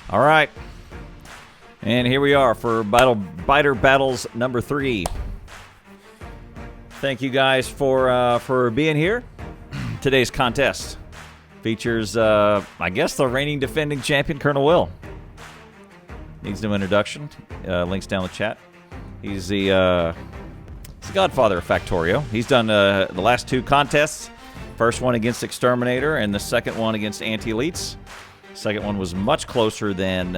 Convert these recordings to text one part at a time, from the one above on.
All right. And here we are for Biter Battles number 3. Thank you guys for being here. Today's contest features, I guess, the reigning defending champion, Colonelwill. Needs no introduction. Links down the chat. He's the godfather of Factorio. He's done the last 2 contests. First one against Exterminator and the second one against Anti-Elites. Second one was much closer than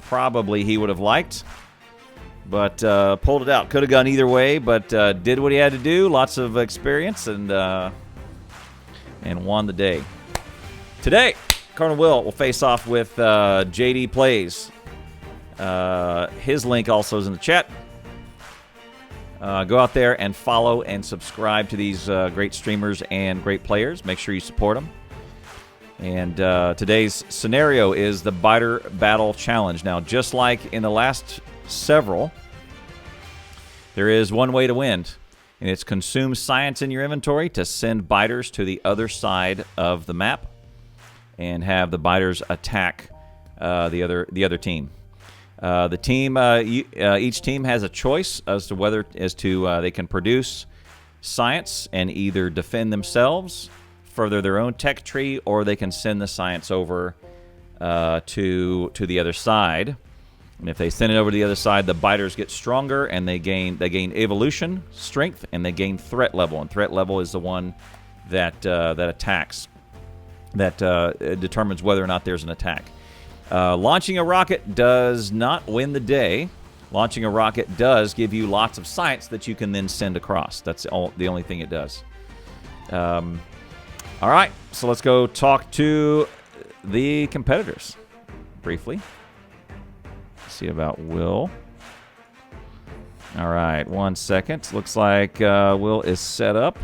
probably he would have liked. But pulled it out. Could have gone either way, but did what he had to do. Lots of experience and won the day. Today, Colonelwill will face off with JD Plays. His link also is in the chat. Go out there and follow and subscribe to these great streamers and great players. Make sure you support them. And today's scenario is the Biter Battle Challenge. Now, just like in the last several, there is one way to win, and it's consume science in your inventory to send biters to the other side of the map and have the biters attack the other team. Each team has a choice as to whether they can produce science and either defend themselves, further their own tech tree, or they can send the science over to the other side. And if they send it over to the other side, the biters get stronger and they gain evolution, strength, and they gain threat level. And threat level is the one that attacks, that determines whether or not there's an attack. Launching a rocket does not win the day. Launching a rocket does give you lots of science that you can then send across. That's the only thing it does. All right, so let's go talk to the competitors briefly. See about Will. All right, 1 second. Looks like Will is set up.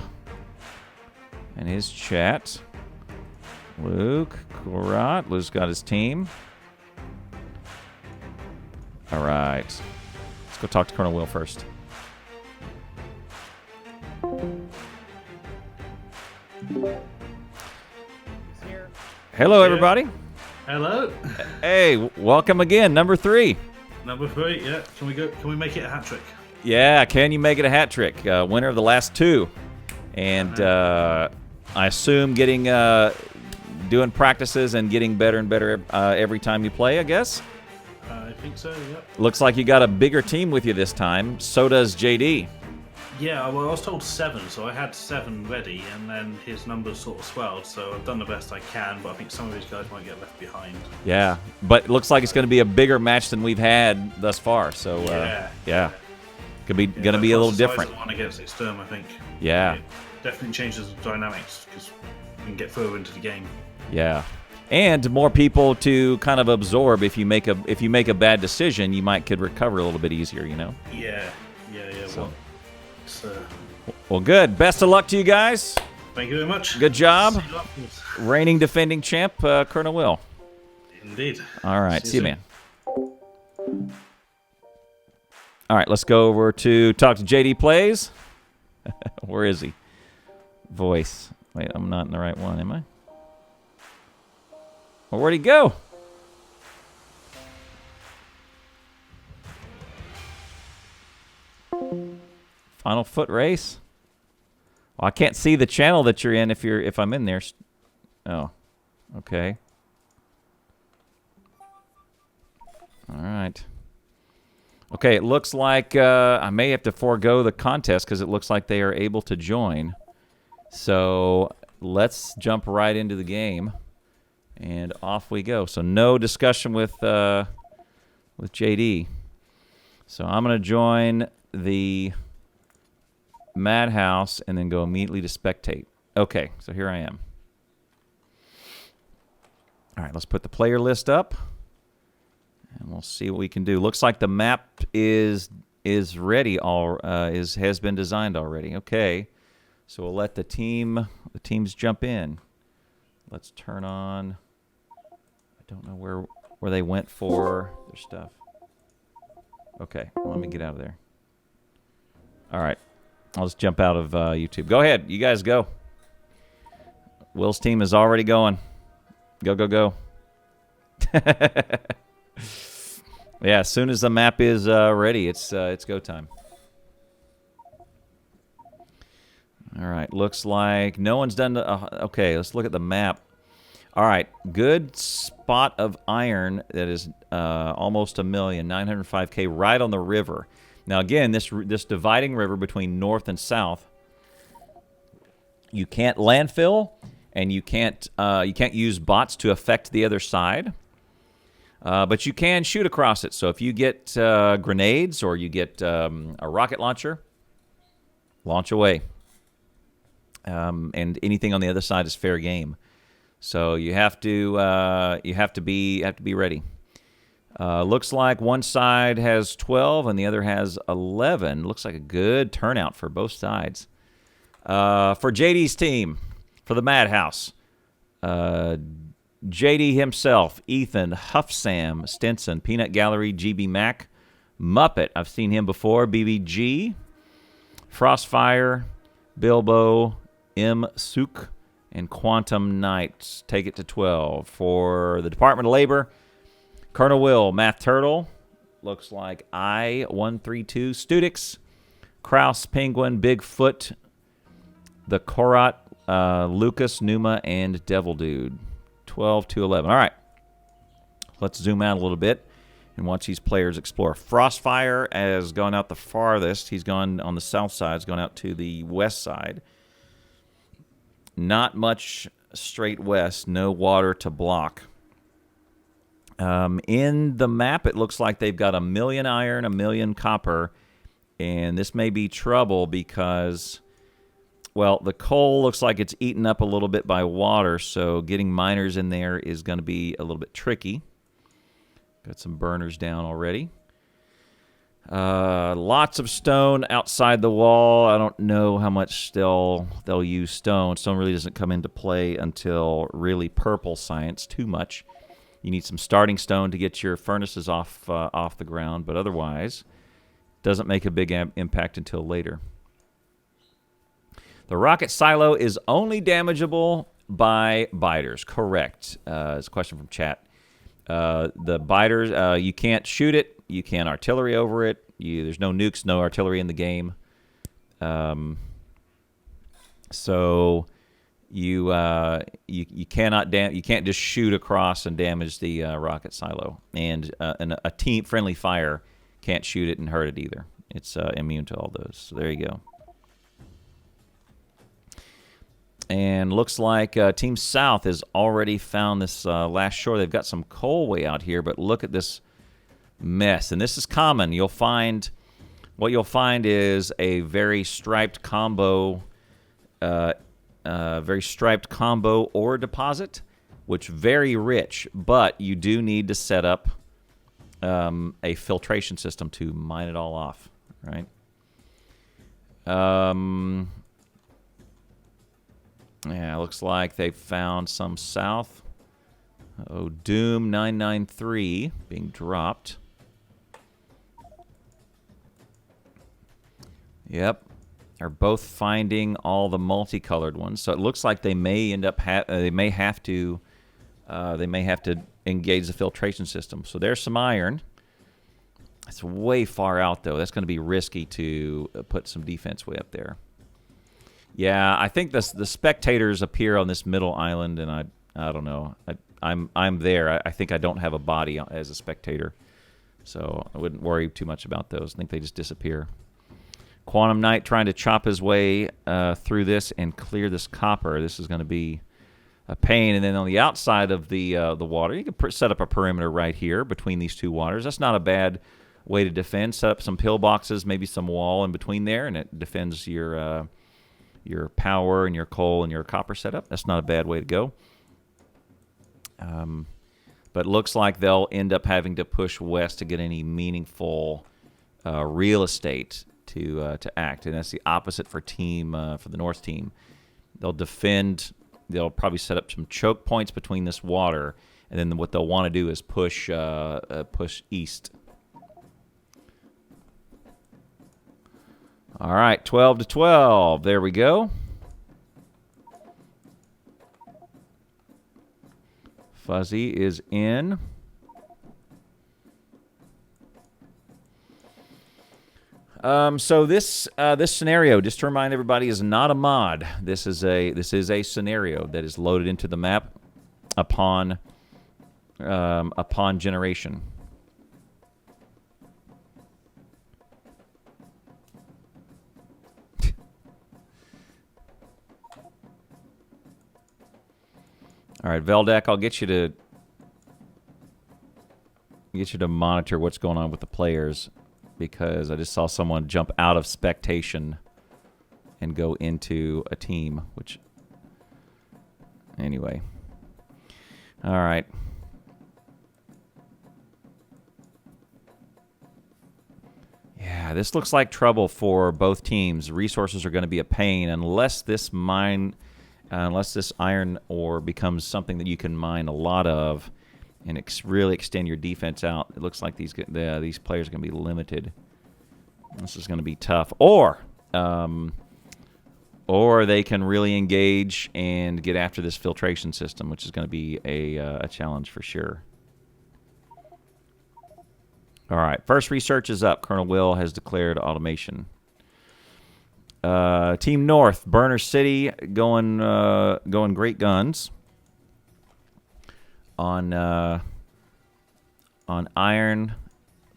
And his chat. Luke, Korat. Luke's got his team. All right. Let's go talk to Colonelwill first. Hello, everybody. Hello. Hey, welcome again. Number 3. Number 3, yeah. Can we make it a hat trick? Yeah, can you make it a hat trick? Winner of the last 2. And I assume doing practices and getting better and better every time you play, I guess? I think so, yeah. Looks like you got a bigger team with you this time. So does JD. Yeah, well, I was told 7, so I had 7 ready, and then his numbers sort of swelled, so I've done the best I can, but I think some of these guys might get left behind. Yeah, but it looks like it's going to be a bigger match than we've had thus far, so yeah. Could be going to be a little different. The one against Exterm, I think. Yeah. It definitely changes the dynamics, because we can get further into the game. Yeah. And more people to kind of absorb. If you make a bad decision, you could recover a little bit easier, you know? Yeah. So. Well, good. Best of luck to you guys. Thank you very much. Good job. Reigning defending champ, Colonelwill. Indeed. All right. See you, man. All right. Let's go over to talk to JD Plays. Where is he? Voice. Wait, I'm not in the right one, am I? Well, where'd he go? Final foot race. Well, I can't see the channel that you're in if I'm in there. Oh, okay. All right. Okay, it looks like I may have to forego the contest because it looks like they are able to join. So let's jump right into the game, and off we go. So no discussion with JD. So I'm going to join the Madhouse and then go immediately to spectate. Okay, so here I am. All right, let's put the player list up, and we'll see what we can do. Looks like the map is ready. Has been designed already. Okay, so we'll let the teams jump in. Let's turn on. I don't know where they went for their stuff. Okay, well, let me get out of there. All right. I'll just jump out of YouTube. Go ahead. You guys go. Will's team is already going. Go, go, go. Yeah, as soon as the map is ready, it's go time. All right, looks like no one's done the... okay, let's look at the map. All right, good spot of iron that is almost 1 million, 905K, right on the river. Now, again, this dividing river between north and south, you can't landfill, and you can't use bots to affect the other side. But you can shoot across it. So if you get grenades or you get a rocket launcher, launch away. And anything on the other side is fair game. So you have to be ready. Looks like one side has 12 and the other has 11. Looks like a good turnout for both sides. For JD's team, for the Madhouse, JD himself, Ethan, Huffsam, Stinson, Peanut Gallery, GB Mac, Muppet, I've seen him before, BBG, Frostfire, Bilbo, M. Sook, and Quantum Knights. Take it to 12. For the Department of Labor, Colonelwill, Math Turtle, looks like I-132, Studix, Kraus, Penguin, Bigfoot, the Korat, Lucas, Numa, and Devil Dude. 12 to 11. All right. Let's zoom out a little bit and watch these players explore. Frostfire has gone out the farthest. He's gone on the south side. He's gone out to the west side. Not much straight west. No water to block. In the map, it looks like they've got 1 million iron, 1 million copper. And this may be trouble because... well, the coal looks like it's eaten up a little bit by water, so getting miners in there is going to be a little bit tricky. Got some burners down already. Lots of stone outside the wall. I don't know how much they'll use stone. Stone really doesn't come into play until really purple science, too much. You need some starting stone to get your furnaces off the ground, but otherwise, doesn't make a big impact until later. The rocket silo is only damageable by biters. Correct. It's a question from chat. The biters, you can't shoot it. You can't artillery over it. There's no nukes, no artillery in the game. So you can't just shoot across and damage the rocket silo. And a team friendly fire can't shoot it and hurt it either. It's immune to all those. So there you go. And looks like Team South has already found this last shore. They've got some coal way out here, but look at this mess. And this is common. What you'll find is a very striped combo ore deposit, which very rich, but you do need to set up a filtration system to mine it all off, right? Yeah, looks like they found some south. Oh, Doom 993 being dropped. Yep, they're both finding all the multicolored ones. So it looks like they may end up they may have to engage the filtration system. So there's some iron. It's way far out though. That's going to be risky to put some defense way up there. Yeah, I think the spectators appear on this middle island, and I don't know. I'm there. I think I don't have a body as a spectator, so I wouldn't worry too much about those. I think they just disappear. Quantum Knight trying to chop his way through this and clear this copper. This is going to be a pain. And then on the outside of the water, you can set up a perimeter right here between these two waters. That's not a bad way to defend. Set up some pillboxes, maybe some wall in between there, and it defends your power and your coal and your copper setup. That's not a bad way to go. But it looks like they'll end up having to push west to get any meaningful real estate to act, and that's the opposite for the North team. They'll defend. They'll probably set up some choke points between this water, and then what they'll want to do is push east. All right, 12 to 12. There we go. Fuzzy is in. So this scenario, just to remind everybody, is not a mod. This is a scenario that is loaded into the map upon generation. All right, Veldak, I'll get you to monitor what's going on with the players, because I just saw someone jump out of spectation and go into a team, which, anyway. All right. Yeah, this looks like trouble for both teams. Resources are going to be a pain unless this iron ore becomes something that you can mine a lot of and really extend your defense out. It looks like these players are going to be limited. This is going to be tough. Or they can really engage and get after this filtration system, which is going to be a challenge for sure. All right, first research is up. Colonelwill has declared automation. Team North, Burner City, going great guns on iron,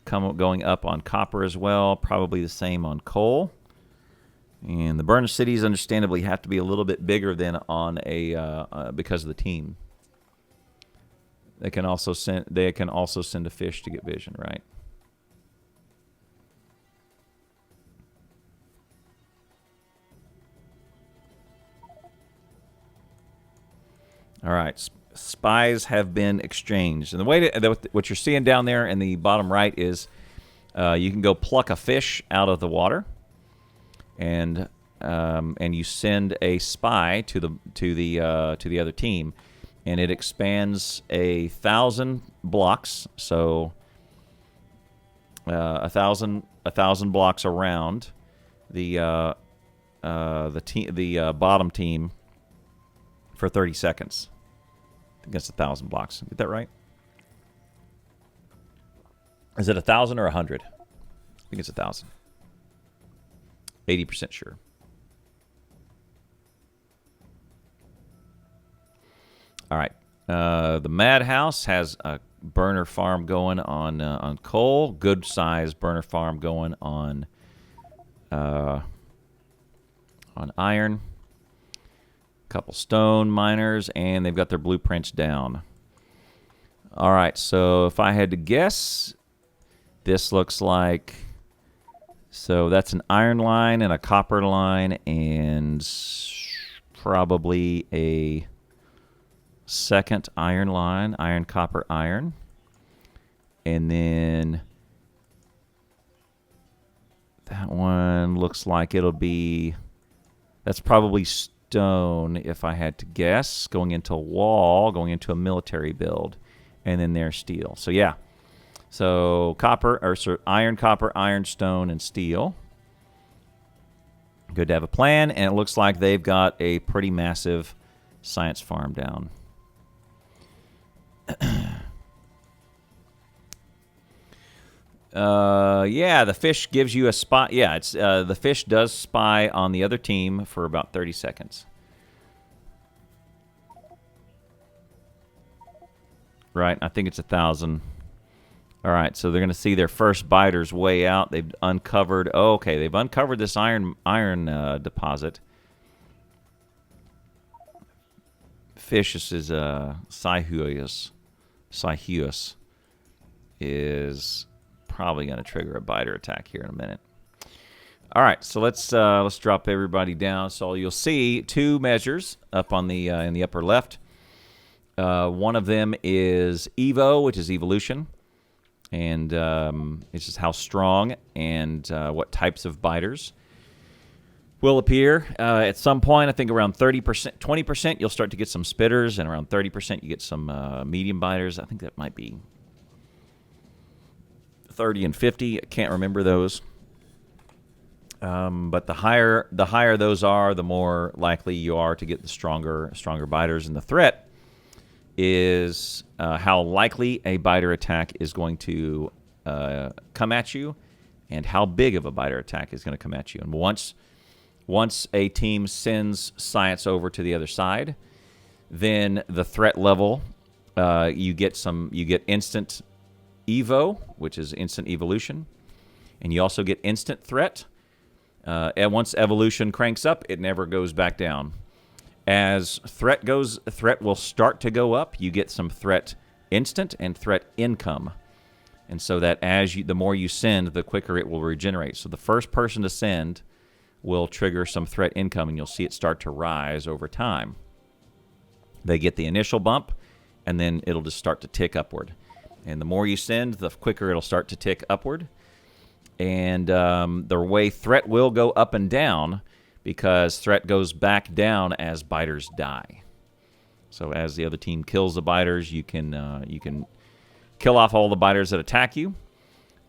going up on copper as well. Probably the same on coal. And the Burner Cities, understandably, have to be a little bit bigger than on because of the team. They can also send a fish to get vision, right? All right, spies have been exchanged, and the way what you're seeing down there in the bottom right is you can go pluck a fish out of the water, and you send a spy to the other team, and it expands 1,000 blocks, so 1,000 blocks around the bottom team for 30 seconds. I think that's 1,000 blocks. Get that right? Is it 1,000 or 100? I think it's 1,000. 80% sure. All right. The Madhouse has a burner farm going on coal. Good size burner farm going on iron. Couple stone miners, and they've got their blueprints down. All right, so if I had to guess, this looks like, so that's an iron line and a copper line and probably a second iron line, iron, copper, iron. And then that one looks like it'll be, that's probably stone, if I had to guess, going into a wall, going into a military build, and then there's steel. So yeah, so iron, copper, iron, stone, and steel. Good to have a plan, and it looks like they've got a pretty massive science farm down. Yeah, the fish gives you a spot. Yeah, it's the fish does spy on the other team for about 30 seconds. Right, I think it's 1,000. All right, so they're going to see their first biters way out. They've uncovered. Oh, okay, they've uncovered this iron deposit. Fish is Cyhuus is probably going to trigger a biter attack here in a minute. All right, so let's drop everybody down. So you'll see two measures up on the in the upper left. One of them is Evo, which is evolution, and it's just how strong and what types of biters will appear. At some point, I think around 30%, 20%, you'll start to get some spitters, and around 30% you get some medium biters. I think that might be 30 and 50. I can't remember those. But the higher those are, the more likely you are to get the stronger biters. And the threat is how likely a biter attack is going to come at you, and how big of a biter attack is going to come at you. And once a team sends science over to the other side, then the threat level, you get instant evo, which is instant evolution, and you also get instant threat. And once evolution cranks up, it never goes back down. As threat will start to go up. You get some threat instant and threat income. And so that the more you send, the quicker it will regenerate. So the first person to send will trigger some threat income, and you'll see it start to rise over time. They get the initial bump, and then it'll just start to tick upward. And the more you send, the quicker it'll start to tick upward. And the way threat will go up and down, because threat goes back down as biters die. So as the other team kills the biters, you can kill off all the biters that attack you.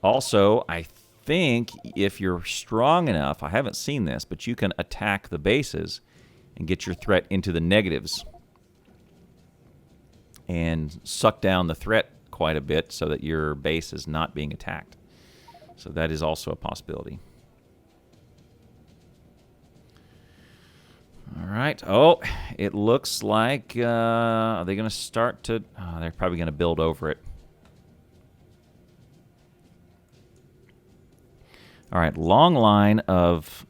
Also, I think if you're strong enough, I haven't seen this, but you can attack the bases and get your threat into the negatives and suck down the threat quite a bit so that your base is not being attacked. So that is also a possibility. All right. Oh, it looks like are they going to start to? They're probably going to build over it. All right. Long line of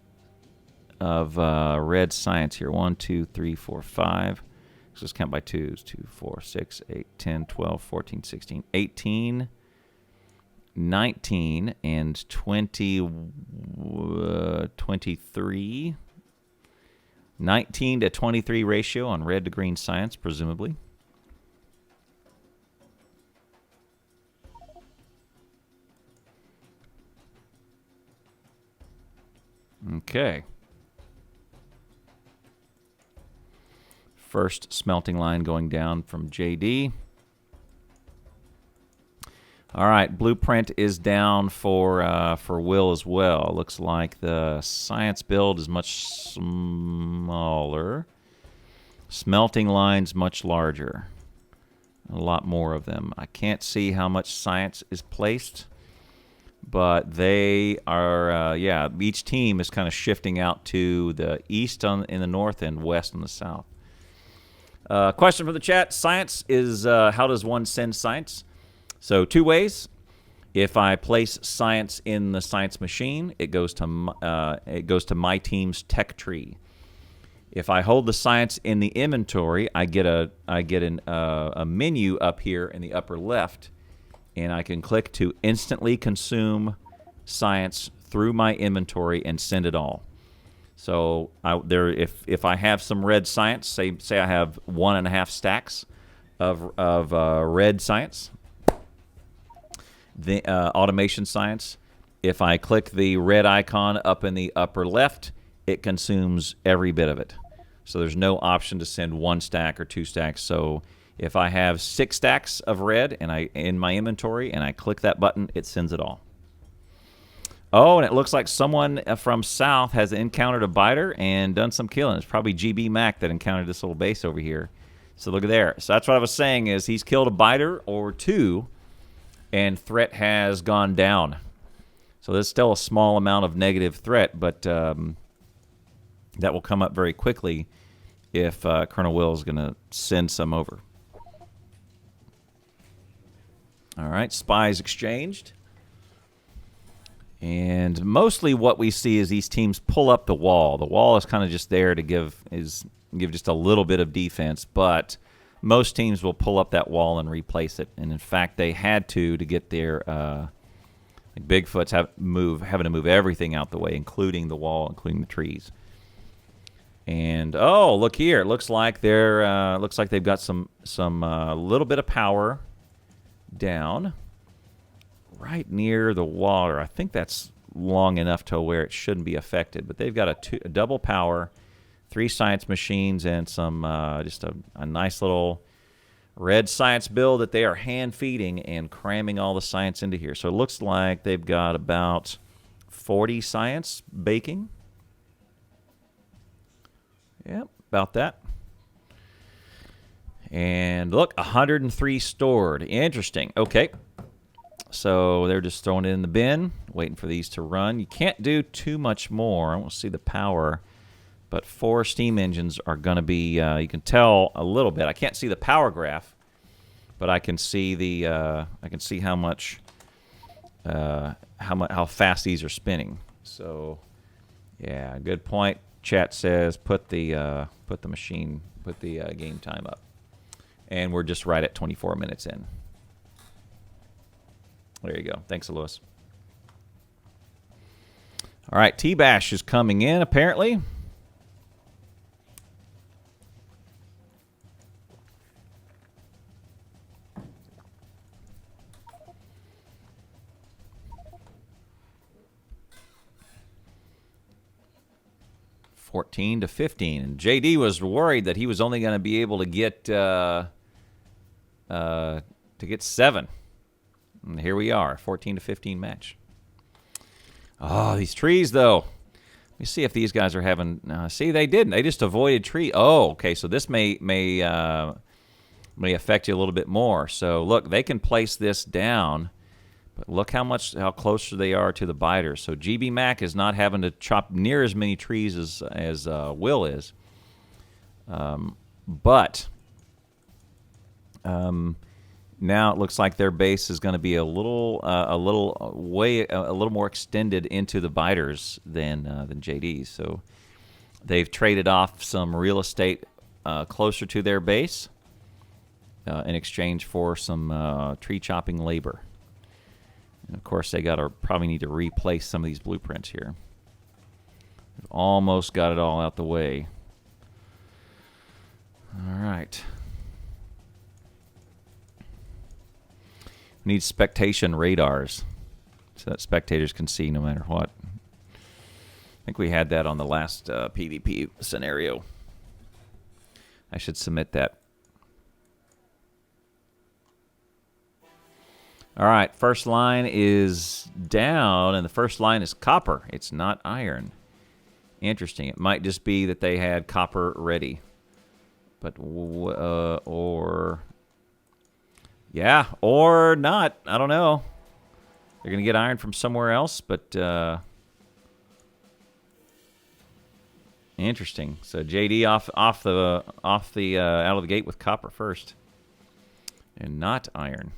red science here. 1, 2, 3, 4, 5. Let's just count by twos. 2, 4, 6, 8, 10, 12, 14, 16, 18, 19, and 20, 23. 19 to 23 ratio on red to green science, presumably. Okay. First smelting line going down from JD. All right, blueprint is down for Will as well. Looks like the science build is much smaller. Smelting lines much larger. A lot more of them. I can't see how much science is placed, but they are, each team is kind of shifting out to the east in the north and west in the south. Question from the chat. Science is, how does one send science? So 2 ways. If I place science in the science machine, it goes to my team's tech tree. If I hold the science in the inventory, I get a menu up here in the upper left, and I can click to instantly consume science through my inventory and send it all. So if I have some red science, say I have 1.5 stacks of red science. The automation science, if I click the red icon up in the upper left, it consumes every bit of it. So there's no option to send 1 stack or 2 stacks. So if I have 6 stacks of red in my inventory and I click that button, it sends it all. Oh, and it looks like someone from south has encountered a biter and done some killing. It's probably GB Mac that encountered this little base over here. So look at there. So that's what I was saying is he's killed a biter or 2, and threat has gone down. So there's still a small amount of negative threat, but that will come up very quickly if Colonelwill is going to send some over. All right, spies exchanged. And mostly what we see is these teams pull up the wall. The wall is kind of just there to give just a little bit of defense, but most teams will pull up that wall and replace it. And in fact, they had to get their Bigfoot's having to move everything out the way, including the wall, including the trees. And oh, look here! It looks like they've got some little bit of power down right near the water. I think that's long enough to where it shouldn't be affected. But they've got a double power, 3 science machines, and some just a nice little red science build that they are hand feeding and cramming all the science into here. So it looks like they've got about 40 science baking. Yep, about that. And look, 103 stored. Interesting. Okay. So they're just throwing it in the bin, waiting for these to run. You can't do too much more. I won't see the power, but 4 steam engines are going to be, you can tell a little bit. I can't see the power graph, but I can see the, I can see how much, how fast these are spinning. So, yeah, good point. Chat says put the game time up, and we're just right at 24 minutes in. There you go. Thanks, Lewis. All right, T-Bash is coming in, apparently. $14 to $15, and JD was worried that he was only going to be able to get 7. And here we are, 14 to 15 match. Oh, these trees, though. Let me see if these guys are having... see, they didn't. They just avoided tree. Oh, okay, so this may affect you a little bit more. So, look, they can place this down, but look how closer they are to the biters. So GB Mac is not having to chop near as many trees as Will is. But... now it looks like their base is going to be a little more extended into the biters than JD's. So they've traded off some real estate closer to their base in exchange for some tree chopping labor. And of course, they probably need to replace some of these blueprints here. We've almost got it all out the way. All right. Need spectation radars so that spectators can see no matter what. I think we had that on the last PvP scenario. I should submit that. All right, first line is down, and the first line is copper. It's not iron. Interesting. It might just be that they had copper ready. But, or... yeah, or not. I don't know. They're going to get iron from somewhere else, but interesting. So JD out of the gate with copper first, and not iron.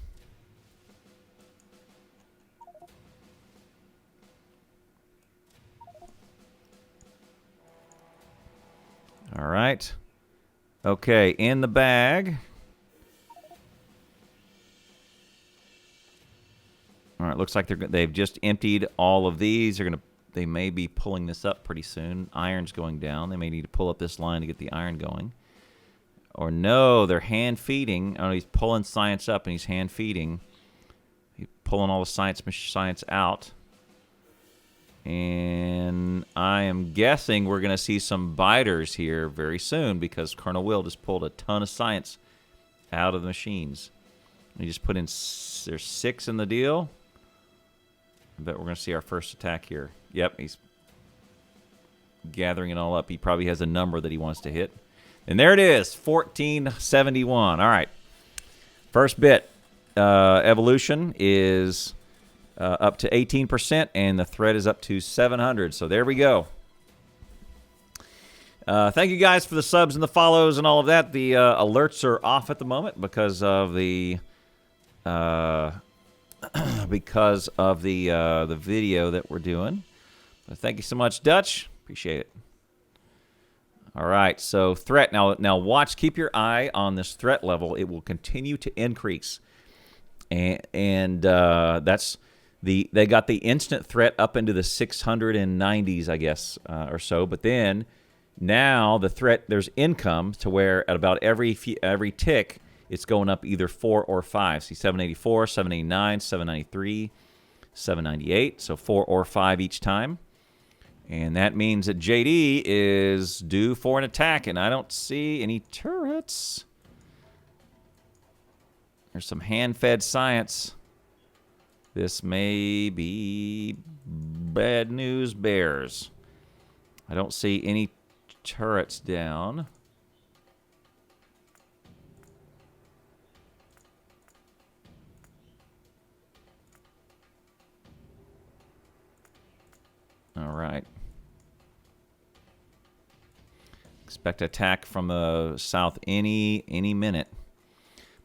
All right. Okay, in the bag. All right, looks like they've just emptied all of these. They may be pulling this up pretty soon. Iron's going down. They may need to pull up this line to get the iron going. Or no, they're hand feeding. Oh, he's pulling science up and he's hand feeding. He's pulling all the science out. And I am guessing we're going to see some biters here very soon because Colonelwill just pulled a ton of science out of the machines. He just put in, there's 6 in the deal. I bet we're going to see our first attack here. Yep, he's gathering it all up. He probably has a number that he wants to hit. And there it is, 1471. All right. First bit, evolution is up to 18%, and the threat is up to 700. So there we go. Thank you guys for the subs and the follows and all of that. The alerts are off at the moment because of the... the video that we're doing. But thank you so much, Dutch. Appreciate it. All right, so threat. Now watch. Keep your eye on this threat level. It will continue to increase, and that's they got the instant threat up into the 690s, I guess, or so. But then now the threat, there's income to where at about every tick, it's going up either 4 or 5. See, 784, 789, 793, 798. So 4 or 5 each time. And that means that JD is due for an attack, and I don't see any turrets. There's some hand-fed science. This may be bad news bears. I don't see any turrets down. Expect attack from the south any minute.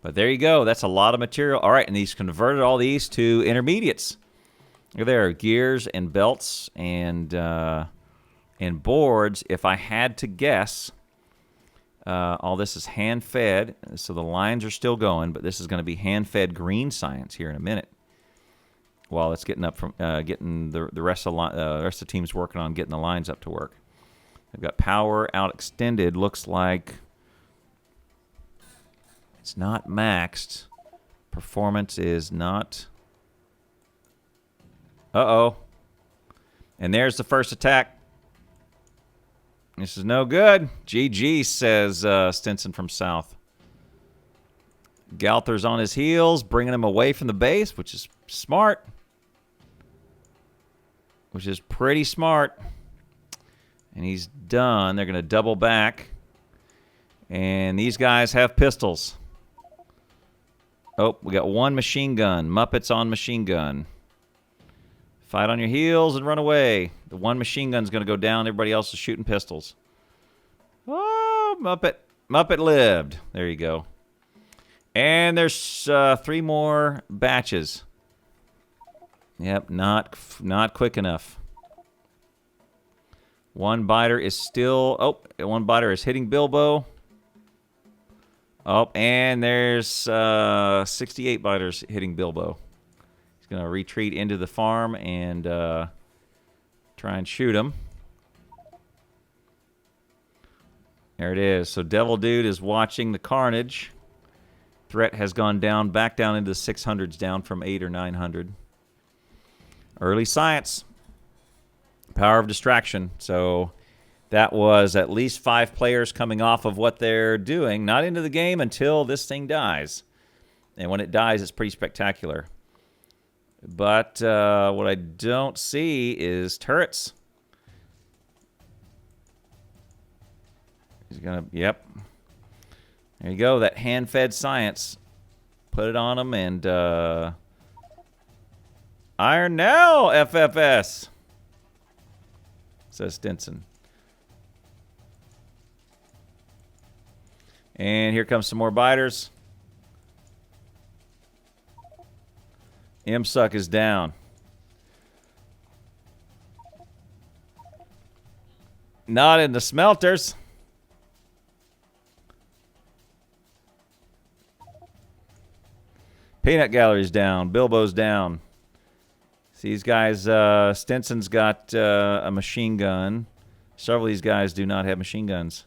But there you go. That's a lot of material. All right, and he's converted all these to intermediates. Look there, gears and belts and boards. If I had to guess, all this is hand-fed, so the lines are still going, but this is going to be hand-fed green science here in a minute. While it's getting up from getting the rest of the team's working on getting the lines up to work. They've got power out extended. Looks like it's not maxed. Performance is not. Uh-oh. And there's the first attack. This is no good. GG, says Stinson from South. Galther's on his heels, bringing him away from the base, which is smart. Which is pretty smart. And he's done. They're going to double back. And these guys have pistols. Oh, we got one machine gun. Muppets on machine gun. Fight on your heels and run away. The one machine gun's going to go down. Everybody else is shooting pistols. Oh, Muppet. Muppet lived. There you go. And there's 3 more batches. Yep, not quick enough. One biter is still... Oh, one biter is hitting Bilbo. Oh, and there's 68 biters hitting Bilbo. He's going to retreat into the farm and try and shoot him. There it is. So Devil Dude is watching the carnage. Threat has gone down, back down into the 600s, down from 8 or 900. Early science. Power of distraction. So that was at least 5 players coming off of what they're doing, not into the game until this thing dies. And when it dies, it's pretty spectacular. But what I don't see is turrets. He's gonna, yep. There you go, that hand-fed science. Put it on him and iron now, FFS, says Stinson. And here comes some more biters. M-Suck is down. Not in the smelters. Peanut Gallery's down. Bilbo's down. See, these guys, Stinson's got a machine gun. Several of these guys do not have machine guns.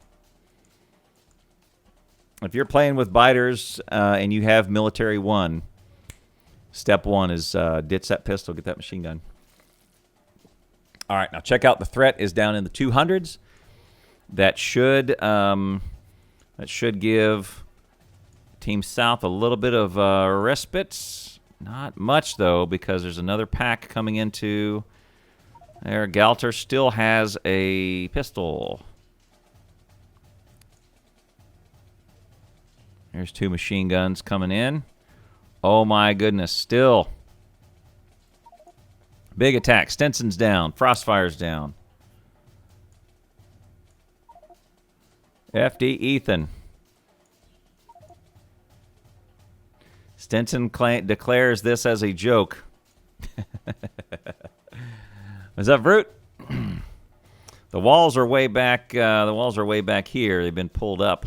If you're playing with biters and you have military 1, step 1 is ditch that pistol, get that machine gun. All right, now check out the threat is down in the 200s. That should give Team South a little bit of respite. Not much, though, because there's another pack coming into there. Galter still has a pistol. There's 2 machine guns coming in. Oh, my goodness. Still. Big attack. Stinson's down. Frostfire's down. FD Ethan. Stinson declares this as a joke. What's up, Brute? The walls are way back. The walls are way back here. They've been pulled up.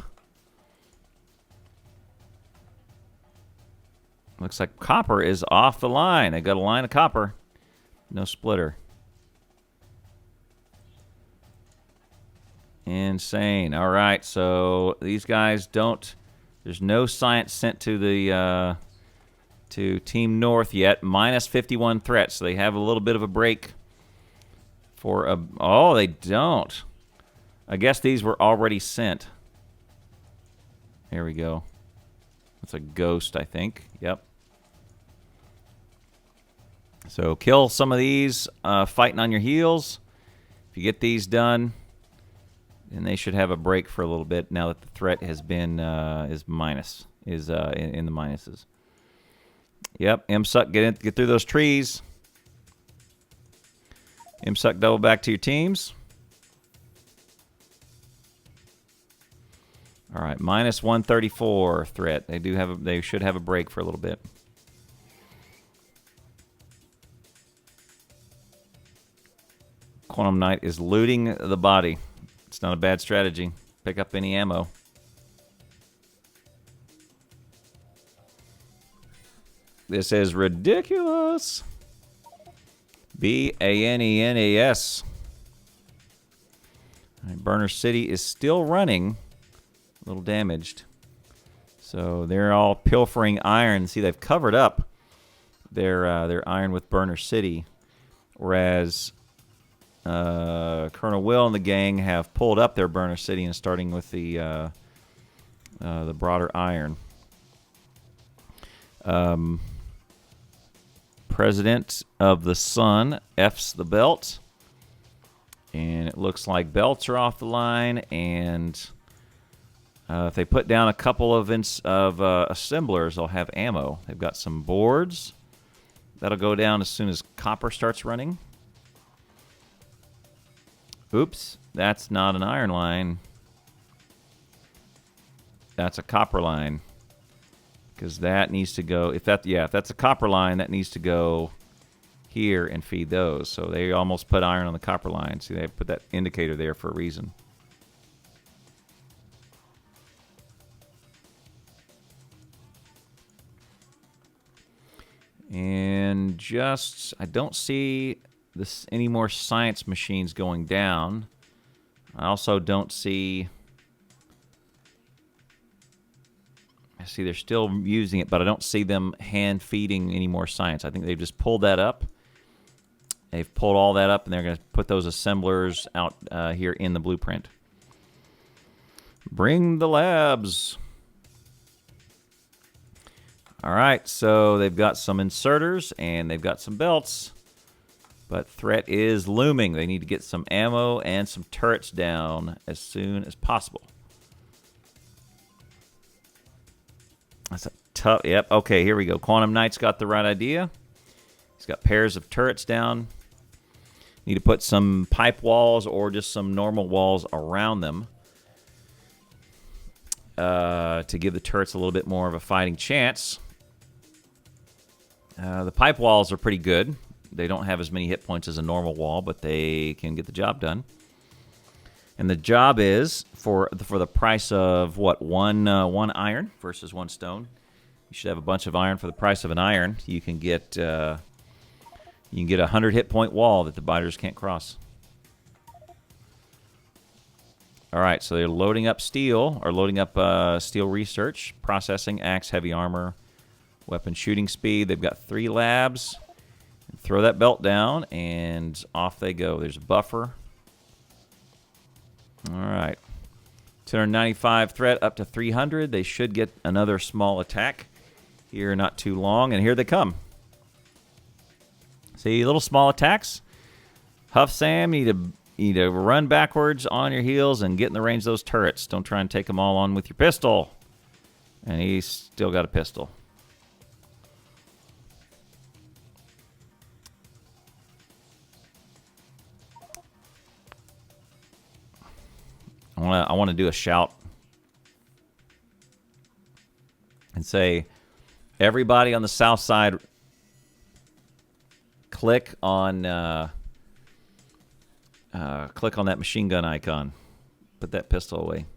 Looks like copper is off the line. They got a line of copper. No splitter. Insane. All right, so these guys don't... There's no science sent to the to Team North yet. Minus 51 threats, so they have a little bit of a break for a... Oh, they don't. I guess these were already sent. Here we go. That's a ghost, I think. Yep. So kill some of these, fighting on your heels. If you get these done, then they should have a break for a little bit now that the threat has been in the minuses. Yep, M-Suck, get through those trees. M-Suck, double back to your teams. All right, minus 134 threat. They should have a break for a little bit. Quantum Knight is looting the body. It's not a bad strategy. Pick up any ammo. This is ridiculous. Banenas. Right, Burner City is still running. A little damaged. So they're all pilfering iron. See, they've covered up their iron with Burner City. Whereas Colonelwill and the gang have pulled up their Burner City and starting with the broader iron. President of the Sun F's the belt. And it looks like belts are off the line. And if they put down a couple of assemblers, they'll have ammo. They've got some boards. That'll go down as soon as copper starts running. Oops, that's not an iron line. That's a copper line. Because that needs to go, if that's a copper line, that needs to go here and feed those. So they almost put iron on the copper line. See, they put that indicator there for a reason. And just, I don't see any more science machines going down. I also don't see, I see they're still using it, but I don't see them hand feeding any more science. I think they've just pulled that up. They've pulled all that up, and they're going to put those assemblers out here in the blueprint. Bring the labs. All right, so they've got some inserters, and they've got some belts. But threat is looming. They need to get some ammo and some turrets down as soon as possible. That's a tough... Yep, okay, here we go. Quantum Knight's got the right idea. He's got pairs of turrets down. Need to put some pipe walls or just some normal walls around them to give the turrets a little bit more of a fighting chance. The pipe walls are pretty good. They don't have as many hit points as a normal wall, but they can get the job done. And the job is for the price of what, one iron versus one stone. You should have a bunch of iron for the price of an iron. You can get a 100 hit point wall that the biters can't cross. All right, so they're loading up steel steel research, processing, axe, heavy armor, weapon shooting speed. They've got 3 labs. Throw that belt down, and off they go. There's a buffer. All right. 295 threat up to 300. They should get another small attack here not too long, and here they come. See, little small attacks. Huff Sam, you need to run backwards on your heels and get in the range of those turrets. Don't try and take them all on with your pistol. And he's still got a pistol. I want to do a shout and say, everybody on the south side, click on that machine gun icon. Put that pistol away.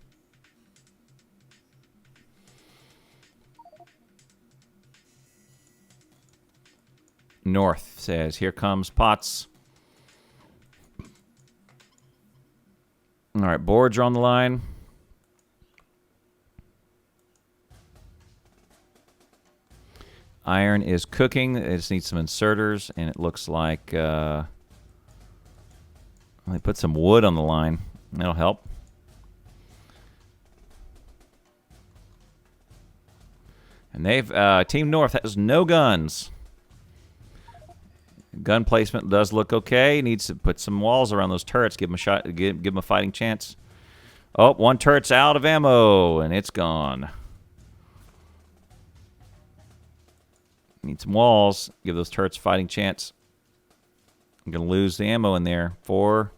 North says, here comes Potts. All right, boards are on the line. Iron is cooking. It just needs some inserters, and it looks like they put some wood on the line. That'll help. And they've Team North has no guns. Gun placement does look okay. Needs to put some walls around those turrets. Give them a shot. Give them a fighting chance. Oh, one turret's out of ammo, and it's gone. Need some walls. Give those turrets a fighting chance. I'm going to lose the ammo in there. 4.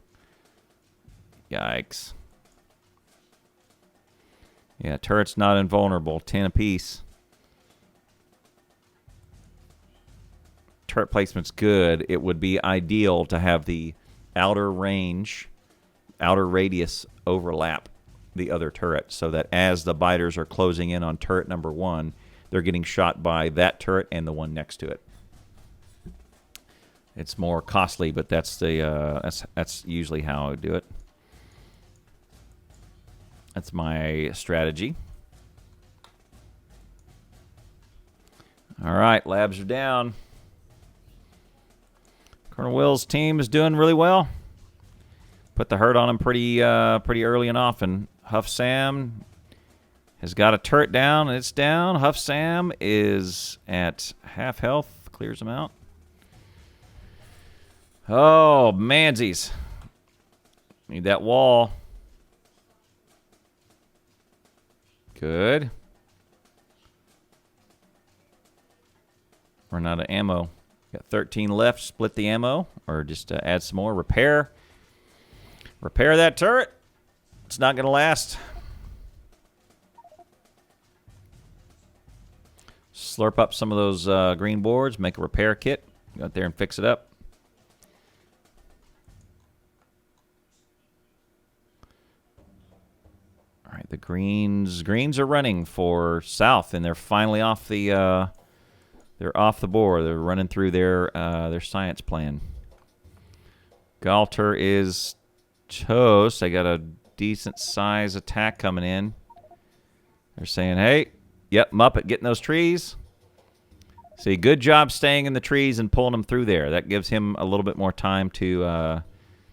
Yikes. Yeah, turret's not invulnerable. 10 apiece. Turret placement's good. It would be ideal to have the outer radius overlap the other turret so that as the biters are closing in on turret number 1, they're getting shot by that turret and the one next to it. It's more costly, but that's usually how I do it. That's my strategy. All right, labs are down. Colonelwill's team is doing really well. Put the hurt on him pretty early and often. Huff Sam has got a turret down, and it's down. Huff Sam is at half health. Clears him out. Oh, mansies. Need that wall. Good. Run out of ammo. Got 13 left. Split the ammo, or just add some more. Repair that turret. It's not going to last. Slurp up some of those green boards. Make a repair kit. Go out there and fix it up. All right, the greens are running for south, and they're finally off the they're off the board. They're running through their science plan. Galter is toast. They got a decent size attack coming in. They're saying, hey, yep, Muppet getting those trees. See, good job staying in the trees and pulling them through there. That gives him a little bit more time to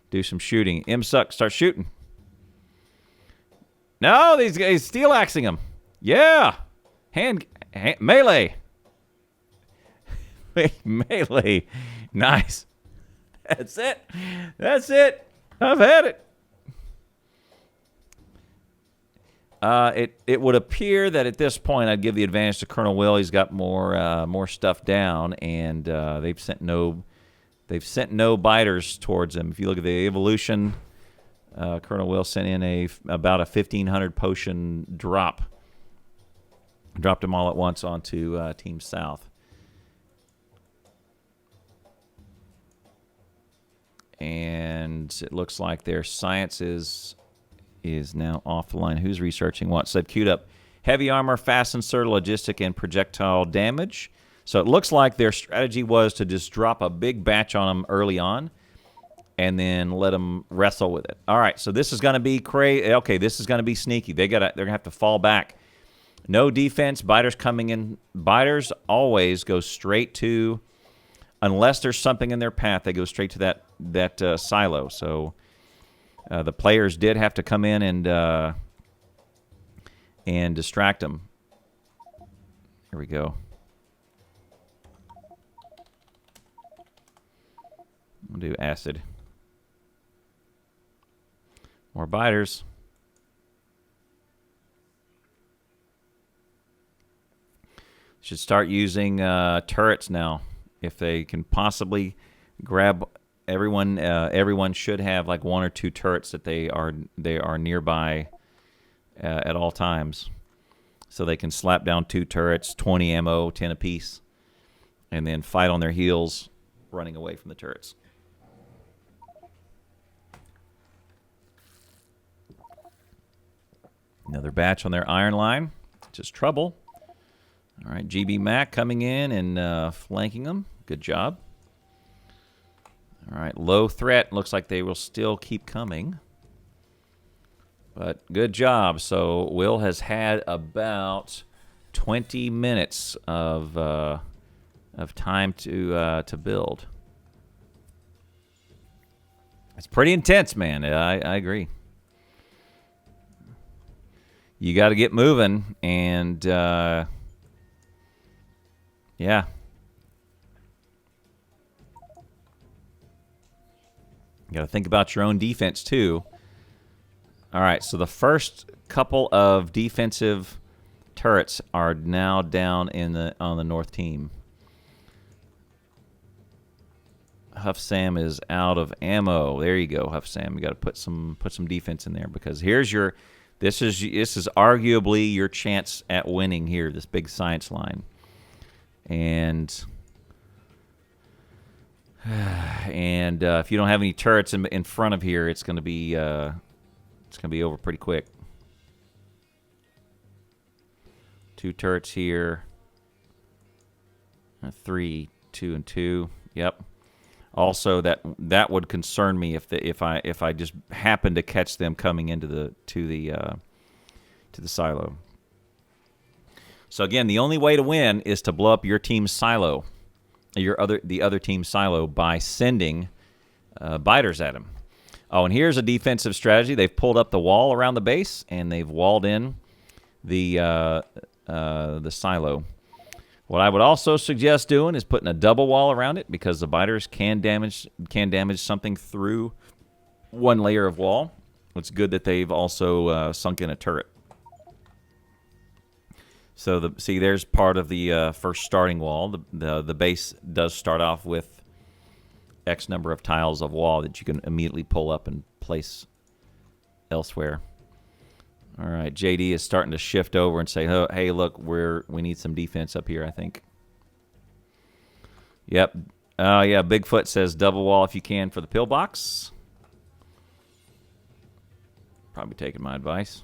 do some shooting. Imsuck, start shooting. No, he's steel axing him. Yeah. Hand melee. Melee. Nice. That's it. I've had it. It would appear that at this point I'd give the advantage to Colonelwill. He's got more stuff down, and they've sent no biters towards him. If you look at the evolution, Colonelwill sent in about a 1,500 potion drop. Dropped them all at once onto Team South. And it looks like their science is now off the line. Who's researching what? So they've queued up heavy armor, fast insert, logistic, and projectile damage. So it looks like their strategy was to just drop a big batch on them early on and then let them wrestle with it. All right, so this is going to be crazy. Okay, this is going to be sneaky. They're going to have to fall back. No defense. Biters coming in. Biters always go straight to, unless there's something in their path, they go straight to that silo. So the players did have to come in and distract them. Here we go. We'll do acid. More biters. Should start using turrets now. If they can possibly grab everyone, everyone should have like 1 or 2 turrets that they are nearby at all times, so they can slap down 2 turrets, 20 ammo, 10 apiece, and then fight on their heels, running away from the turrets. Another batch on their iron line, just trouble. All right, GB Mac coming in and flanking them. Good job. All right, low threat. Looks like they will still keep coming. But good job. So Will has had about 20 minutes of time to build. It's pretty intense, man. I agree. You got to get moving, and yeah. You got to think about your own defense too. All right, so the first couple of defensive turrets are now down on the north team. Huff Sam is out of ammo. There you go, Huff Sam. You got to put some defense in there, because here's your This is arguably your chance at winning here, this big science line. And if you don't have any turrets in front of here, it's going to be over pretty quick. 2 turrets here. 3, 2, and 2. Yep. Also, that would concern me if I just happen to catch them coming into the silo. So again, the only way to win is to blow up your team's silo, the other team's silo, by sending biters at them. Oh, and here's a defensive strategy. They've pulled up the wall around the base and they've walled in the silo. What I would also suggest doing is putting a double wall around it, because the biters can damage something through one layer of wall. It's good that they've also sunk in a turret. So there's part of the first starting wall. The base does start off with X number of tiles of wall that you can immediately pull up and place elsewhere. All right, JD is starting to shift over and say, "Oh, hey, look, we need some defense up here, I think." Yep. Yeah, Bigfoot says double wall if you can for the pillbox. Probably taking my advice.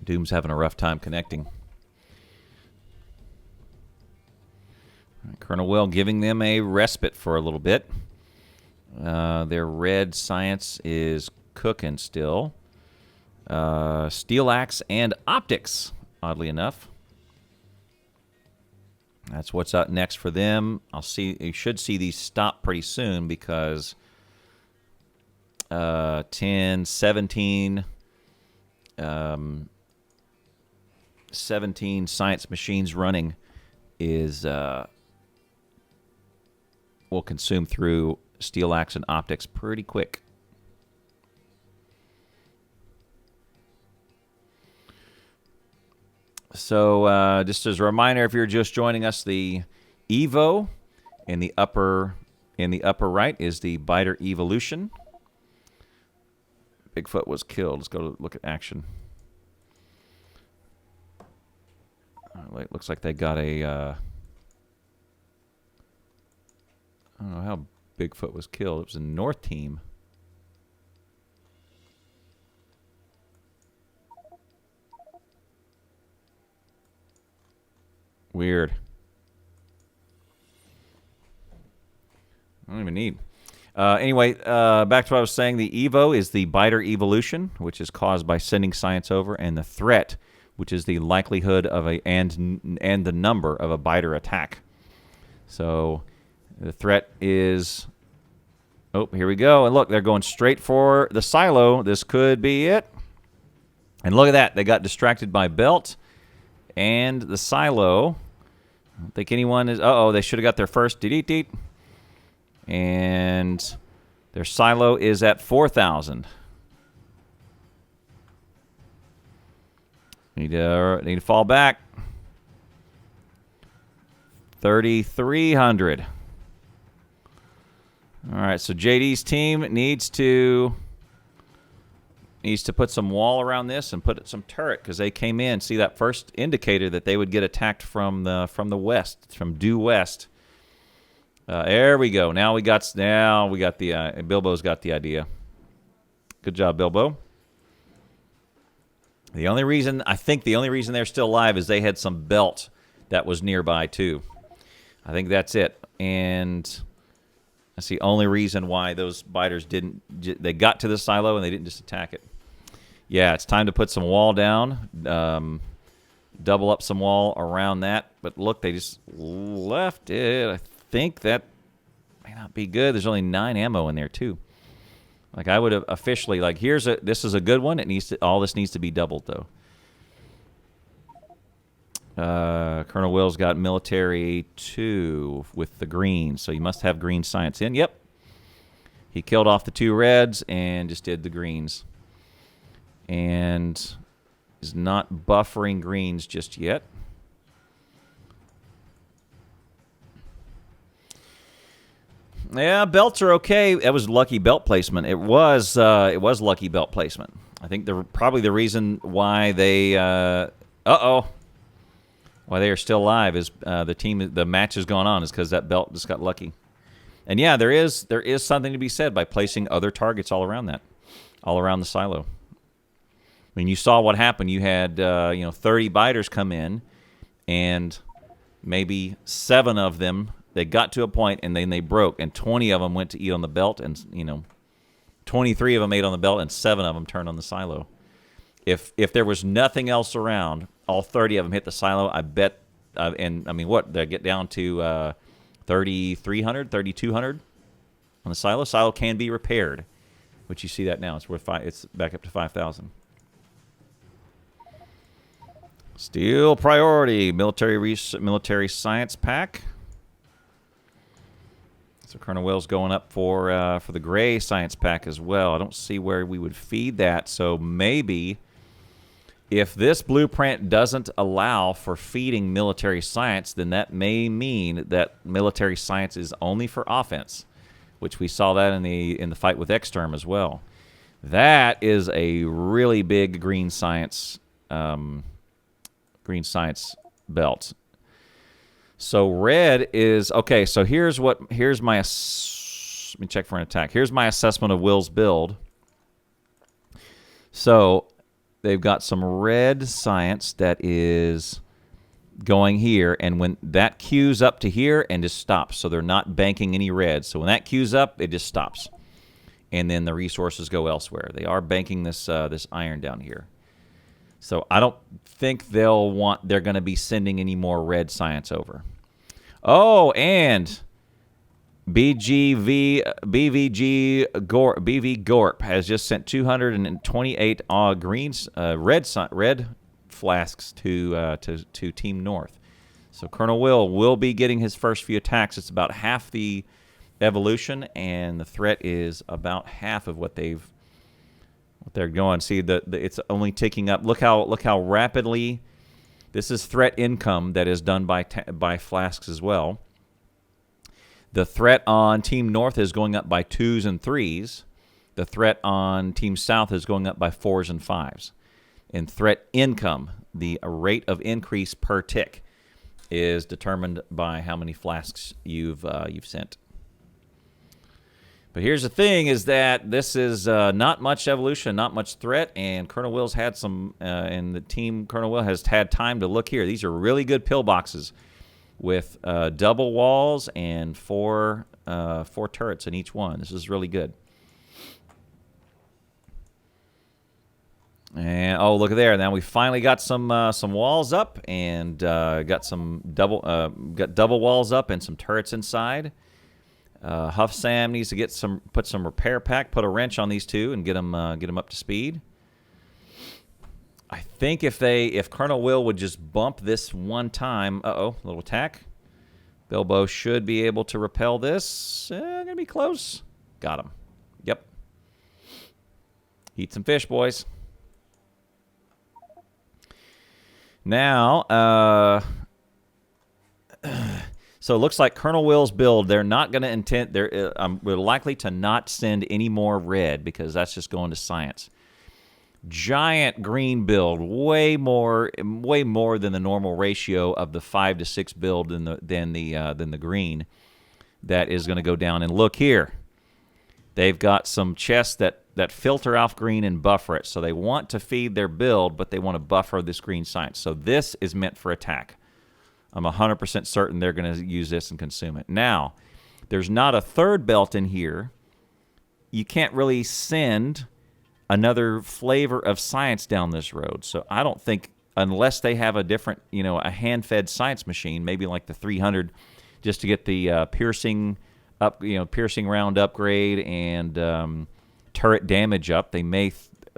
Doom's having a rough time connecting. Colonelwill giving them a respite for a little bit. Their red science is cooking still. Steel axe and optics, oddly enough. That's what's up next for them. You should see these stop pretty soon, because 10, 17, 17 science machines running will consume through steel axe and optics pretty quick. So just as a reminder, if you're just joining us, the Evo in the upper right is the biter evolution. Bigfoot was killed. Let's go look at action. It looks like they got a I don't know how Bigfoot was killed. It was a North team. Weird. I don't even need. Anyway, back to what I was saying. The Evo is the biter evolution, which is caused by sending science over, and the threat, which is the likelihood of and the number of a biter attack. So the threat is, oh, here we go. And look, they're going straight for the silo. This could be it. And look at that. They got distracted by Belt and the silo. I don't think anyone is, they should have got their first. And their silo is at 4,000. Need to fall back. 3,300. All right, so JD's team needs to put some wall around this and put some turret, because they came in. See that first indicator that they would get attacked from the west, from due west. There we go. Now we got the Bilbo's got the idea. Good job, Bilbo. The only reason they're still alive is they had some belt that was nearby too. I think that's it. And that's the only reason why those biters they got to the silo and they didn't just attack it. Yeah, it's time to put some wall down. Double up some wall around that. But look, they just left it. I think that may not be good. There's only 9 ammo in there too. Like, I would have officially, like, this is a good one. All this needs to be doubled though. Colonelwill's got military 2 with the green, so you must have green science in. Yep. He killed off the 2 reds and just did the greens. And is not buffering greens just yet. Yeah, belts are okay. It was lucky belt placement. It was lucky belt placement. I think probably the reason why they why they are still alive is the match has gone on is because that belt just got lucky. And yeah, there is something to be said by placing other targets all around the silo. I mean, you saw what happened. You had 30 biters come in, and maybe 7 of them, they got to a point and then they broke, and 20 of them went to eat on the belt, and 23 of them ate on the belt, and 7 of them turned on the silo. If there was nothing else around, all 30 of them hit the silo. I bet, they get down to 3,300, 3,200 on the silo. Silo can be repaired, which you see that now. It's worth it's back up to 5,000. Steel priority military science pack. So Colonelwill's going up for the gray science pack as well. I don't see where we would feed that. So maybe if this blueprint doesn't allow for feeding military science, then that may mean that military science is only for offense, which we saw that in the fight with Exterm as well. That is a really big green science belt. So red is okay. So here's my let me check for an attack. Here's my assessment of Will's build. So they've got some red science that is going here, and when that queues up to here and just stops, so they're not banking any red. So when that queues up, it just stops, and then the resources go elsewhere. They are banking this iron down here. So I don't think they're going to be sending any more red science over. Oh, and BV Gorp has just sent 228 red flasks to Team North. So Colonelwill will be getting his first few attacks. It's about half the evolution, and the threat is about half of what they're going. See, it's only ticking up. Look how rapidly. This is threat income that is done by flasks as well. The threat on Team North is going up by 2s and 3s. The threat on Team South is going up by 4s and 5s. And threat income, the rate of increase per tick, is determined by how many flasks you've sent. But here's the thing: is that this is not much evolution, not much threat, and Colonelwill's had some, and the team Colonelwill has had time to look here. These are really good pillboxes with double walls and four turrets in each one. This is really good. And oh, look at there! Now we finally got some walls up, and got double walls up and some turrets inside. Huff Sam needs to put some repair pack, put a wrench on these two, and get them up to speed. I think if Colonelwill would just bump this one time, little attack. Bilbo should be able to repel this. Gonna be close. Got him. Yep. Eat some fish, boys. Now, so it looks like Colonelwill's build, they're not going to intend, we're likely to not send any more red because that's just going to science. Giant green build, way more than the normal ratio of the 5 to 6 build than the green that is going to go down. And look here, they've got some chests that filter off green and buffer it. So they want to feed their build, but they want to buffer this green science. So this is meant for attack. I'm 100% certain they're going to use this and consume it. Now, there's not a third belt in here. You can't really send another flavor of science down this road. So I don't think, unless they have a different, a hand-fed science machine, maybe like the 300, just to get the piercing round upgrade and turret damage up, they may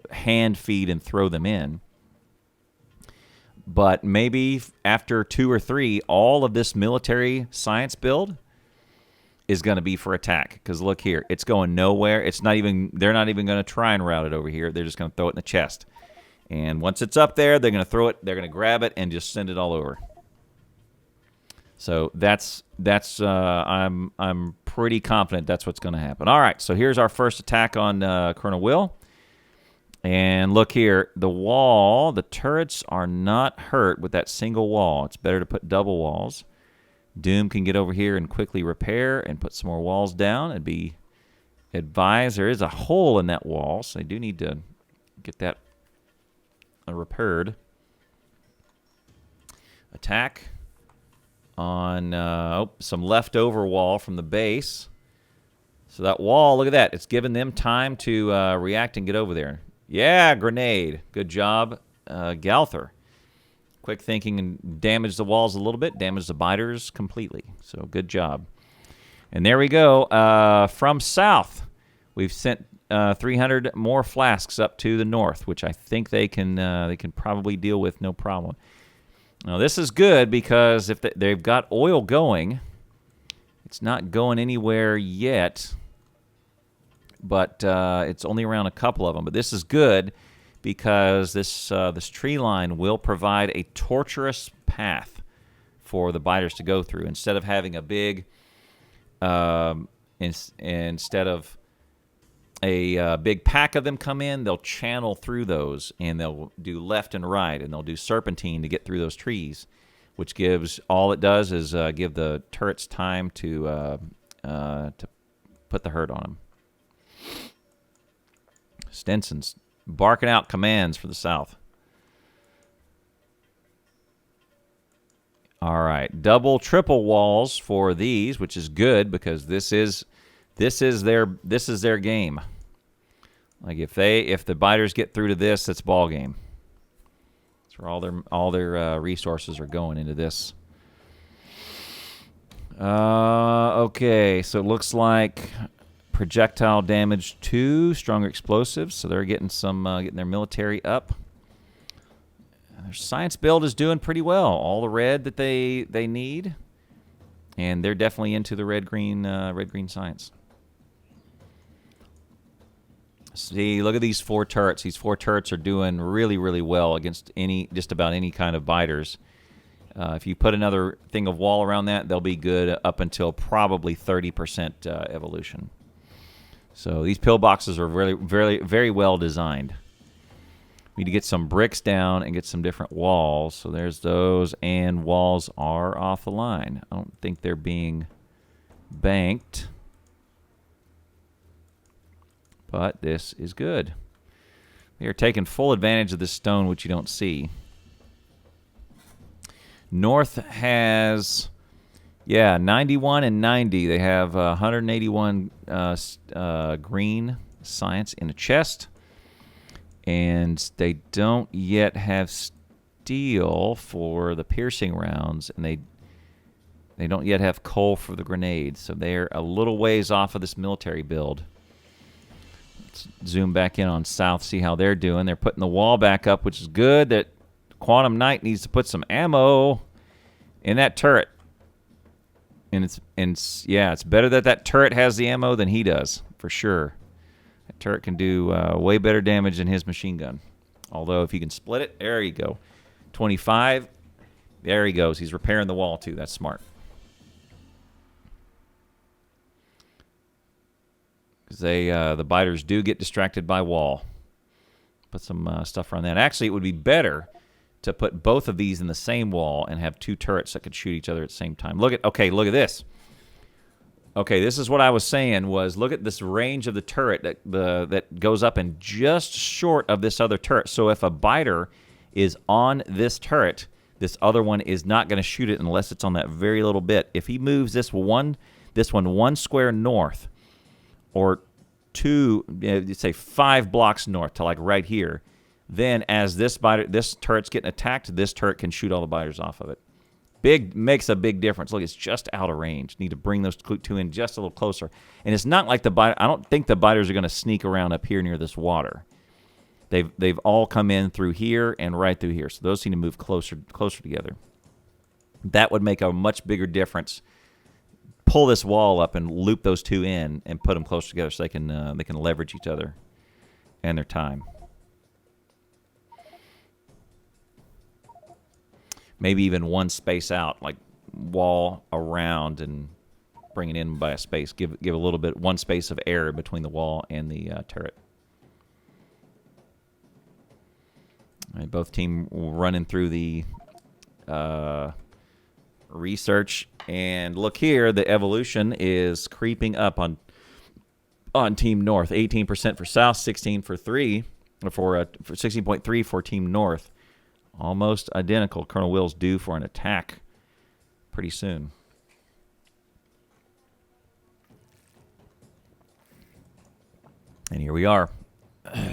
hand feed and throw them in. But maybe after 2 or 3, all of this military science build is going to be for attack. Because look here, it's going nowhere. They're not even going to try and route it over here. They're just going to throw it in the chest. And once it's up there, they're going to throw it. They're going to grab it and just send it all over. So that's I'm pretty confident that's what's going to happen. All right, so here's our first attack on Colonelwill. And look here, the turrets are not hurt with that single wall. It's better to put double walls. Doom can get over here and quickly repair and put some more walls down. It'd be advised there is a hole in that wall, so they do need to get that repaired. Attack on some leftover wall from the base. So that wall, look at that. It's giving them time to react and get over there. Yeah, grenade. Good job, Galther. Quick thinking and damage the walls a little bit. Damage the biters completely. So good job. And there we go. From south, we've sent 300 more flasks up to the north, which I think they can probably deal with no problem. Now, this is good because if they've got oil going, it's not going anywhere yet, but it's only around a couple of them. But this is good because this tree line will provide a tortuous path for the biters to go through. Instead of having a big, instead of a big pack of them come in, they'll channel through those, and they'll do left and right, and they'll do serpentine to get through those trees, which gives, all it does is give the turrets time to put the hurt on them. Stenson's barking out commands for the south. All right, double, triple walls for these, which is good because this is their game. Like if the biters get through to this, it's ball game. That's where all their resources are going into this. Okay, so it looks like projectile damage 2, stronger explosives. So they're getting getting their military up. Their science build is doing pretty well. All the red that they need, and they're definitely into the red green science. See, look at these 4 turrets. These 4 turrets are doing really, really well against just about any kind of biters. If you put another thing of wall around that, they'll be good up until probably 30% evolution. So these pillboxes are really, very, very well designed. We need to get some bricks down and get some different walls. So there's those, and walls are off the line. I don't think they're being banked. But this is good. They are taking full advantage of this stone, which you don't see. North has, 91 and 90. They have 181 green science in a chest. And they don't yet have steel for the piercing rounds. And they don't yet have coal for the grenades. So they're a little ways off of this military build. Let's zoom back in on south, see how they're doing. They're putting the wall back up, which is good. That Quantum Knight needs to put some ammo in that turret. And it's better that turret has the ammo than he does, for sure. That turret can do way better damage than his machine gun. Although if you can split it, there you go. 25, there he goes. He's repairing the wall too. That's smart. The biters do get distracted by wall. Put some stuff around that. Actually, it would be better to put both of these in the same wall and have 2 turrets that could shoot each other at the same time. Look at this. Okay, this is what I was saying was, look at this range of the turret that goes up and just short of this other turret. So if a biter is on this turret, this other one is not going to shoot it unless it's on that very little bit. If he moves this one 1 square north, or say 5 blocks north to like right here, then as this turret's getting attacked, this turret can shoot all the biters off of it. Makes a big difference. Look, it's just out of range. Need to bring those 2 in just a little closer. And it's not like I don't think the biters are going to sneak around up here near this water. They've all come in through here and right through here. So those seem to move closer together. That would make a much bigger difference. Pull this wall up and loop those 2 in and put them close together so they can leverage each other and their time. Maybe even one space out, like wall around and bring it in by a space. Give a little bit, one space of air between the wall and the turret. All right, both team running through the research, and look here, the evolution is creeping up on Team North. 18% for South, 16 for 16.3 for Team North. Almost identical. Colonelwill's due for an attack pretty soon. And here we are.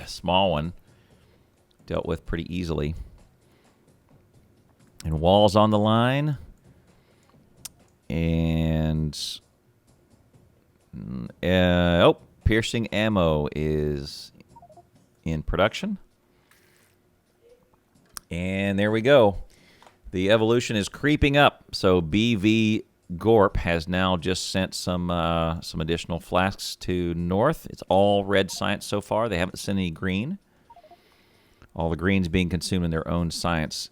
Small one. Dealt with pretty easily. And walls on the line. And piercing ammo is in production. And there we go. The evolution is creeping up. So BV Gorp has now just sent some additional flasks to North. It's all red science so far. They haven't sent any green. All the greens being consumed in their own science.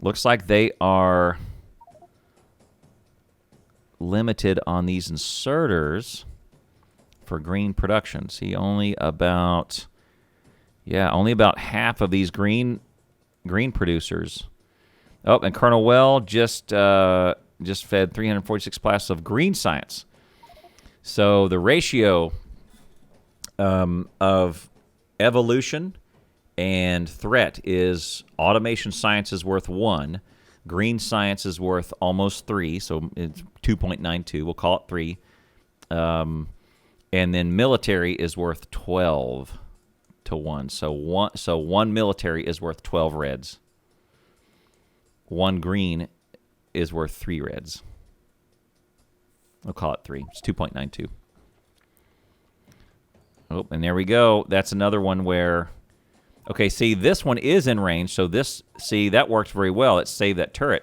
Looks like they are limited on these inserters for green production. See, only about half of these green producers. Oh, and Colonelwill just fed 346 plasts of green science. So the ratio of evolution and threat is automation science is worth 1. Green science is worth almost 3, so it's 2.92. We'll call it 3. And then military is worth 12 to 1. So one military is worth 12 reds. 1 green is worth 3 reds. We'll call it 3. It's 2.92. Oh, and there we go. That's another one where... Okay, see, this one is in range, so that worked very well. It saved that turret.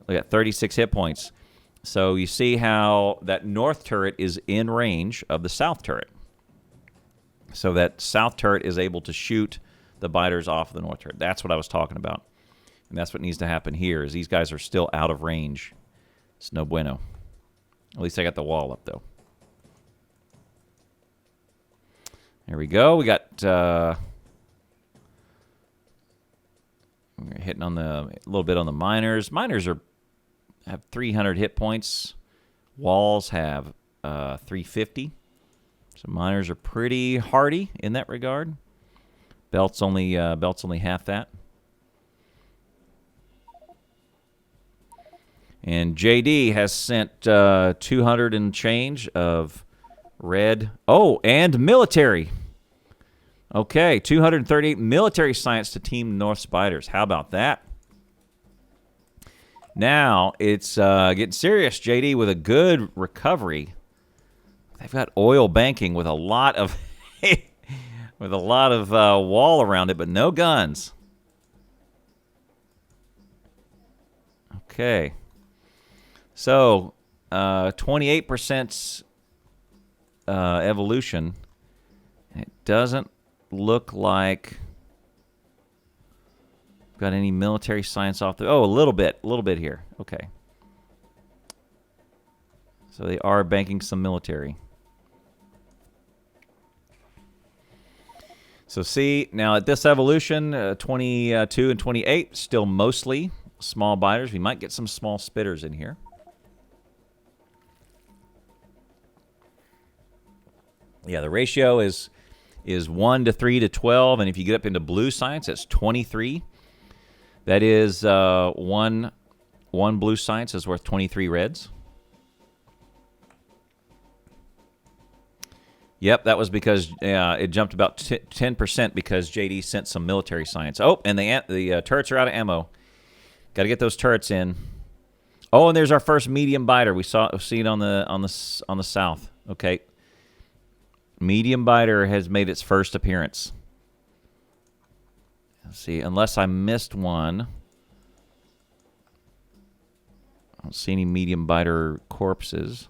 We got 36 hit points. So you see how that north turret is in range of the south turret. So that south turret is able to shoot the biters off the north turret. That's what I was talking about. And that's what needs to happen here, is these guys are still out of range. It's no bueno. At least I got the wall up, though. There we go. We got... we're hitting on a little bit on the miners. Miners have 300 hit points. Walls have 350. So miners are pretty hardy in that regard. Belt's only half that. And JD has sent 200 and change of red. Oh, and military. Okay, 238 military science to Team North Spiders. How about that? Now it's getting serious. JD with a good recovery. They've got oil banking with a lot of wall around it, but no guns. Okay, so 28% evolution. It doesn't look like we've got any military science off the... Oh, a little bit here. Okay. So they are banking some military. So see, now at this evolution, 22 and 28, still mostly small biters. We might get some small spitters in here. Yeah, the ratio is 1 to 3 to 12, and if you get up into blue science, it's 23. That is one blue science is worth 23 reds. Yep, that was because it jumped about 10% because JD sent some military science. Oh, and the turrets are out of ammo. Got to get those turrets in. Oh, and there's our first medium biter. We see it on the south. Okay. Medium biter has made its first appearance. Let's see, unless I missed one. I don't see any medium biter corpses.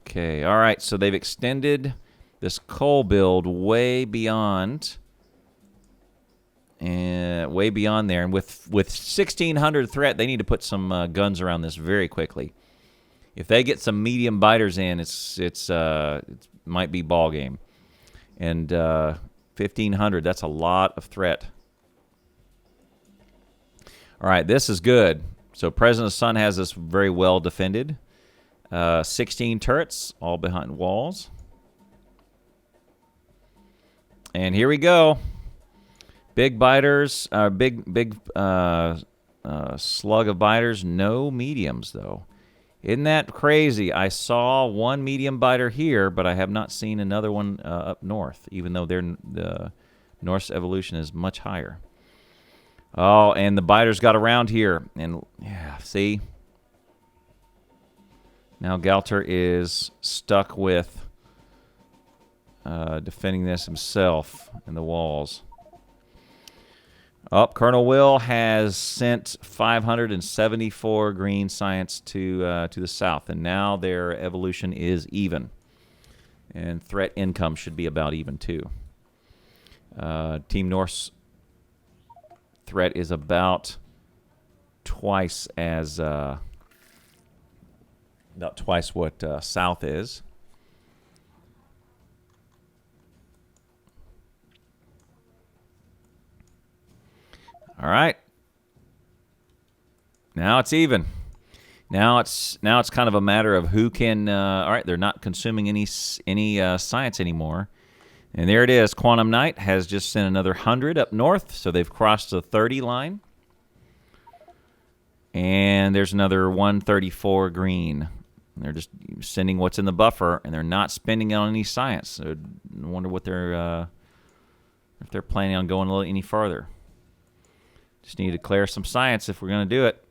Okay, all right, so they've extended this coal build way beyond And way beyond there. And with 1,600 threat, they need to put some guns around this very quickly. If they get some medium biters in, it might be ball game. And 1,500, that's a lot of threat. All right, this is good. So President of the Sun has this very well defended. 16 turrets, all behind walls. And here we go. Big biters, big slug of biters. No mediums, though. Isn't that crazy? I saw one medium biter here, but I have not seen another one up north, even though the North's evolution is much higher. Oh, and the biters got around here. And, yeah, see? Now Galter is stuck with defending this himself in the walls. Oh, Colonelwill has sent 574 green science to the south, and now their evolution is even. And threat income should be about even, too. Team North's threat is about twice what south is. All right. Now it's even. Now it's kind of a matter of who can. All right, they're not consuming any science anymore, and there it is. Quantum Knight has just sent another 100 up north, so they've crossed the 30 line. And there's another 134 green. They're just sending what's in the buffer, and they're not spending on any science. So I wonder what if they're planning on going a little any farther. Just need to declare some science if we're going to do it.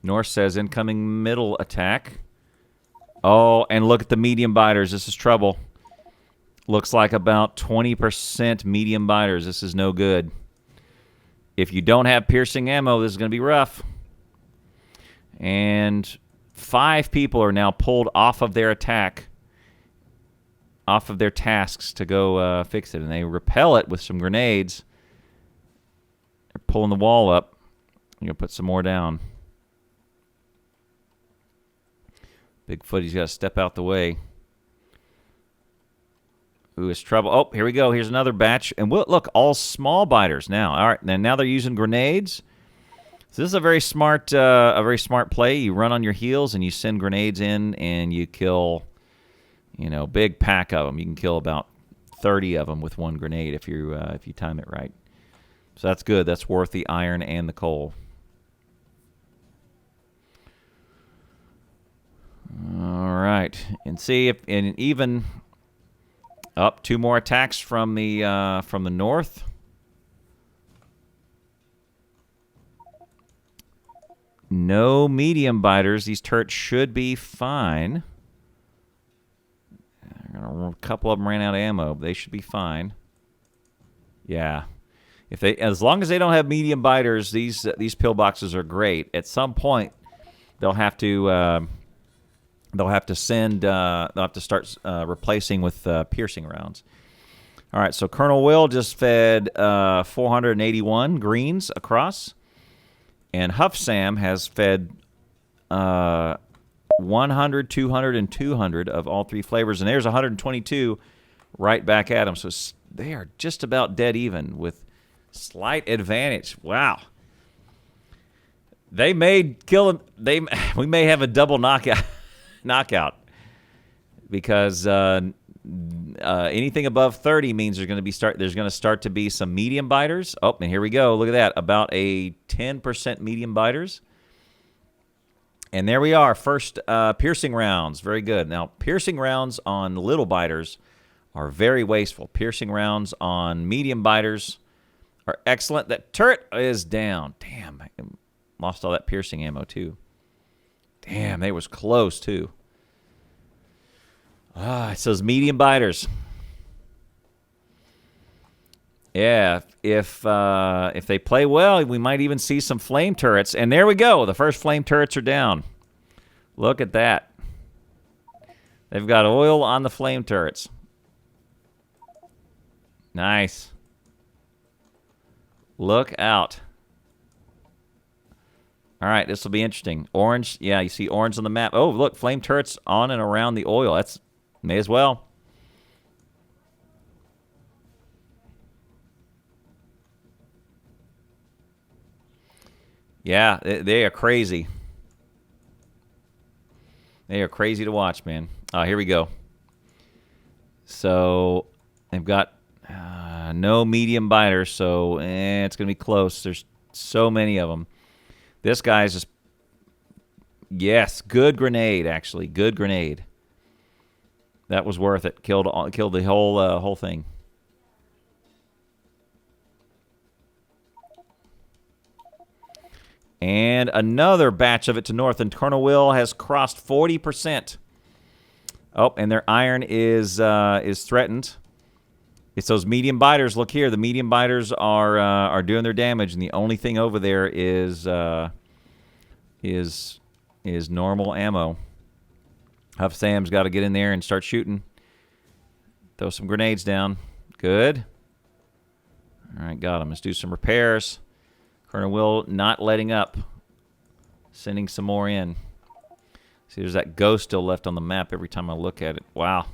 North says incoming middle attack. Oh, and look at the medium biters. This is trouble. Looks like about 20% medium biters. This is no good. If you don't have piercing ammo, this is going to be rough. And 5 people are now pulled off of their attack, off of their tasks to go fix it. And they repel it with some grenades. They're pulling the wall up. I'm going to put some more down. Bigfoot, he's got to step out the way. Ooh, it's trouble. Oh, here we go. Here's another batch. And look, all small biters now. All right, and now they're using grenades. So this is a very smart play. You run on your heels and you send grenades in, and you kill, big pack of them. You can kill about 30 of them with one grenade if you time it right. So that's good. That's worth the iron and the coal. All right, and see if and even up 2 more attacks from the north. No medium biters. These turrets should be fine. A couple of them ran out of ammo. But they should be fine. Yeah. As long as they don't have medium biters, these pillboxes are great. At some point, they'll have to start replacing with piercing rounds. All right, so Colonelwill just fed 481 greens across, and Huff Sam has fed 100, 200, and 200 of all 3 flavors, and there's 122 right back at them. So they are just about dead even with slight advantage. Wow. They may kill him. We may have a double knockout because anything above 30 means there's going to start to be some medium biters. Oh, and here we go. Look at that. About a 10% medium biters. And there we are. First piercing rounds. Very good. Now, piercing rounds on little biters are very wasteful. Piercing rounds on medium biters are excellent. That turret is down. Damn, I lost all that piercing ammo too. Damn, they was close too. It says medium biters. Yeah, if they play well, we might even see some flame turrets. And there we go. The first flame turrets are down. Look at that. They've got oil on the flame turrets. Nice. Look out. All right, this will be interesting. Orange, yeah, you see orange on the map. Oh, look, flame turrets on and around the oil. That's may as well. Yeah, they are crazy. They are crazy to watch, man. Here we go. So they've got no medium biters, so it's going to be close. There's so many of them. This guy's just, yes, good grenade, actually. Good grenade. That was worth it. Killed the whole thing. And another batch of it to north, and Colonelwill has crossed 40%. Oh, and their iron is threatened. It's those medium biters. Look here, the medium biters are doing their damage, and the only thing over there is normal ammo. Huff Sam's got to get in there and start shooting. Throw some grenades down. Good. All right, got him. Let's do some repairs. Colonelwill not letting up. Sending some more in. See, there's that ghost still left on the map every time I look at it. Wow.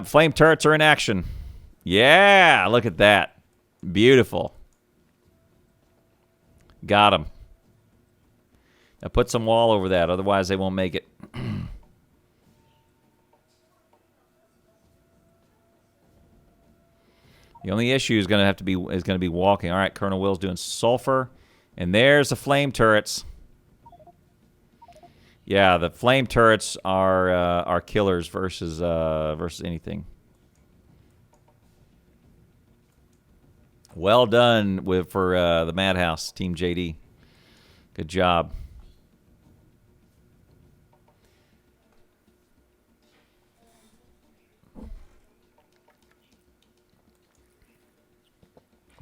Flame turrets are in action. Yeah, look at that. Beautiful. Got him. Now put some wall over that, otherwise they won't make it. The only issue is going to be walking. All right, Colonelwill's doing sulfur, and there's the flame turrets. Yeah, the flame turrets are killers versus anything. Well done for the Madhouse Team JD. Good job.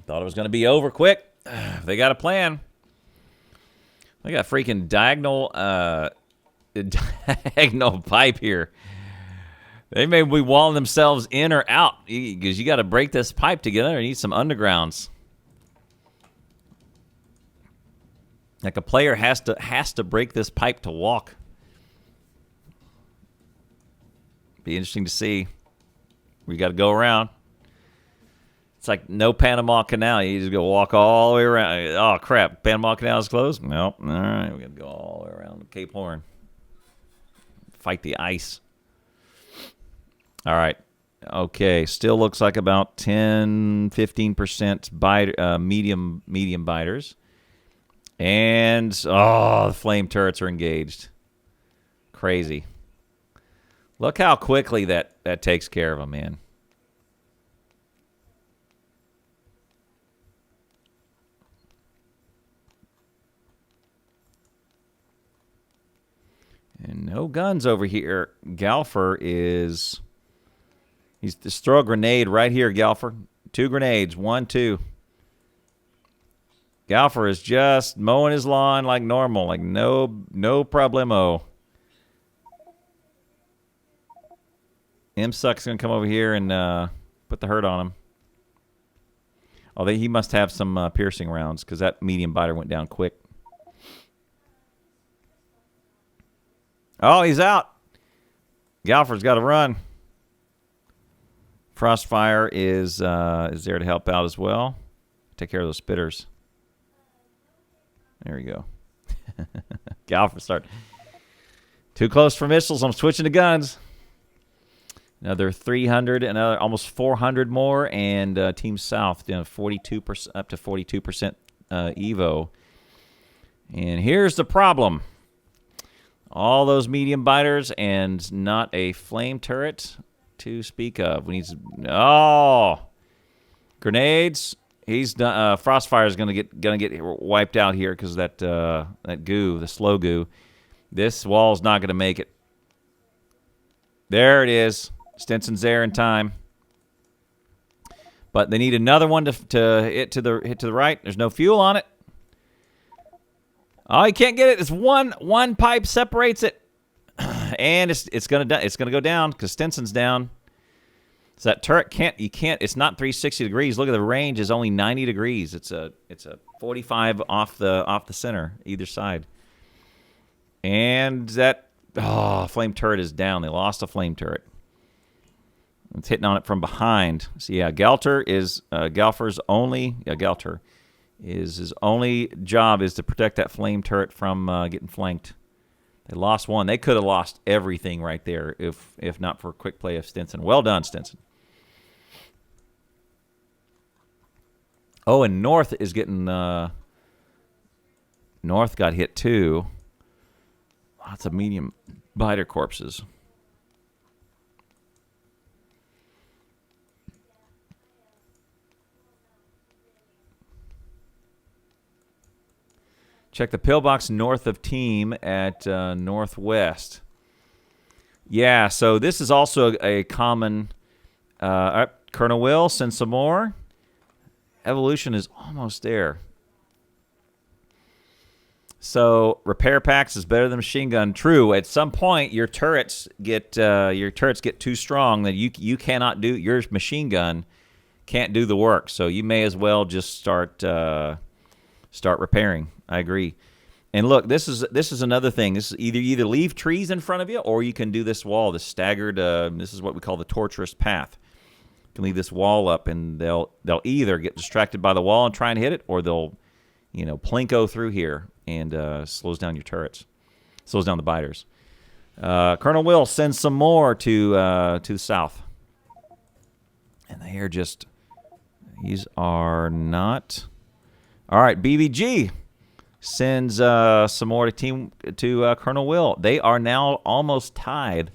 Thought it was going to be over quick. They got a plan. They got freaking diagonal pipe here. They may be walling themselves in or out because you got to break this pipe together and need some undergrounds. Like a player has to break this pipe to walk. Be interesting to see. We got to go around. It's like no Panama Canal. You just go walk all the way around. Oh, crap. Panama Canal is closed? Nope. All right. We got to go all the way around Cape Horn. Fight the ice. All right. Okay. Still looks like about 10-15% medium biters. And, the flame turrets are engaged. Crazy. Look how quickly that takes care of them, man. And no guns over here. Galfer he's just throw a grenade right here, Galfer. 2 grenades. 1, 2. Galfer is just mowing his lawn like normal, like no problemo. M-Suck's going to come over here and put the hurt on him. Although he must have some piercing rounds because that medium biter went down quick. Oh, he's out. Galfer's got to run. Frostfire is there to help out as well. Take care of those spitters. There we go. Galfer start. Too close for missiles. I'm switching to guns. Another 300, another almost 400 more, and Team South down 42%, up to 42% Evo. And here's the problem. All those medium biters and not a flame turret to speak of. We need grenades. He's done. Frostfire is gonna get wiped out here because that goo, the slow goo. This wall's not gonna make it. There it is. Stinson's there in time, but they need another one to hit to the right. There's no fuel on it. Oh, you can't get it. It's one pipe separates it, and it's gonna go down because Stinson's down. So that turret it's not 360 degrees. Look at the range is only 90 degrees. It's a 45 off the center, either side. And that flame turret is down. They lost a flame turret. It's hitting on it from behind. So yeah, Galter is Galfer's only Galter is his only job is to protect that flame turret from getting flanked. They lost one. They could have lost everything right there if not for a quick play of Stinson. Well done, Stinson. Oh, and North is getting North got hit too. Lots of medium biter corpses. Check the pillbox north of team at northwest. Yeah, so this is also a common... Colonelwill, send some more. Evolution is almost there. So repair packs is better than machine gun. True. At some point, your turrets get too strong that you cannot do. Your machine gun can't do the work. So you may as well just start repairing. I agree. And look, this is another thing. This is either leave trees in front of you, or you can do this wall, the staggered. This is what we call the torturous path. You can leave this wall up, and they'll either get distracted by the wall and try and hit it, or they'll plinko through here and slows down your turrets, slows down the biters. Colonelwill sends some more to the south, and they are just these are not all right. BBG sends some more to Colonelwill. They are now almost tied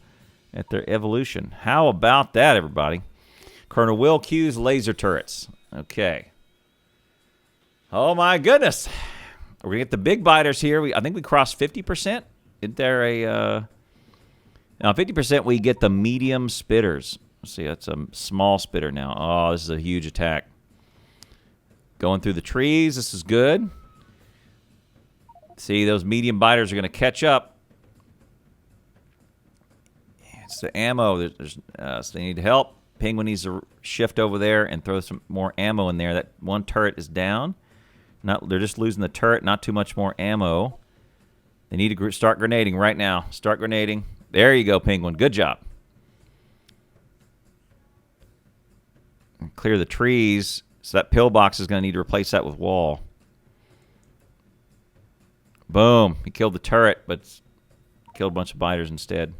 at their evolution. How about that, everybody? Colonelwill cues laser turrets. Okay. Oh my goodness. We're gonna get the big biters here. I think we crossed 50%. Isn't there a now 50%? We get the medium spitters. Let's see, that's a small spitter now. Oh, this is a huge attack. Going through the trees. This is good. See, those medium biters are going to catch up. It's the ammo. So they need help. Penguin needs to shift over there and throw some more ammo in there. That one turret is down. They're just losing the turret. Not too much more ammo. They need to start grenading right now. Start grenading. There you go, Penguin. Good job. And clear the trees. So that pillbox is going to need to replace that with wall. Boom. He killed the turret, but killed a bunch of biters instead.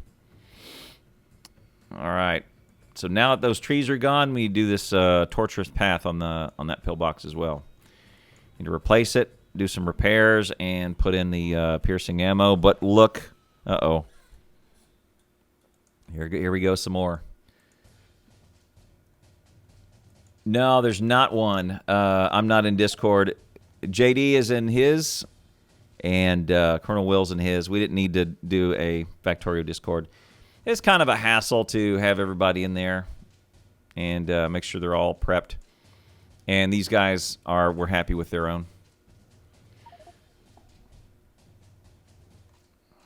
All right. So now that those trees are gone, we do this torturous path on that pillbox as well. Need to replace it, do some repairs, and put in the piercing ammo. But look. Uh-oh. Here we go some more. No, there's not one. I'm not in Discord. JD is in his, and Colonelwill's in his. We didn't need to do a Factorio Discord. It's kind of a hassle to have everybody in there and make sure they're all prepped. And these guys we're happy with their own.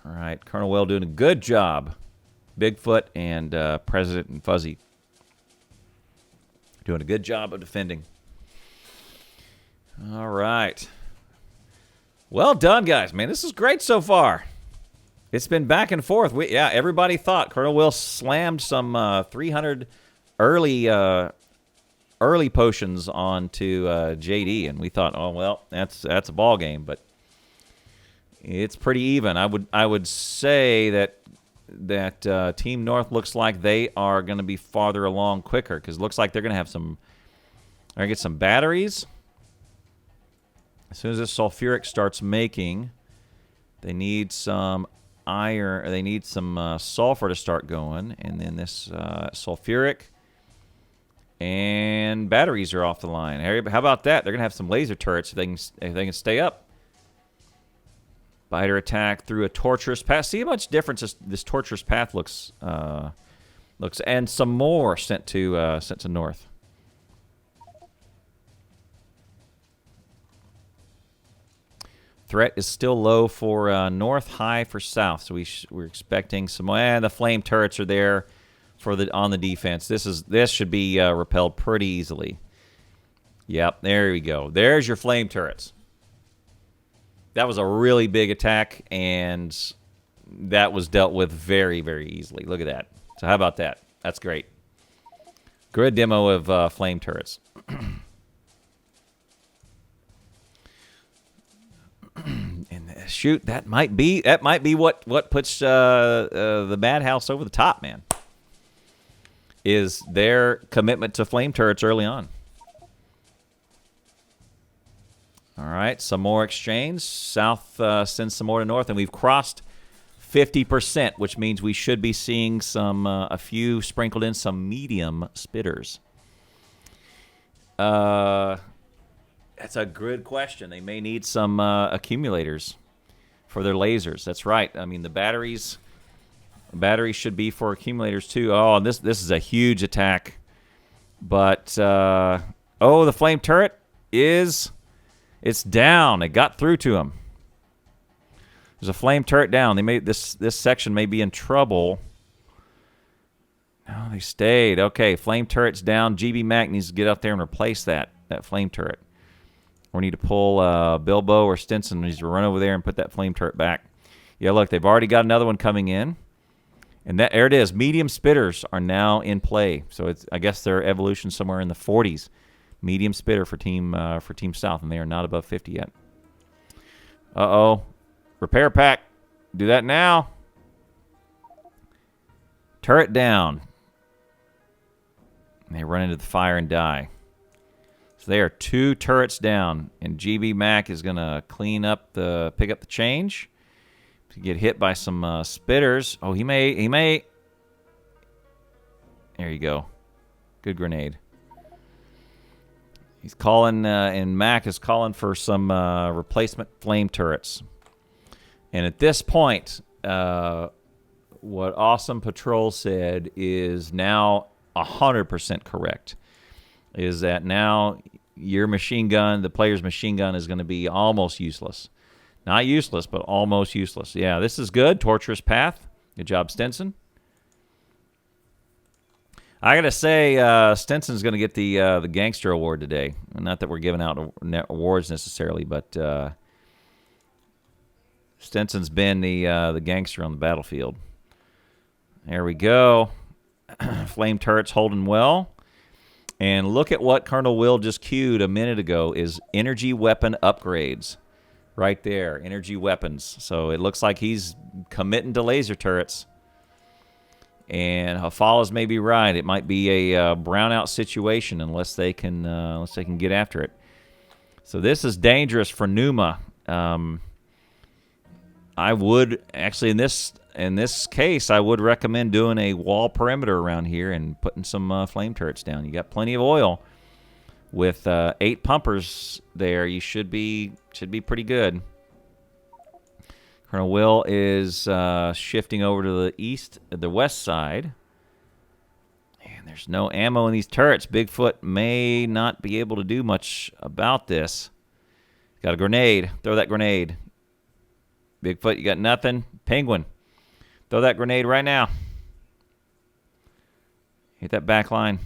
All right, Colonelwill doing a good job. Bigfoot and President and Fuzzy doing a good job of defending. All right. Well done, guys. Man, this is great so far. It's been back and forth. Everybody thought Colonelwill slammed some 300 early potions onto JD, and we thought, oh well, that's a ball game. But it's pretty even. I would say that Team North looks like they are going to be farther along quicker, because it looks like they're going to have get some batteries. As soon as this sulfuric starts making, they need some iron, or they need some sulfur to start going, and then this sulfuric and batteries are off the line. How about that? They're going to have some laser turrets if they can stay up. Biter attack through a torturous path. See how much difference this torturous path looks, and some more sent to North. Threat is still low for North, high for South. So we're expecting some. The flame turrets are there. for on the defense. This should be repelled pretty easily. Yep, there we go. There's your flame turrets. That was a really big attack, and that was dealt with very, very easily. Look at that. So how about that? That's great. Good demo of flame turrets. And shoot, that might be what puts the Madhouse over the top, man. Is their commitment to flame turrets early on. All right, some more exchange. South sends some more to north, and we've crossed 50%, which means we should be seeing some a few sprinkled in, some medium spitters. That's a good question. They may need some accumulators for their lasers. That's right. I mean, the batteries should be for accumulators too. Oh, this is a huge attack. But the flame turret it's down. It got through to him. There's a flame turret down. They may this section may be in trouble. No, they stayed. Okay, flame turret's down. GB Mac needs to get out there and replace that flame turret. We need to pull Bilbo or Stinson needs to run over there and put that flame turret back. Yeah, look, they've already got another one coming in. And there it is. Medium spitters are now in play. So I guess their evolution somewhere in the 40s. Medium spitter for Team South, and they are not above 50 yet. Uh-oh. Repair pack. Do that now. Turret down. And they run into the fire and die. So they are 2 turrets down, and GB Mac is going to pick up the change. To get hit by some spitters. Oh, he may. There you go. Good grenade. He's calling, and Mac is calling for some replacement flame turrets. And at this point, what Awesome Patrol said is now 100% correct. Is that now your machine gun, the player's machine gun, is going to be almost useless. Not useless, but almost useless. Yeah, this is good. Torturous Path. Good job, Stinson. I got to say, Stinson's going to get the Gangster Award today. Not that we're giving out awards necessarily, but Stinson's been the gangster on the battlefield. There we go. Flame turrets holding well. And look at what Colonelwill just queued a minute ago is energy weapon upgrades. Right there, energy weapons. So it looks like he's committing to laser turrets. And Hafala's may be right. It might be a brownout situation unless they can get after it. So this is dangerous for Numa. I would actually in this case I would recommend doing a wall perimeter around here and putting some flame turrets down. You got plenty of oil. With 8 pumpers there, you should be pretty good. Colonelwill is shifting over to the west side. And there's no ammo in these turrets. Bigfoot may not be able to do much about this. Got a grenade. Throw that grenade. Bigfoot, you got nothing. Penguin, throw that grenade right now. Hit that back line.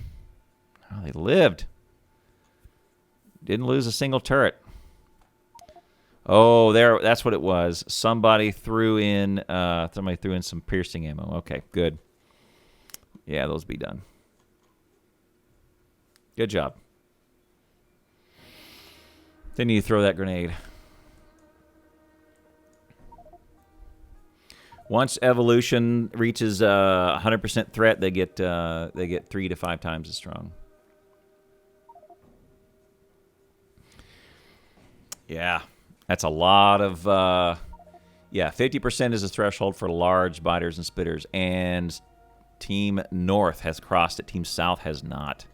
Oh, they lived. Didn't lose a single turret. Oh, that's what it was. Somebody threw in some piercing ammo. Okay, good. Yeah, those be done. Good job. Then you throw that grenade. Once evolution reaches 100% threat, they get 3 to 5 times as strong. Yeah, that's a lot of... 50% is a threshold for large biters and spitters, and Team North has crossed it. Team South has not.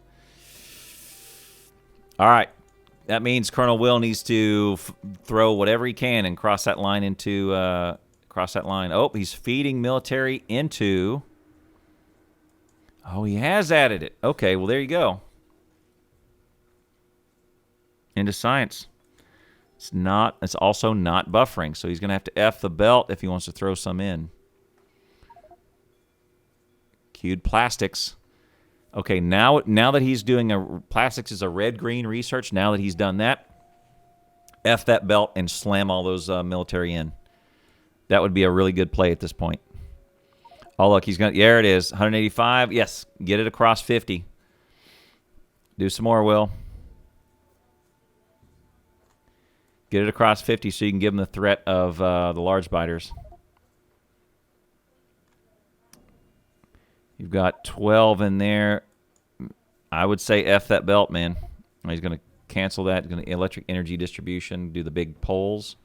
All right, that means Colonelwill needs to throw whatever he can and cross that line into... Cross that line. Oh, he's feeding military into... Oh, he has added it. Okay, well, there you go. Into science. It's also not buffering, so he's going to have to F the belt if he wants to throw some in. Queued plastics. Okay, now that he's doing plastics is a red-green research. Now that he's done that, F that belt and slam all those military in. That would be a really good play at this point. Oh, look, he's going to... There it is. 185. Yes, get it across 50. Do some more, Will. Get it across 50 so you can give him the threat of the large biters. You've got 12 in there. I would say F that belt, man. He's going to cancel that. Going to electric energy distribution, do the big poles.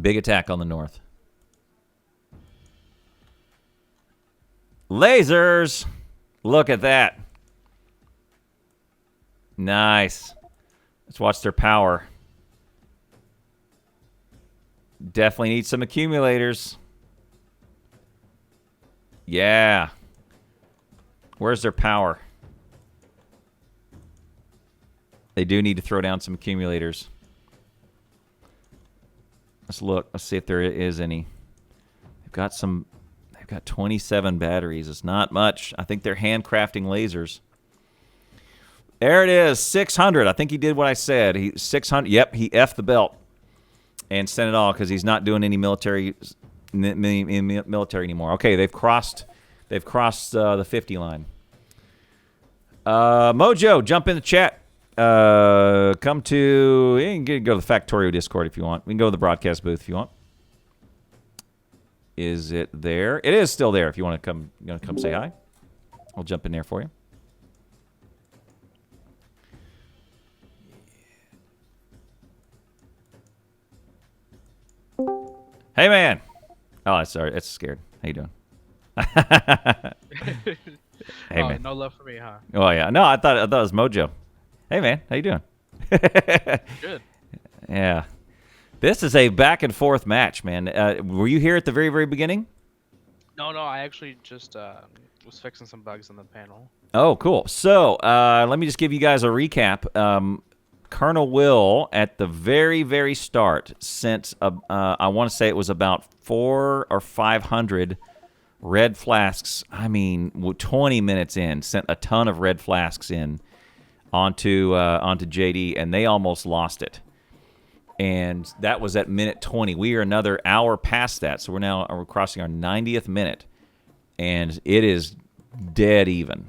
Big attack on the north. Lasers! Look at that. Nice. Let's watch their power. Definitely need some accumulators. Yeah. Where's their power? They do need to throw down some accumulators. Let's look. Let's see if there is any. They've got 27 batteries. It's not much. I think they're handcrafting lasers. There it is. 600. I think he did what I said. 600. Yep, he F'd the belt and sent it all because he's not doing any military anymore. Okay, they've crossed the 50 line. Mojo, jump in the chat. Come to... You can go to the Factorio Discord if you want. We can go to the broadcast booth if you want. Is it there? It is still there if you want to come say hi. I'll jump in there for you. Hey, man. Oh, sorry. It's scared. How you doing? Hey, man. No love for me, huh? Oh, yeah. No, I thought it was Mojo. Hey, man. How you doing? Good. Yeah. This is a back and forth match, man. Were you here at the very, very beginning? No, I actually just was fixing some bugs in the panel. Oh, cool. So let me just give you guys a recap. Colonelwill, at the very, very start, sent, I want to say it was about 400 or 500 red flasks. I mean, 20 minutes in, sent a ton of red flasks in onto JD, and they almost lost it. And that was at minute 20. We are another hour past that, so we're crossing our 90th minute, and it is dead even.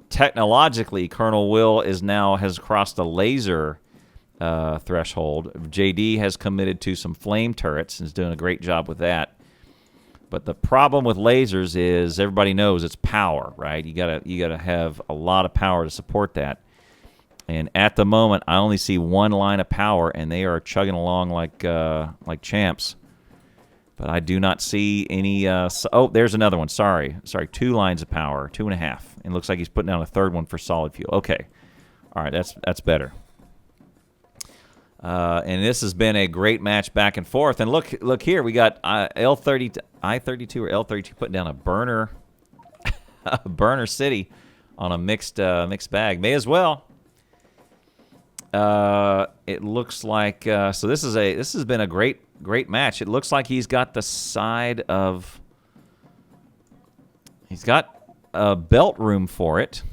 Technologically, Colonelwill has crossed the laser threshold. JD has committed to some flame turrets and is doing a great job with that. But the problem with lasers is everybody knows it's power, right? You gotta have a lot of power to support that. And at the moment, I only see one line of power, and they are chugging along like champs. But I do not see any... oh, there's another one. Sorry, 2 lines of power, 2.5. And it looks like he's putting down a third one for solid fuel. Okay. All right, that's better. And this has been a great match back and forth. And look here, we got I-32 or L32 putting down a burner, a burner city on a mixed bag. May as well. It looks like so this has been a great match. It looks like he's got the side of... He's got a belt room for it.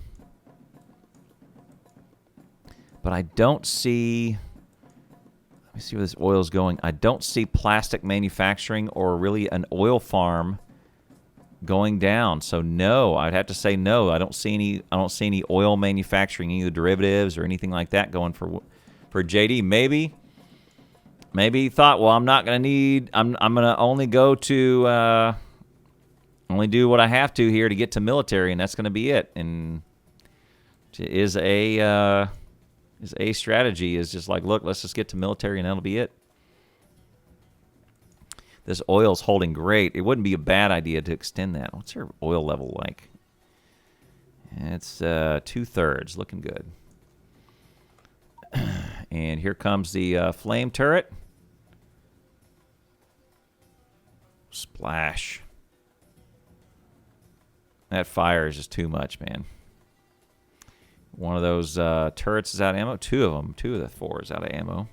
But I don't see... Let me see where this oil's going. I don't see plastic manufacturing or really an oil farm going down. So no, I'd have to say no. I don't see any oil manufacturing, either derivatives or anything like that going for JD. Maybe he thought, well, I'm not going to need... I'm going to only go to... only do what I have to here to get to military, and that's going to be it. And is a strategy is just like, look, let's just get to military, and that'll be it. This oil's holding great. It wouldn't be a bad idea to extend that. What's our oil level like? It's 2/3, looking good. And here comes the flame turret. Splash. That fire is just too much, man. One of those turrets is out of ammo. 2 of them. 2 of the 4 is out of ammo.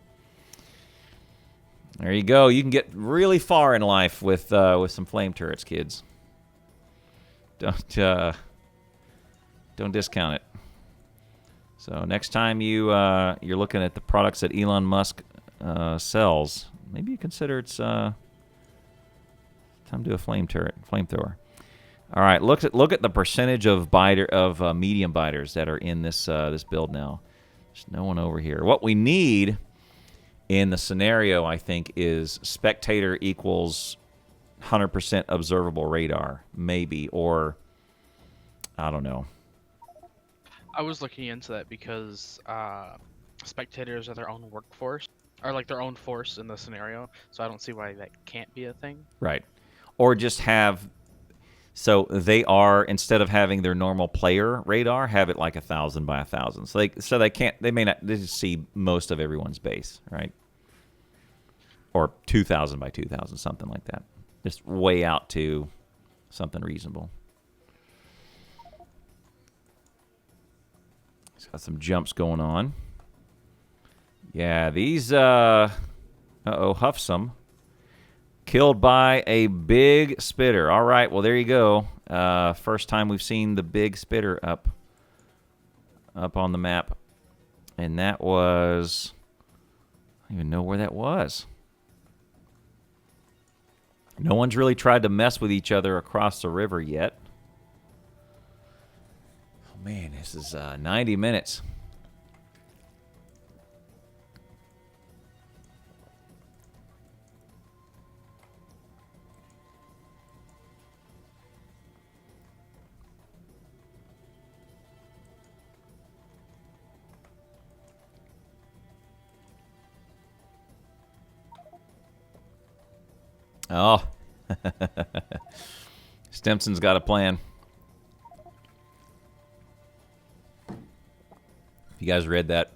There you go. You can get really far in life with some flame turrets, kids. Don't discount it. So next time you're looking at the products that Elon Musk sells, maybe you consider it's time to do a flamethrower. All right, look at the percentage of medium biters that are in this build now. There's no one over here. What we need in the scenario, I think, is spectator equals 100% observable radar, maybe, or I don't know. I was looking into that because spectators are their own workforce, or like their own force in the scenario. So I don't see why that can't be a thing. Right. Or just have, so they are, instead of having their normal player radar, have it like 1,000 by 1,000. So they may not just see most of everyone's base, right? Or 2,000 by 2,000, something like that. Just way out to something reasonable. It's got some jumps going on. Yeah, these, Huffsome. Killed by a big spitter. All right, well, there you go. First time we've seen the big spitter up on the map. And that was, I don't even know where that was. No one's really tried to mess with each other across the river yet. Oh, man, this is 90 minutes. Oh, Stimson's got a plan. If you guys read that,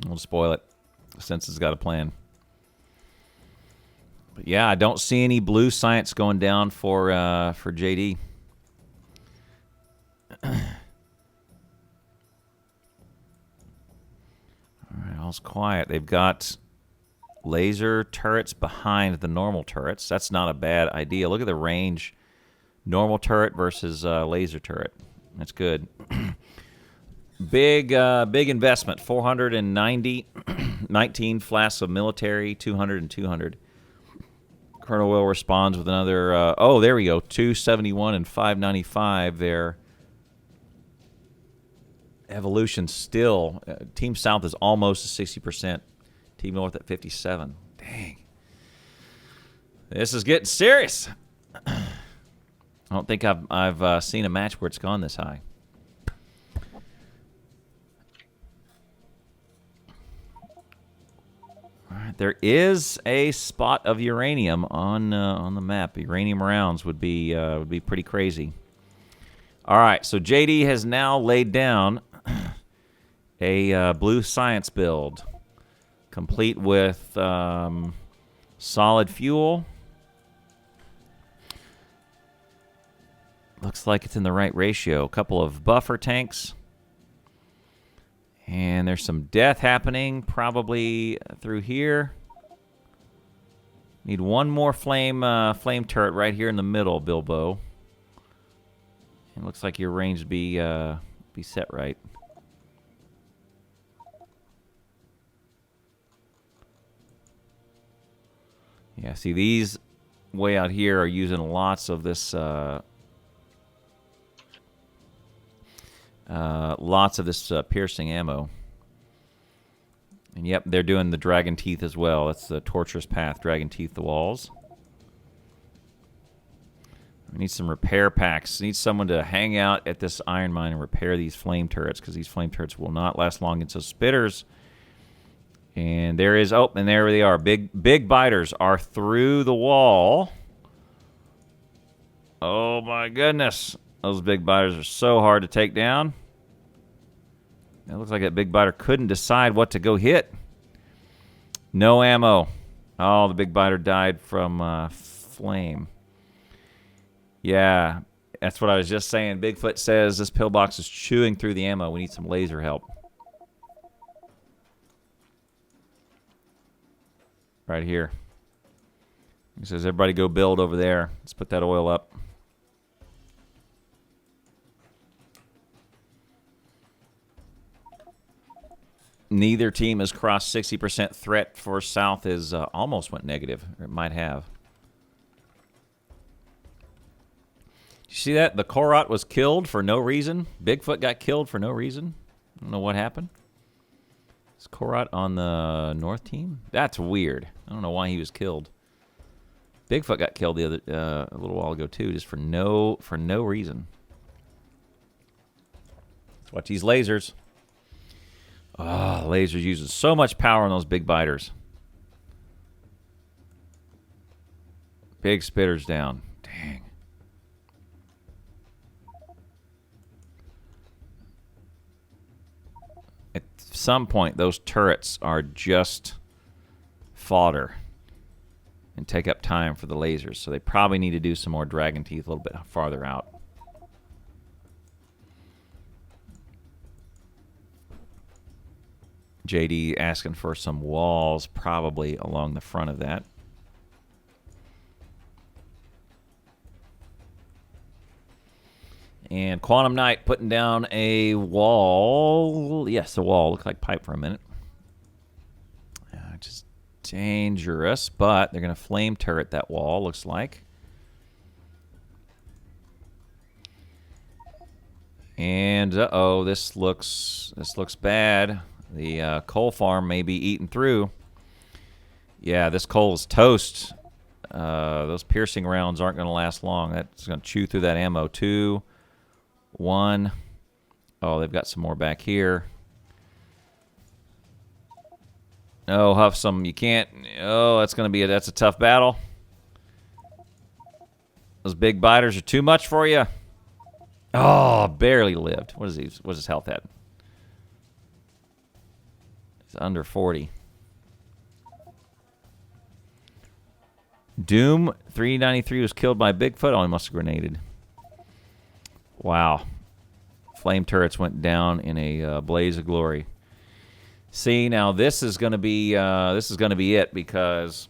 we'll spoil it. Stimson's got a plan. But yeah, I don't see any blue science going down for JD. All right, all's quiet. They've got laser turrets behind the normal turrets. That's not a bad idea. Look at the range. Normal turret versus laser turret. That's good. Big investment. 490. 19 flasks of military. 200 and 200. Colonelwill responds with another... oh, there we go. 271 and 595 there. Evolution still. Team South is almost 60%. Team North at 57. Dang. This is getting serious. I don't think I've seen a match where it's gone this high. All right, there is a spot of uranium on the map. Uranium rounds would be pretty crazy. All right, so JD has now laid down a blue science build. Complete with solid fuel. Looks like it's in the right ratio. A couple of buffer tanks. And there's some death happening probably through here. Need one more flame turret right here in the middle, Bilbo. It looks like your range be set right. Yeah, see, these way out here are using lots of this piercing ammo. And yep, they're doing the dragon teeth as well. That's the torturous path, dragon teeth the walls. We need some repair packs. Need someone to hang out at this iron mine and repair these flame turrets, because these flame turrets will not last long against those spitters. And there is, oh, and there they are. Big biters are through the wall. Oh my goodness. Those big biters are so hard to take down. It looks like that big biter couldn't decide what to go hit. No ammo. Oh, the big biter died from flame. Yeah, that's what I was just saying. Bigfoot says this pillbox is chewing through the ammo. We need some laser help. Right here. He says, everybody go build over there. Let's put that oil up. Neither team has crossed 60% threat for South is almost went negative. Or it might have. You see that? The Korot was killed for no reason. Bigfoot got killed for no reason. I don't know what happened. Is Korot on the North team? That's weird. I don't know why he was killed. Bigfoot got killed the other a little while ago too, just for no reason. Let's watch these lasers. Oh, lasers using so much power on those big biters. Big spitters down. Dang. At some point, those turrets are just fodder and take up time for the lasers. So they probably need to do some more Dragon Teeth a little bit farther out. JD asking for some walls probably along the front of that. And Quantum Knight putting down a wall. Yes, a wall. Looked like pipe for a minute. Just dangerous, but they're going to flame turret that wall, looks like. And, uh-oh, this looks bad. The coal farm may be eaten through. Yeah, this coal is toast. Those piercing rounds aren't going to last long. That's going to chew through that ammo. 2, 1. Oh, they've got some more back here. Oh, huff some. You can't. Oh, that's a tough battle. Those big biters are too much for you. Oh, barely lived. What is his health at? It's under 40. Doom 393 was killed by Bigfoot. Oh, he must have grenaded. Wow. Flame turrets went down in a blaze of glory. See, now this is going to be it because.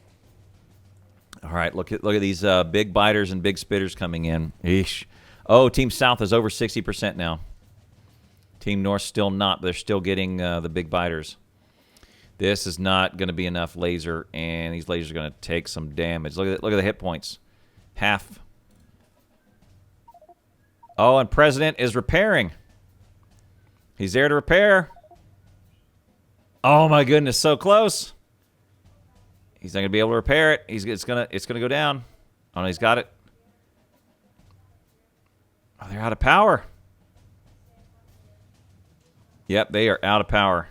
All right, look at these big biters and big spitters coming in. Eesh. Oh, Team South is over 60% now. Team North still not, but they're still getting the big biters. This is not going to be enough laser, and these lasers are going to take some damage. Look at the hit points. Half. Oh, and President is repairing. He's there to repair. Oh my goodness, so close. He's not going to be able to repair it. It's gonna go down. Oh no, he's got it. Oh, they're out of power. Yep, they are out of power.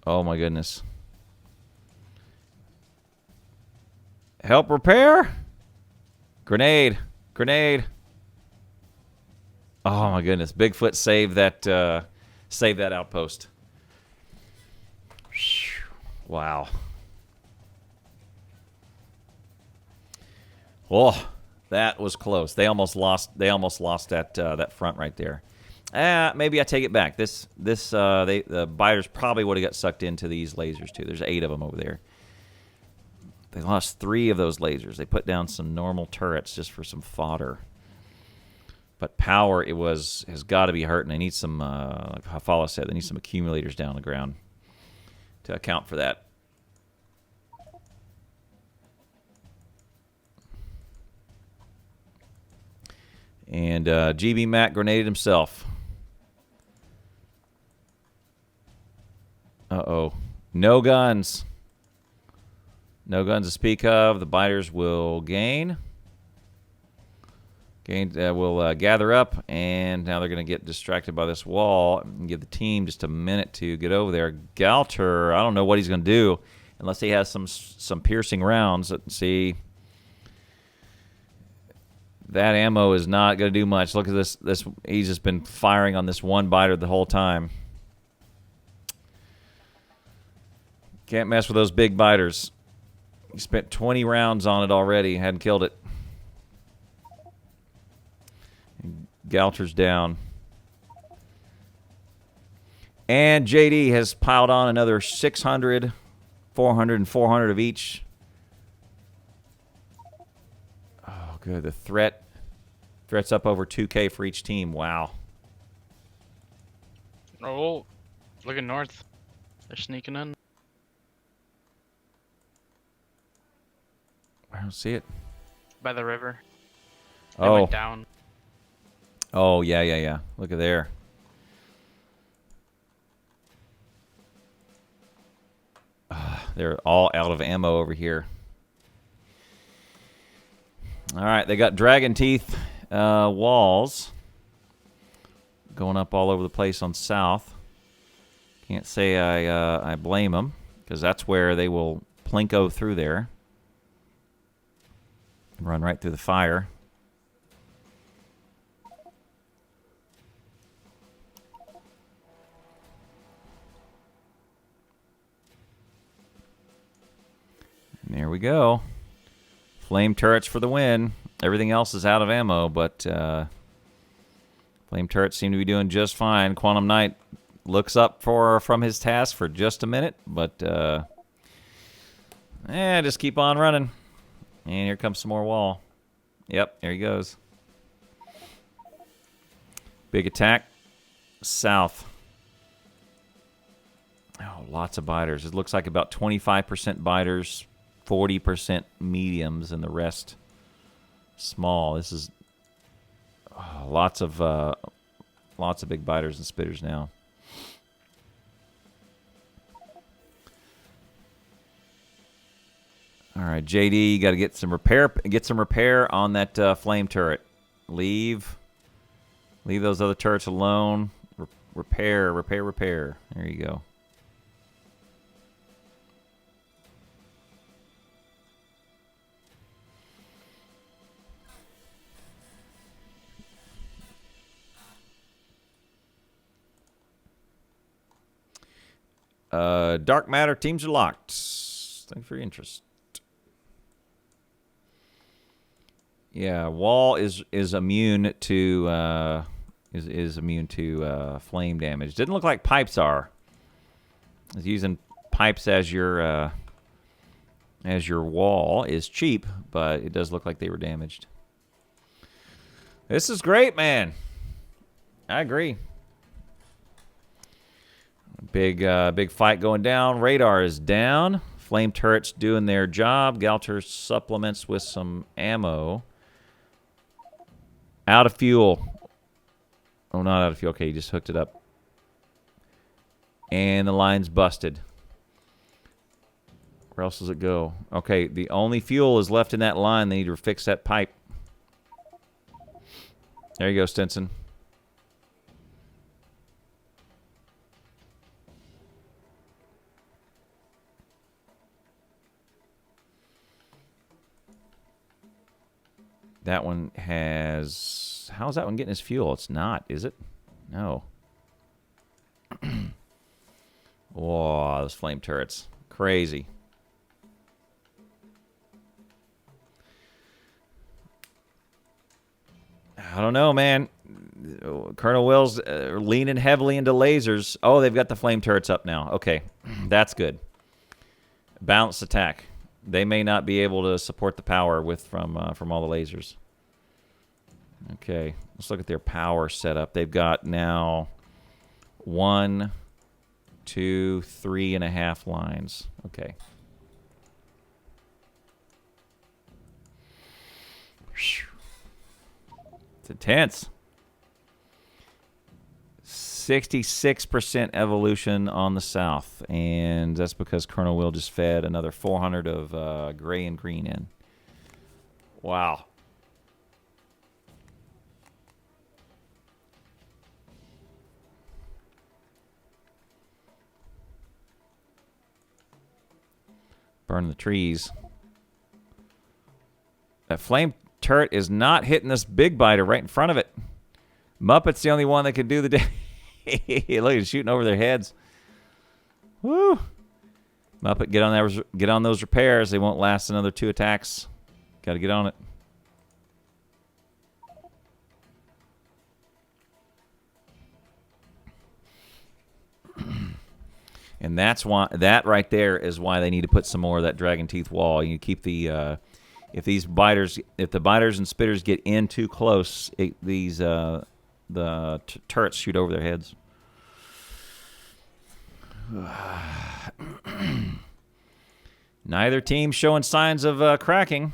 Oh my goodness. Help repair. Grenade. Grenade. Oh my goodness. Bigfoot saved that outpost. Wow. Oh, that was close. They almost lost that front right there. Maybe I take it back. The biters probably would have got sucked into these lasers too. There's 8 of them over there. They lost 3 of those lasers. They put down some normal turrets just for some fodder. But power, has got to be hurting. They need some, like Hafala said, they need some accumulators down the ground to account for that. And GB Mac grenaded himself. Uh-oh. No guns. No guns to speak of. The biters will gain. Will gather up, and now they're going to get distracted by this wall and give the team just a minute to get over there. Galter, I don't know what he's going to do unless he has some piercing rounds. Let's see. That ammo is not going to do much. Look at this. He's just been firing on this one biter the whole time. Can't mess with those big biters. He spent 20 rounds on it already. Hadn't killed it. Galter's down. And JD has piled on another 600 400 and 400 of each. Oh, good. The threat's up over 2K for each team. Wow. Oh, looking north. They're sneaking in. I don't see it. By the river. They Oh. went down. Oh, yeah. Look at there. They're all out of ammo over here. All right, they got dragon teeth walls going up all over the place on south. Can't say I blame them, because that's where they will plinko through there. Run right through the fire. And there we go. Flame turrets for the win. Everything else is out of ammo, but flame turrets seem to be doing just fine. Quantum Knight looks up from his task for just a minute, but just keep on running. And here comes some more wall. Yep, there he goes. Big attack. South. Oh, lots of biters. It looks like about 25% biters, 40% mediums, and the rest small. This is lots of big biters and spitters now. All right, JD, you got to get some repair on that flame turret. Leave those other turrets alone. Repair. There you go. Dark matter teams are locked. Thanks for your interest. Yeah, wall is immune to immune to flame damage. Didn't look like pipes are. Is using pipes as your wall is cheap, but it does look like they were damaged. This is great, man. I agree. Big fight going down. Radar is down. Flame turrets doing their job. Galter supplements with some ammo. Out of fuel. Oh, not out of fuel. Okay, you just hooked it up. And the line's busted. Where else does it go? Okay, the only fuel is left in that line. They need to fix that pipe. There you go, Stinson. That one has... How's that one getting his fuel? It's not, is it? No. Whoa, those flame turrets. Crazy. I don't know, man. Colonelwill's leaning heavily into lasers. Oh, they've got the flame turrets up now. Okay, that's good. Balanced attack. They may not be able to support the power from all the lasers. Okay, let's look at their power setup. They've got now 1, 2, 3.5 lines. Okay. It's intense. 66% evolution on the south, and that's because Colonelwill just fed another 400 of gray and green in. Wow. Burn the trees. That flame turret is not hitting this big biter right in front of it. Muppet's the only one that can do the day. Look, he's shooting over their heads. Woo! Muppet, get on those repairs. They won't last another 2 attacks. Got to get on it. And that's why that right there is why they need to put some more of that dragon teeth wall. You keep the if the biters and spitters get in too close, the turrets shoot over their heads. Neither team showing signs of cracking.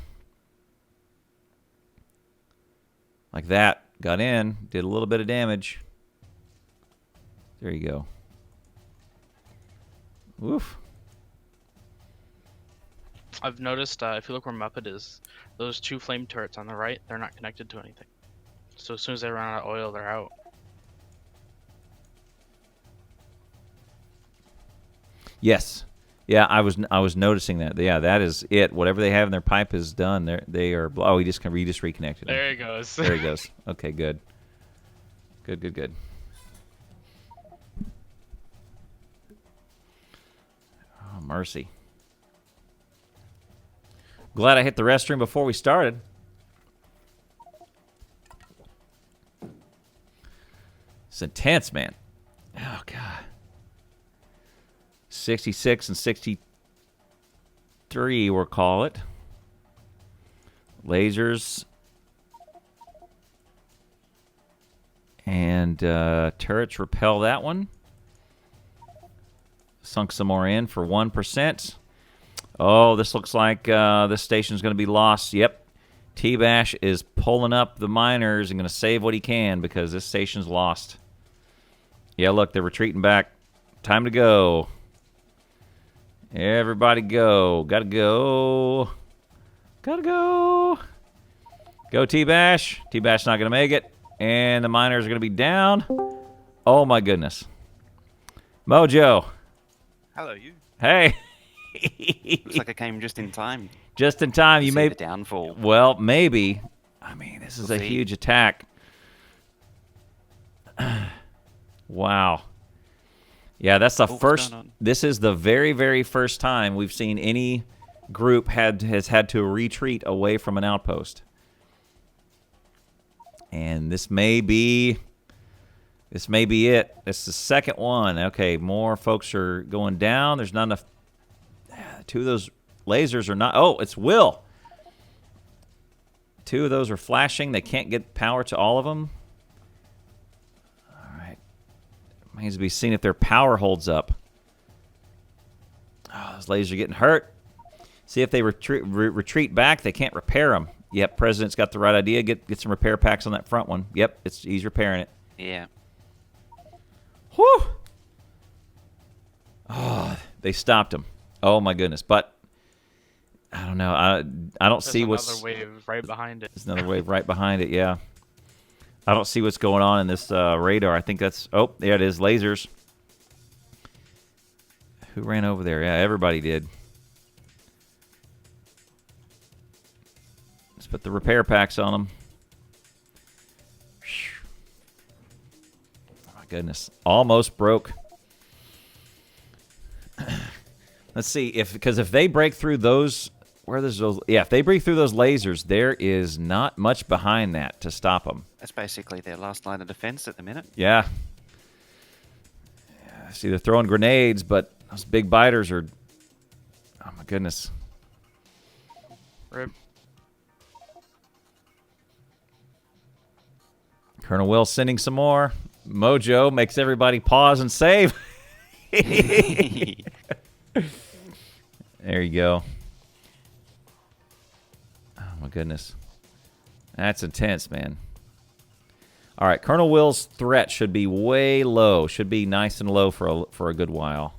Like that. Got in. Did a little bit of damage. There you go. Woof. I've noticed if you look where Muppet is, those 2 flame turrets on the right, they're not connected to anything. So as soon as they run out of oil, they're out. Yes. Yeah, I was noticing that. Yeah, that is it. Whatever they have in their pipe is done. They are. Oh, we just reconnected. There he goes. There he goes. Okay, good. Good. Oh, mercy. Glad I hit the restroom before we started. It's intense, man. Oh, God. 66 and 63, we'll call it. Lasers. And turrets repel that one. Sunk some more in for 1%. Oh, this looks like this station's going to be lost. Yep. T-Bash is pulling up the miners and going to save what he can because this station's lost. Yeah, look, they're retreating back. Time to go. Everybody go. Gotta go. Gotta go. Go, T-Bash. T-Bash not going to make it. And the miners are going to be down. Oh, my goodness. Mojo. Hello, you. Hey. Looks like I came just in time. Just in time. You See may the downfall. Well, maybe. I mean, this is We'll a see. huge attack. Wow. Yeah, that's the What's first. going on? This is the very, very first time we've seen any group has had to retreat away from an outpost. And this may be it. It's the second one. Okay, more folks are going down. There's not enough. 2 of those lasers are not. Oh, it's Will. 2 of those are flashing. They can't get power to all of them. All right. Remains to be seen if their power holds up. Oh, those lasers are getting hurt. See if they retreat back. They can't repair them. Yep, President's got the right idea. Get some repair packs on that front one. Yep, he's repairing it. Yeah. Whew. Oh, they stopped him. Oh my goodness! But I don't know. I don't see what's. There's another wave right behind it. There's another wave right behind it. Yeah. I don't see what's going on in this radar. I think that's. Oh, there it is. Lasers. Who ran over there? Yeah, everybody did. Let's put the repair packs on them. Oh my goodness. Almost broke. Let's see because if they break through those, if they break through those lasers, there is not much behind that to stop them. That's basically their last line of defense at the minute. Yeah. See, they're throwing grenades, but those big biters are. Oh my goodness. Rip. Colonelwill sending some more. Mojo makes everybody pause and save. There you go. Oh my goodness. That's intense, man. All right, Colonelwill's threat should be way low. Should be nice and low for a good while.